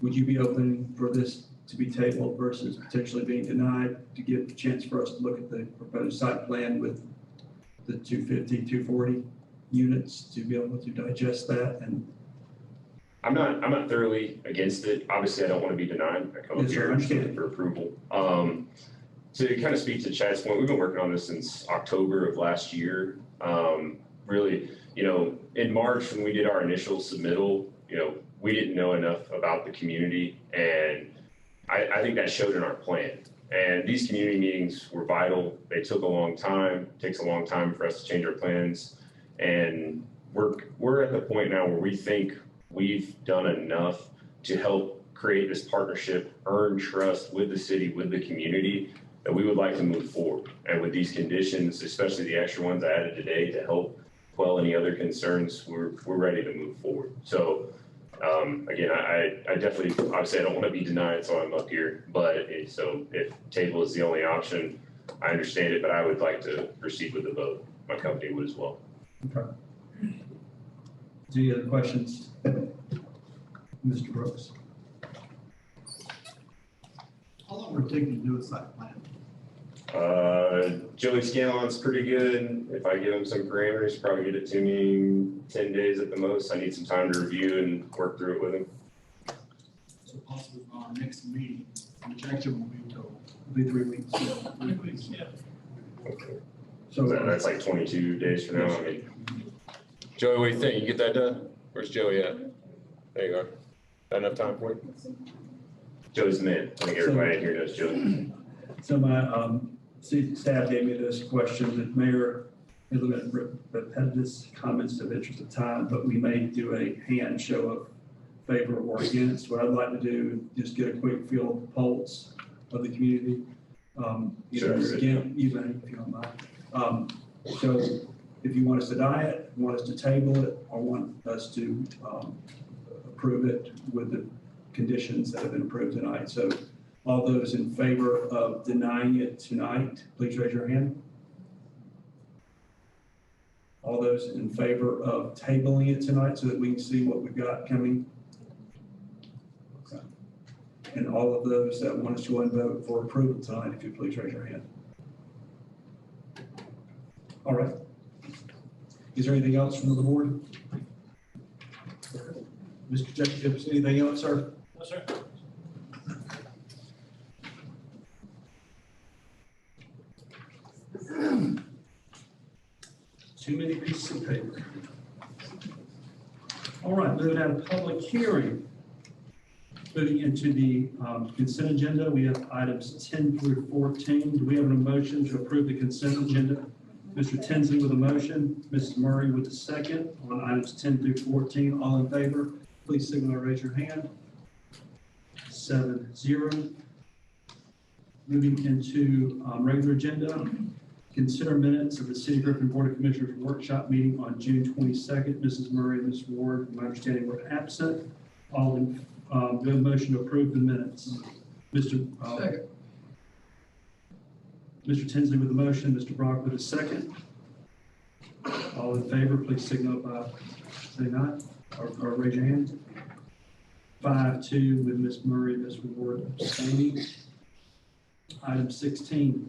Would you be open for this to be tabled versus potentially being denied to give the chance for us to look at the proposed site plan with the 250, 240 units to be able to digest that? And I'm not thoroughly against it. Obviously, I don't want to be denied. I come up here for approval. To kind of speak to Chad's point, we've been working on this since October of last year. Really, in March when we did our initial submittal, we didn't know enough about the community, and I think that showed in our plan. And these community meetings were vital. They took a long time. It takes a long time for us to change our plans, and we're at the point now where we think we've done enough to help create this partnership, earn trust with the city, with the community, that we would like to move forward. And with these conditions, especially the extra ones I added today to help quell any other concerns, we're ready to move forward. So again, I definitely, obviously I don't want to be denied, so I'm up here, but so if table is the only option, I understand it, but I would like to proceed with the vote. My company would as well. okay. Any other questions? Mr. Brooks? How long would it take you to do a site plan? Joey Scanlon's pretty good. If I give him some parameters, probably get it to me 10 days at the most. I need some time to review and work through it with him. So possibly for our next meeting, which actually will be total. It'll be 3 weeks. 3 weeks, yeah. Okay. So that's like 22 days from now. I mean, Joey, what do you think? You get that done? Where's Joey at? There you are. Got enough time for you? Joey's the man. I think everybody in here knows Joey. So my staff gave me this question. The mayor is looking at repetitive comments of interest of time, but we may do a hand show of favor or against. What I'd like to do is just get a quick feel of the pulse of the community. Either again, you may, if you don't mind. So if you want us to deny it, want us to table it, or want us to approve it with the conditions that have been approved tonight. So all those in favor of denying it tonight, please raise your hand. All those in favor of tabling it tonight so that we can see what we've got coming. Okay. And all of those that want us to vote for approval tonight, if you please raise your hand. All right. Is there anything else from the board? Mr. Jacobs, anything else, sir? No, sir. Too many pieces of paper. All right, moving out of public hearing. Moving into the consent agenda, we have items 10 through 14. Do we have an motion to approve the consent agenda? Mr. Tinsley with a motion, Mrs. Murray with a second on items 10 through 14. All in favor, please signal by raise your hand. 7-0. Moving into regular agenda, consider minutes of the City of Griffin Board of Commissioners workshop meeting on June 22nd. Mrs. Murray and Ms. Ward, from my understanding, were absent. All in, do we have a motion to approve the minutes? Mr. Tinsley with the motion, Mr. Brock with a second. All in favor, please signal by saying aye or raise your hand. 5-2 with Ms. Murray, Ms. Ward abstaining. Item 16,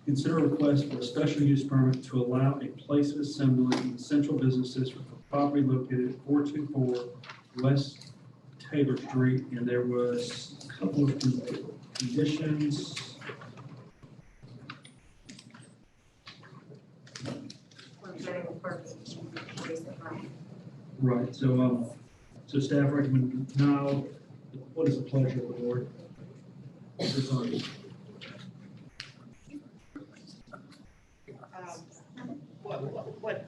consider a request for a special use permit to allow a place of assembly in the central business district for property located at 424 West Taylor Street, and there was a couple of conditions. Right, so staff recommend now. What is the pleasure of the board? What?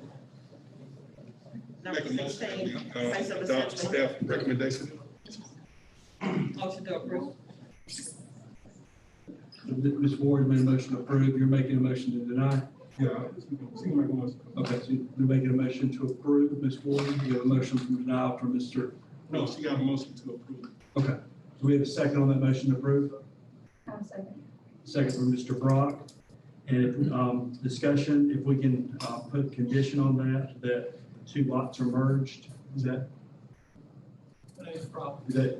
Number 16, place of adopt assembly. staff recommendation. Motion to approve. Ms. Ward made a motion to approve. You're making a motion to deny? Yeah. Okay, so you're making a motion to approve, Ms. Ward. You have a motion from denial from Mr. No, she got a motion to approve. Okay. Do we have a second on that motion to approve? I'll second. Second from Mr. Brock. And if, discussion, if we can put condition on that the two lots are merged, is that? Is that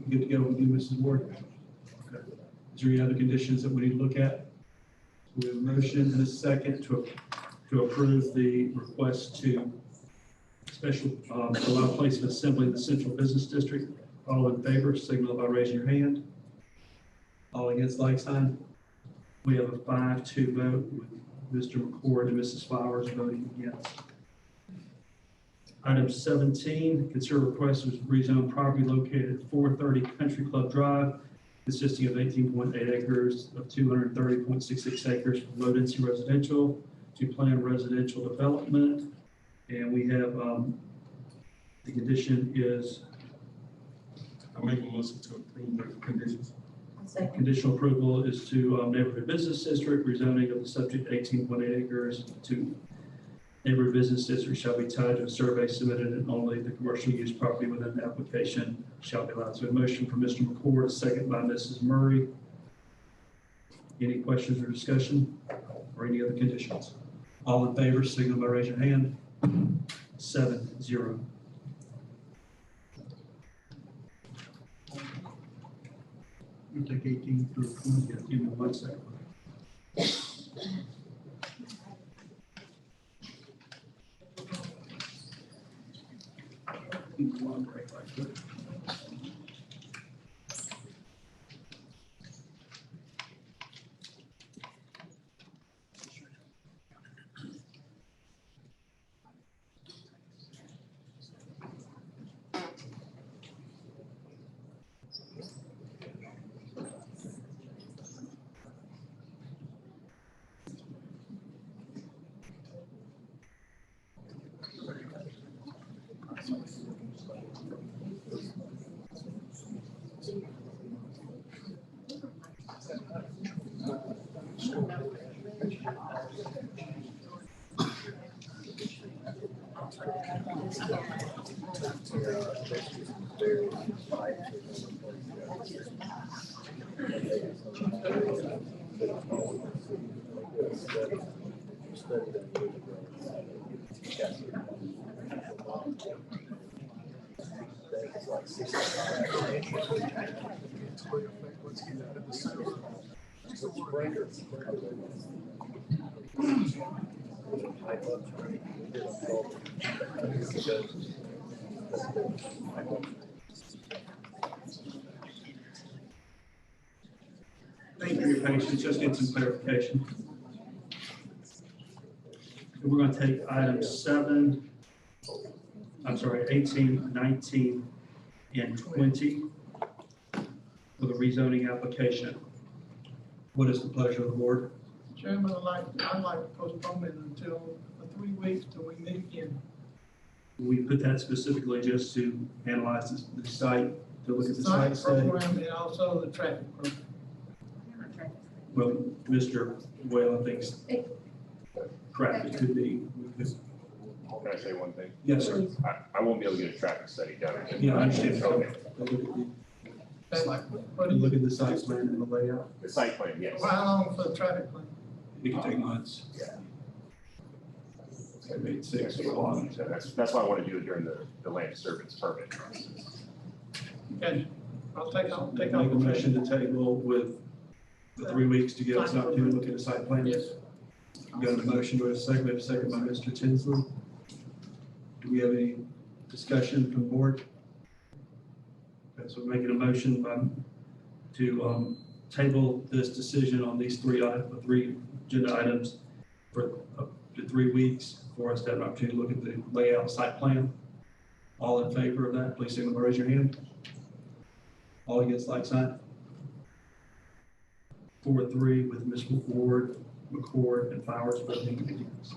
good to go with you, Mrs. Ward? Okay. Is there any other conditions that we need to look at? We have a motion and a second to approve the request to special allow place of assembly in the central business district. All in favor, signal by raising your hand. All against, like sign. We have a 5-2 vote with Mr. McCord and Mrs. Flowers voting against. Item 17, consider request to rezone property located at 430 Country Club Drive, consisting of 18.8 acres of 230.66 acres from low density residential to planned residential development. And we have, the condition is. I make a motion to approve the conditions. Conditional approval is to neighborhood business district, rezoning of the subject 18.8 acres to neighborhood business district shall be tied to a survey submitted, and only the commercial use property within the application shall be allowed. So a motion from Mr. McCord, a second by Mrs. Murray. Any questions or discussion or any other conditions? All in favor, signal by raising your hand. 7-0. We'll take 18 through 20. Give me 1 second. Thank you for your patience. Just get some clarification. We're going to take items 18, 19, and 20 for the rezoning application. What is the pleasure of the board? Chairman, I'd like to postpone it until for 3 weeks till we meet again. We put that specifically just to analyze the site, to look at the site study. Program and also the traffic program. Well, Mr. Whalen thinks, correct, it could be. Can I say one thing? Yes, sir. I won't be able to get a traffic study done. Yeah, I understand. Okay. Look at the site plan and the layout. The site plan, yes. Well, how long for the traffic plan? It could take months. Yeah. Maybe 6 or a lot. So that's why I want to do it during the land disturbance permit process. Okay, I'll take Make a motion to table with the 3 weeks to give us an opportunity to look at the site plan. Yes. We got a motion, we have a second by Mr. Tinsley. Do we have any discussion from the board? Okay, so we're making a motion to table this decision on these three agenda items for up to 3 weeks for us to have an opportunity to look at the layout site plan. All in favor of that, please signal by raise your hand. All against, like sign. 4-3 with Ms. Ward, McCord, and Flowers voting against.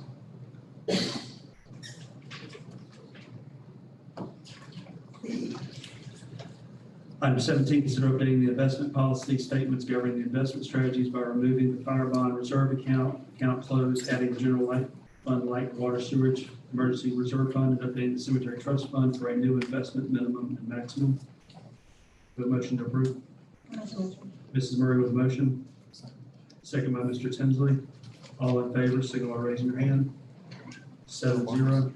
Item 17, consider updating the investment policy statements governing the investment strategies by removing the fire bond reserve account closed, adding the general light fund, light, water, sewage, emergency reserve fund, and updating the cemetery trust fund for a new investment minimum and maximum. The motion to approve. Mrs. Murray with a motion. Second by Mr. Tinsley. All in favor, signal by raising your hand. 7-0.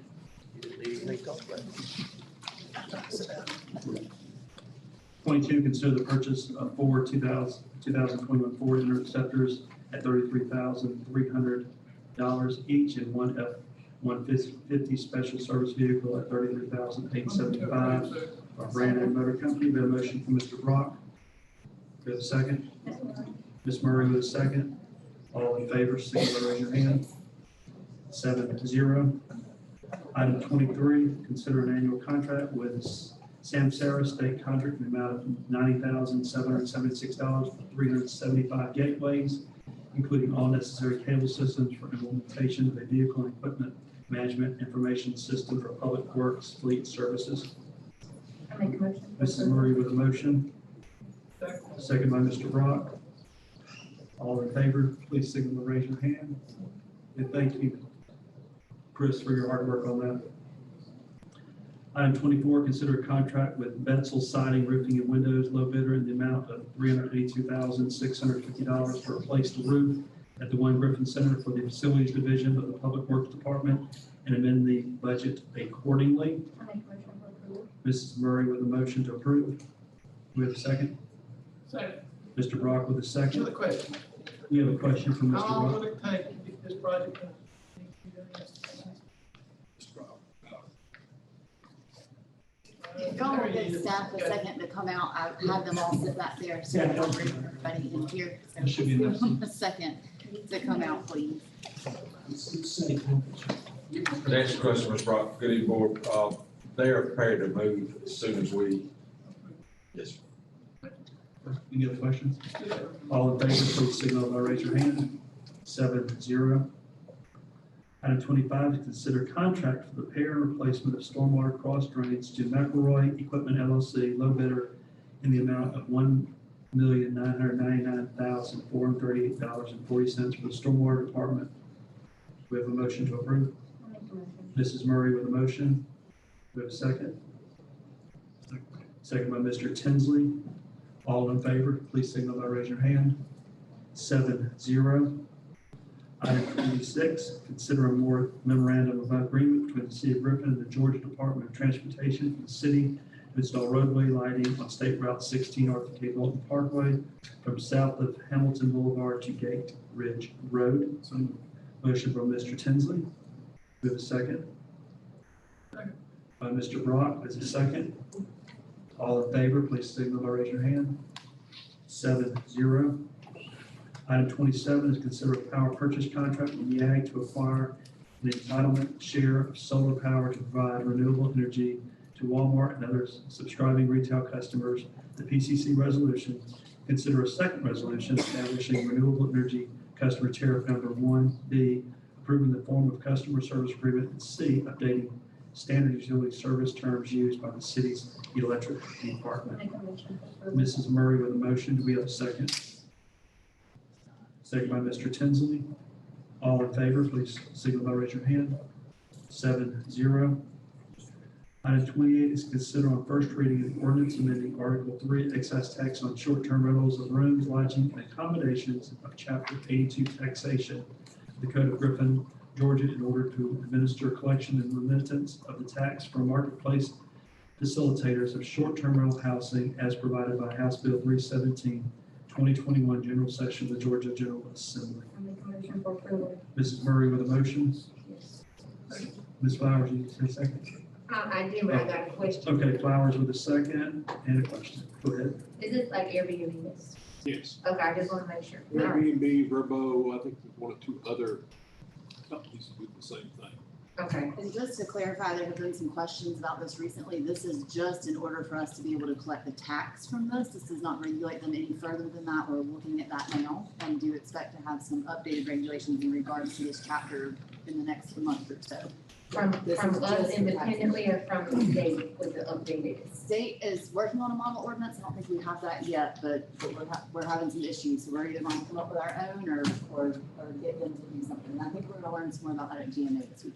22, consider the purchase of 4 2021 Ford Interceptors at $33,300 each and one F-150 special service vehicle at $33,875 by Brandon Motor Company. We have a motion from Mr. Brock. We have a second. Ms. Murray with a second. All in favor, signal by raising your hand. 7-0. Item 23, consider an annual contract with Samsara State Contract in the amount of $90,776 for 375 gateways, including all necessary cable systems for implementation of a vehicle and equipment management information system for public works fleet services. I make a motion. Mrs. Murray with a motion. Second by Mr. Brock. All in favor, please signal by raise your hand. And thank you, Chris, for your hard work on that. Item 24, consider a contract with Betzel Siding, Roofing and Windows, low bidder in the amount of $382,650 to replace the roof at the One Griffin Center for the Facilities Division of the Public Works Department and amend the budget accordingly. I make a motion for approval. Mrs. Murray with a motion to approve. We have a second. Second. Mr. Brock with a second. Another question. We have a question from Mr. How long Brock. will it take to get this project done? If y'all will give staff a second to come out, I have them all sit back there, so I don't bring everybody in here. So That should be enough. a second to come out, please. To answer your question, Ms. Brock, good evening, board. They are prepared to move as soon as we. Yes. Any other questions? All in favor, please signal by raise your hand. 7-0. Item 25 is consider contract for the repair and replacement of stormwater cross drains to McElroy Equipment LLC, low bidder in the amount of $1,999,438.40 for the stormwater department. We have a motion to approve. I make a motion. Mrs. Murray with a motion. We have a second. Second by Mr. Tinsley. All in favor, please signal by raising your hand. 7-0. Item 26, consider a memorandum of agreement between the City of Griffin and the Georgia Department of Transportation for the city to install roadway lighting on State Route 16 north of Cape Bolton Parkway from south of Hamilton Boulevard to Gate Ridge Road. So, motion from Mr. Tinsley. We have a second. By Mr. Brock, is a second. All in favor, please signal by raising your hand. 7-0. Item 27 is consider a power purchase contract with YAG to acquire an entitlement share of solar power to provide renewable energy to Walmart and other subscribing retail customers, the PCC resolution. Consider a second resolution establishing renewable energy customer tariff number 1B, approving the form of customer service agreement, and C, updating standard utility service terms used by the city's electric department. Make a motion for approval. Mrs. Murray with a motion. Do we have a second? Second by Mr. Tinsley. All in favor, please signal by raise your hand. 7-0. Item 28 is consider on first reading of the ordinance amending Article 3 excise tax on short-term rentals of rooms, lodging, and accommodations of Chapter 82 taxation of the Code of Griffin, Georgia, in order to administer collection and remittance of the tax from marketplace facilitators of short-term rental housing as provided by House Bill 317, 2021 General Session of the Georgia General Assembly. I make a motion for approval. Mrs. Murray with a motion. Yes. Ms. Flowers, you say second? I do, but I got a question. Okay, Flowers with a second and a question. Go ahead. Is this like Airbnb? Yes. Okay, I just want to make sure. All right. Airbnb, Verbo, I think there's one or two other companies that do the same thing. Okay. And just to clarify, there have been some questions about this recently. This is just in order for us to be able to collect the tax from this. This does not regulate them any further than that. We're looking at that now and do expect to have some updated regulations in regards to this chapter in the next month or so. From This is us just for independently or from the state with the updated? State is working on a model ordinance. I don't think we have that yet, but we're having some issues. So we're either going to come up with our own or get them to do something. And I think we're going to learn some more about that at GMA this week.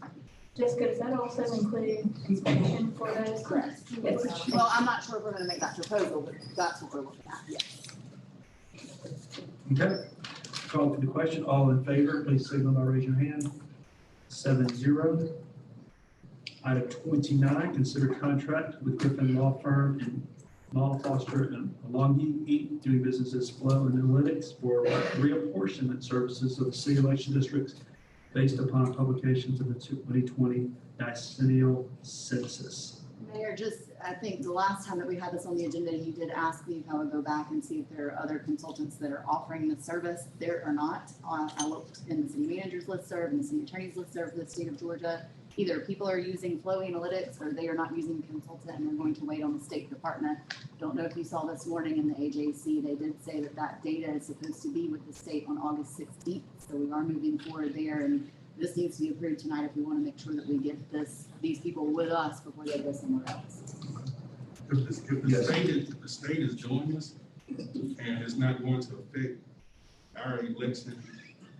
Jessica, does that also include inspection for those? Correct. Yes. Well, I'm not sure if we're going to make that proposal, but that's what we're looking at, yes. Okay. Call for the question. All in favor, please signal by raise your hand. 7-0. Item 29, consider contract with Griffin Law Firm and Law Foster and Alongi, Inc., doing business as Flow and Analytics for reapportionment services of the city election districts based upon publications of the 2020 decennial census. Mayor, I think the last time that we had this on the agenda, you did ask me if I would go back and see if there are other consultants that are offering this service. There are not. I looked in the city manager's listserv and the city attorney's listserv for the state of Georgia. Either people are using Flow Analytics or they are not using a consultant and they're going to wait on the State Department. Don't know if you saw this morning in the AJC, they did say that data is supposed to be with the state on August 16th. So we are moving forward there, and this needs to be approved tonight if we want to make sure that we get these people with us before they go somewhere else. If the state is doing this and it's not going to affect our election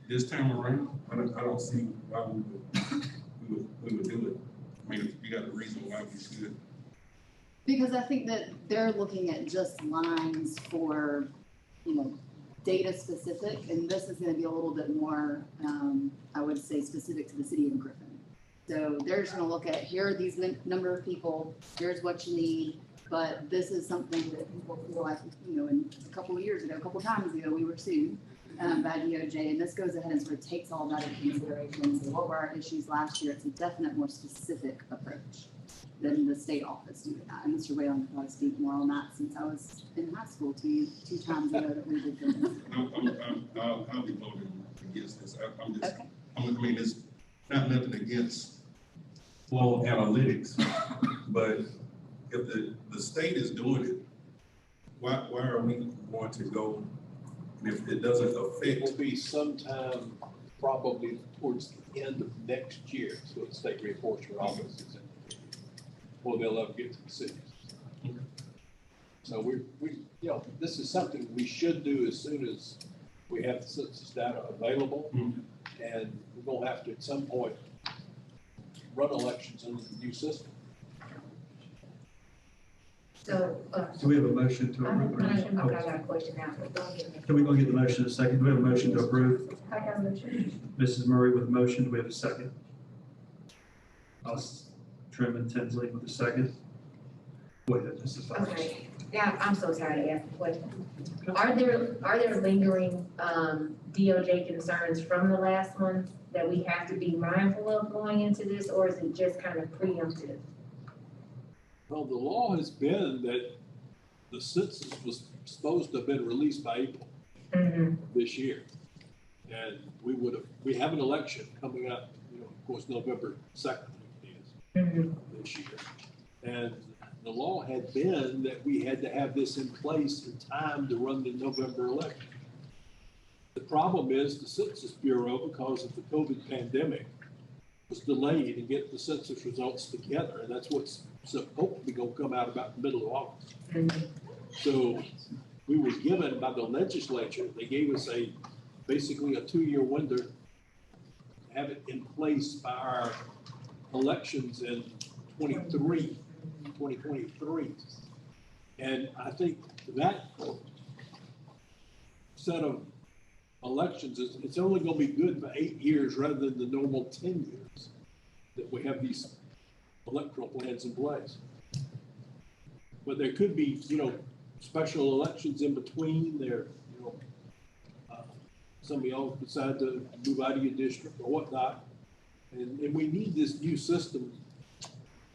this time around, I don't see why we would do it. I mean, if you got a reason why we should. Because I think that they're looking at just lines for, data specific, and this is going to be a little bit more, I would say, specific to the city of Griffin. So they're just going to look at, here are these number of people, here's what you need, but this is something that people feel like, in a couple of years ago, a couple of times ago, we were sued by DOJ, and this goes ahead and sort of takes all that into consideration. So what were our issues last year? It's a definite more specific approach than the state office doing that. And Mr. Whalen can probably speak more on that since I was in high school two times ago that we did this. I'll be voting against this. I mean, it's not nothing against Flow Analytics, but if the state is doing it, why are we going to go? And if it doesn't affect, It will be sometime probably towards the end of next year, so the state reinforcement office is in. Well, they'll ever get to the cities. So we this is something we should do as soon as we have the census data available. And we're gonna have to at some point run elections under the new system. So, Do we have a motion to I approve? got a question now, but don't get me. Can we go get the motion in a second? Do we have a motion to approve? I have a motion. Mrs. Murray with a motion. Do we have a second? Trim and Tinsley with a second. Wait, Mrs. Flowers. Okay, yeah, I'm so tired of asking questions. Are there lingering, DOJ concerns from the last one that we have to be mindful of going into this, or is it just kind of preemptive? Well, the law has been that the census was supposed to have been released by April this year. And we have an election coming up, of course, November 2nd, I think it is, this year. And The law had been that we had to have this in place in time to run the November election. The problem is the Census Bureau, because of the COVID pandemic, was delayed in getting the census results together, and that's what's supposed to be gonna come out about the middle of August. So we were given by the legislature, they gave us basically a 2-year window to have it in place by our elections in 2023. And I think that set of elections it's only gonna be good for 8 years rather than the normal 10 years that we have these electoral plans in place. But there could be, special elections in between there, some of y'all decide to move out of your district or whatnot. And we need this new system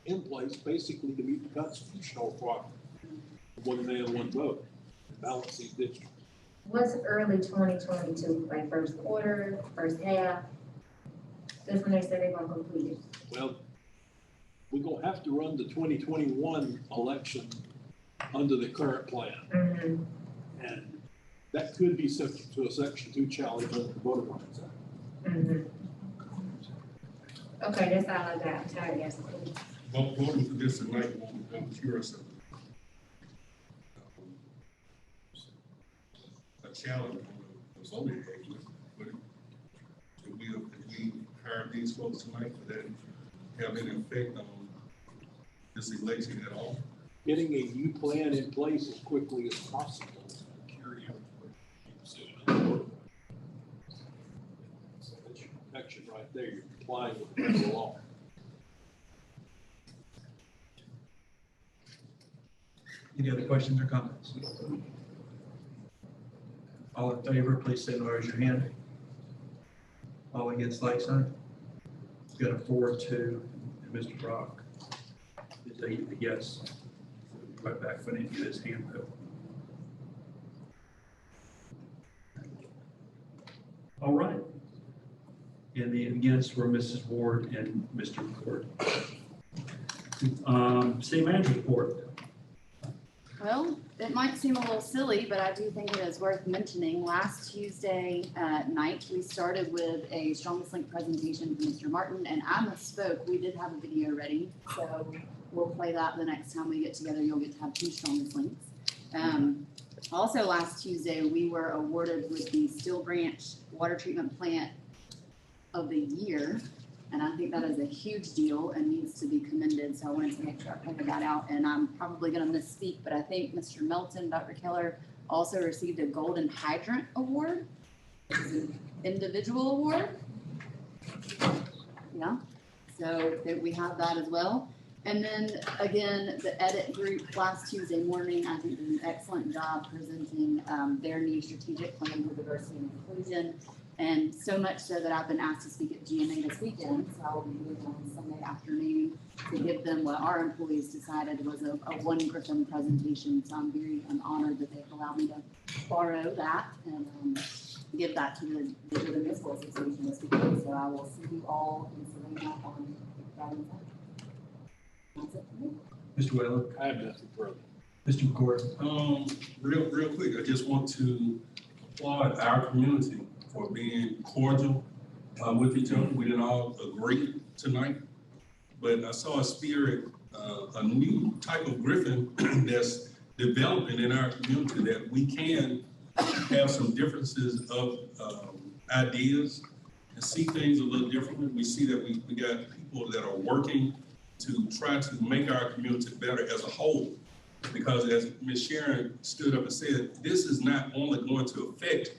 in place basically to meet the constitutional requirement of one man, one vote, and balance these districts. What's early 2022, like first quarter, first half? That's when they said they're gonna complete it. Well, we're gonna have to run the 2021 election under the current plan. And that could be subject to a Section 2 challenge under the Voter Rights Act. Okay, that's all I got. I'm tired of asking. Voting for this tonight won't cure us of a challenge on the voting age. But if we hire these folks tonight, would that have any effect on this election at all? Getting a new plan in place as quickly as possible. That's your protection right there. You're complying with the federal law. Any other questions or comments? All in favor, please say and raise your hand. All against, like sign. Got a 4-2, and Mr. Brock is a yes. Right back when he did his hand up. All right. And the against were Mrs. Ward and Mr. Ward. City manager report. Well, it might seem a little silly, but I do think it is worth mentioning. Last Tuesday night, we started with a Strongest Link presentation from Mr. Martin, and I misspoke. We did have a video ready, so we'll play that the next time we get together. You'll get to have 2 Strongest Links. Also, last Tuesday, we were awarded with the Steel Branch Water Treatment Plant of the Year. And I think that is a huge deal and needs to be commended. So I wanted to make sure I pointed that out. And I'm probably going to misspeak, but I think Mr. Melton, Dr. Keller, also received a Golden Hydrant Award. It's an individual award. Yeah. So we have that as well. And then again, the edit group last Tuesday morning, I think did an excellent job presenting their new strategic plan for diversity and inclusion. And so much so that I've been asked to speak at GMA this weekend, so I will be moving on Sunday afternoon to give them what our employees decided was a one Griffin presentation. So I'm honored that they've allowed me to borrow that and give that to the Municipal Association this weekend. So I will see you all in Savannah on Friday. That's it for me. Mr. Whaler. I have nothing further. Mr. McCord. Real quick, I just want to applaud our community for being cordial with each other. We didn't all agree tonight, but I saw a spirit, a new type of Griffin that's developing in our community, that we can have some differences of ideas and see things a little differently. We see that we got people that are working to try to make our community better as a whole. Because as Ms. Sharon stood up and said, this is not only going to affect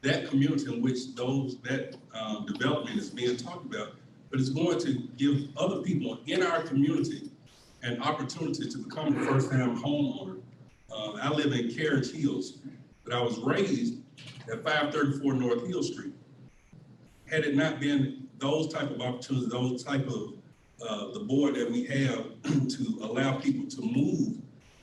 that community in which that development is being talked about, but it's going to give other people in our community an opportunity to become a first-time homeowner. I live in Carriage Hills, but I was raised at 534 North Hill Street. Had it not been those type of opportunities, those type of the board that we have to allow people to move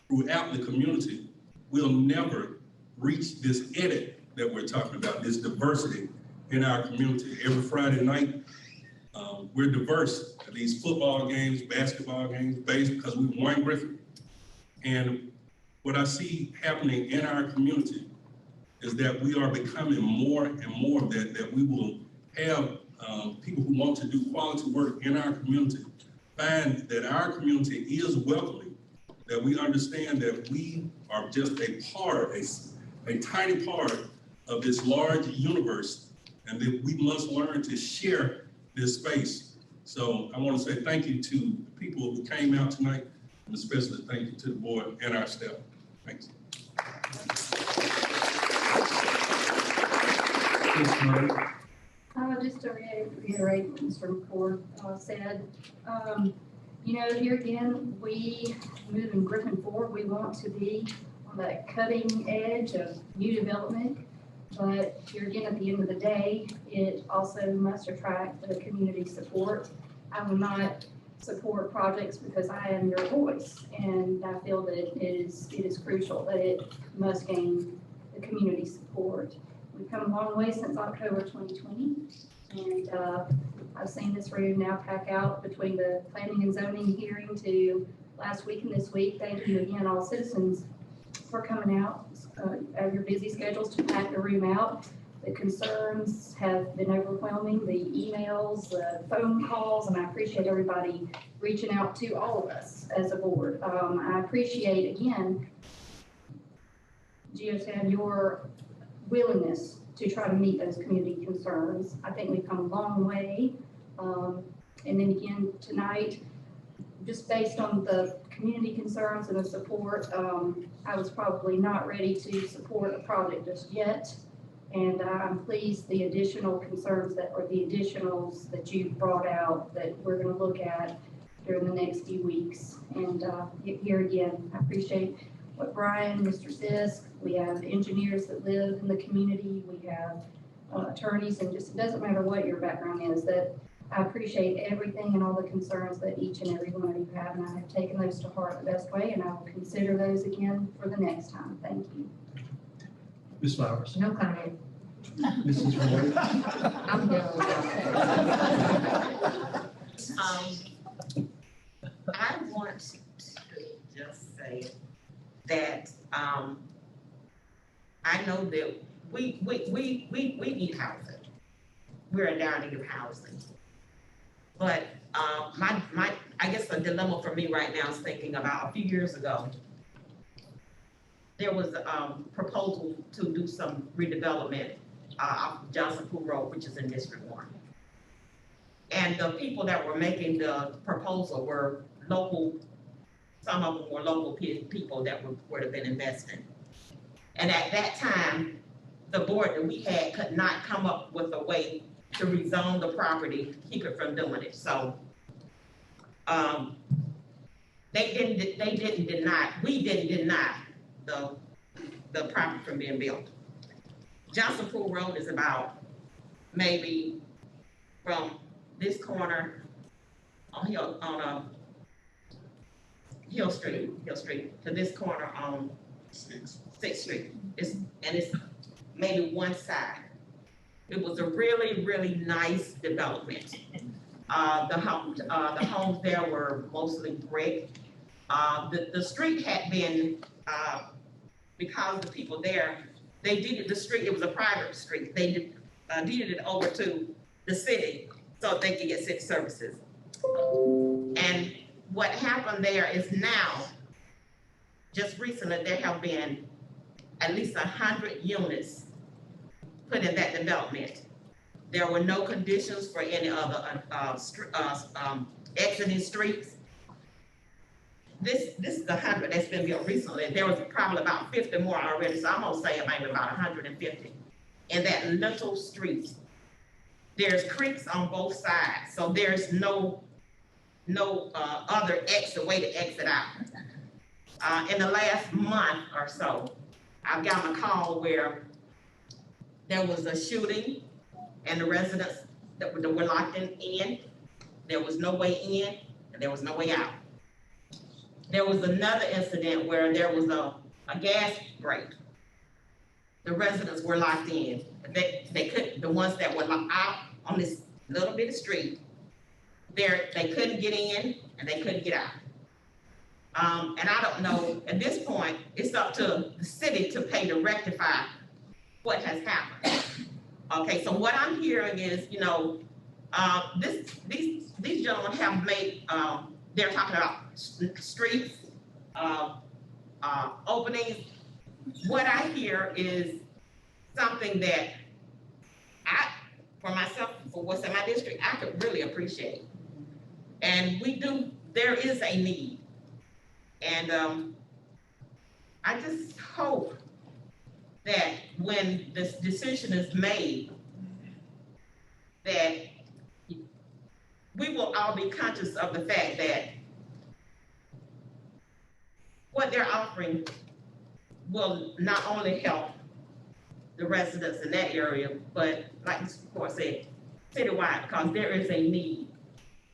throughout the community, we'll never reach this edit that we're talking about, this diversity in our community. Every Friday night, we're diverse at these football games, basketball games, based because we won Griffin. And what I see happening in our community is that we are becoming more and more that we will have people who want to do quality work in our community find that our community is welcoming, that we understand that we are just a part, a tiny part of this large universe, and that we must learn to share this space. So I want to say thank you to the people who came out tonight, and especially thank you to the board and our staff. Thanks. Just to reiterate what Mr. McCord said, you know, here again, we moving Griffin forward, we want to be on that cutting edge of new development. But here again, at the end of the day, it also must attract the community support. I will not support projects because I am your voice, and I feel that it is crucial that it must gain the community support. We've come a long way since October 2020, and I've seen this room now pack out between the planning and zoning hearing to last week and this week. Thank you again, all citizens, for coming out of your busy schedules to pack the room out. The concerns have been overwhelming, the emails, the phone calls, and I appreciate everybody reaching out to all of us as a board. I appreciate, again, Geotab, your willingness to try to meet those community concerns. I think we've come a long way. And then again, tonight, just based on the community concerns and the support, I was probably not ready to support a project just yet. And I'm pleased the additional concerns or the additionals that you brought out that we're going to look at during the next few weeks. And here again, I appreciate what Brian, Mr. Sisk, we have engineers that live in the community, we have attorneys, and just, it doesn't matter what your background is, that I appreciate everything and all the concerns that each and every one of you have, and I have taken those to heart the best way, and I will consider those again for the next time. Thank you. Ms. Flowers. No comment. Mrs. Ward. I'm done with that. I want to just say that I know that we need housing. We're in dire need of housing. But I guess the dilemma for me right now is thinking about a few years ago, there was a proposal to do some redevelopment off Johnson Pool Road, which is in District 1. And the people that were making the proposal were local, some of them were local people that would have been investing. And at that time, the board that we had could not come up with a way to rezone the property, keep it from doing it. So we didn't deny the property from being built. Johnson Pool Road is about maybe from this corner on Hill Street to this corner on 6th Street. It's maybe one side. It was a really, really nice development. The homes there were mostly brick. The street had been, because the people there, they deeded the street, it was a private street. They deeded it over to the city so they could get city services. And what happened there is now, just recently, there have been at least 100 units put in that development. There were no conditions for any other exiting streets. This is 100 that's been built recently. There was probably about 50 more already, so I'm gonna say maybe about 150 in that little street. There's creeks on both sides, so there's no other way to exit out. In the last month or so, I've gotten a call where there was a shooting and the residents that were locked in. There was no way in and there was no way out. There was another incident where there was a gas break. The residents were locked in. They couldn't, the ones that were out on this little bit of street, they couldn't get in and they couldn't get out. And I don't know, at this point, it's up to the city to pay to rectify what has happened. Okay, so what I'm hearing is, you know, these gentlemen have made, they're talking about streets, openings. What I hear is something that for myself, for what's in my district, I could really appreciate. And there is a need. And I just hope that when this decision is made, that we will all be conscious of the fact that what they're offering will not only help the residents in that area, but like Mr. Court said, citywide, because there is a need.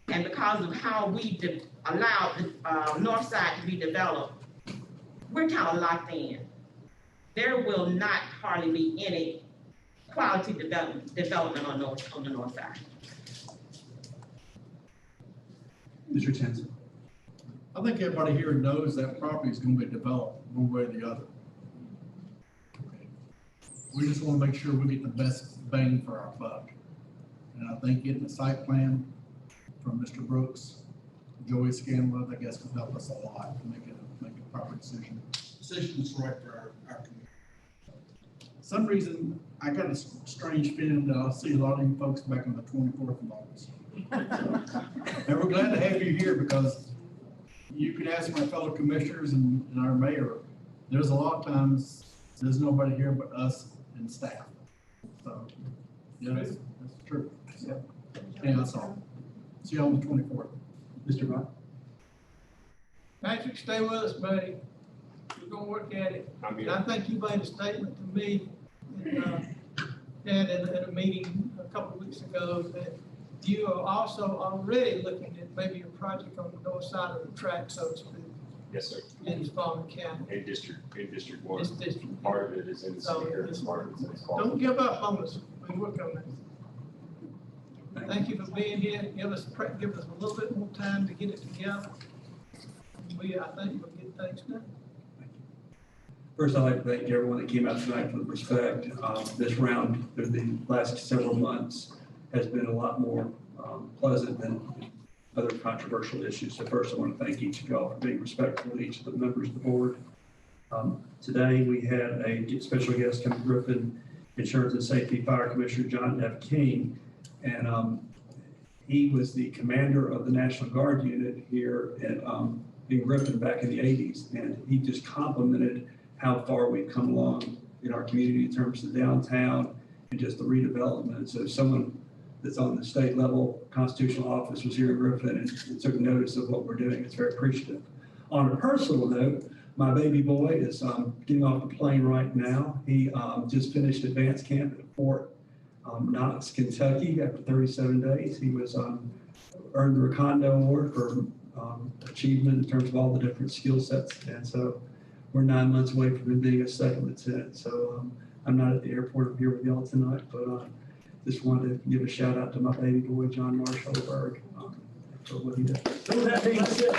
And because of how we allowed the north side to be developed, we're kind of locked in. There will not hardly be any quality development on the north side. Mr. Tenson. I think everybody here knows that property is going to be developed one way or the other. We just want to make sure we get the best bang for our buck. And I think getting a site plan from Mr. Brooks, Joey Scanlon, I guess, could help us a lot to make a proper decision. Decision's right for our community. Some reason I got a strange feeling that I'll see a lot of you folks back on the 24th of August. And we're glad to have you here because you can ask my fellow commissioners and our mayor. There's a lot of times there's nobody here but us and staff. So, yeah, that's true. Yeah, that's all. See you on the 24th. Mr. Brown. Patrick, stay with us, buddy. We're gonna work at it. And I think you made a statement to me at a meeting a couple of weeks ago that you are also already looking at maybe a project on the north side of the track, so to speak. Yes, sir. In Spalding County. In District 1. This district. Part of it is in the city here, part of it is in Spalding. Don't give up on us. We work on this. Thank you for being here. Give us a little bit more time to get it together. I think we'll get things done. First, I'd like to thank everyone that came out tonight for the respect. This round, for the last several months, has been a lot more pleasant than other controversial issues. So first, I want to thank each of y'all for being respectful to each of the members of the board. Today, we had a special guest coming, Griffin Insurance and Safety Fire Commissioner John F. King, and he was the commander of the National Guard unit here in Griffin back in the 80s, and he just complimented how far we've come along in our community in terms of downtown and just the redevelopment. So someone that's on the state level constitutional office was here in Griffin and took notice of what we're doing. It's very appreciative. On a personal note, my baby boy is getting off the plane right now. He just finished advanced camp at Fort Knox, Kentucky after 37 days. He was earned the Recondo Award for achievement in terms of all the different skill sets. And so we're 9 months away from him being a second lieutenant. So I'm not at the airport. I'm here with y'all tonight, but just wanted to give a shout out to my baby boy, John Marshall Berg, for what he did. So with that being said,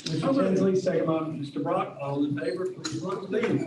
Mr. Tinsley, second by Mr. Brock, all in favor, please vote. Leave.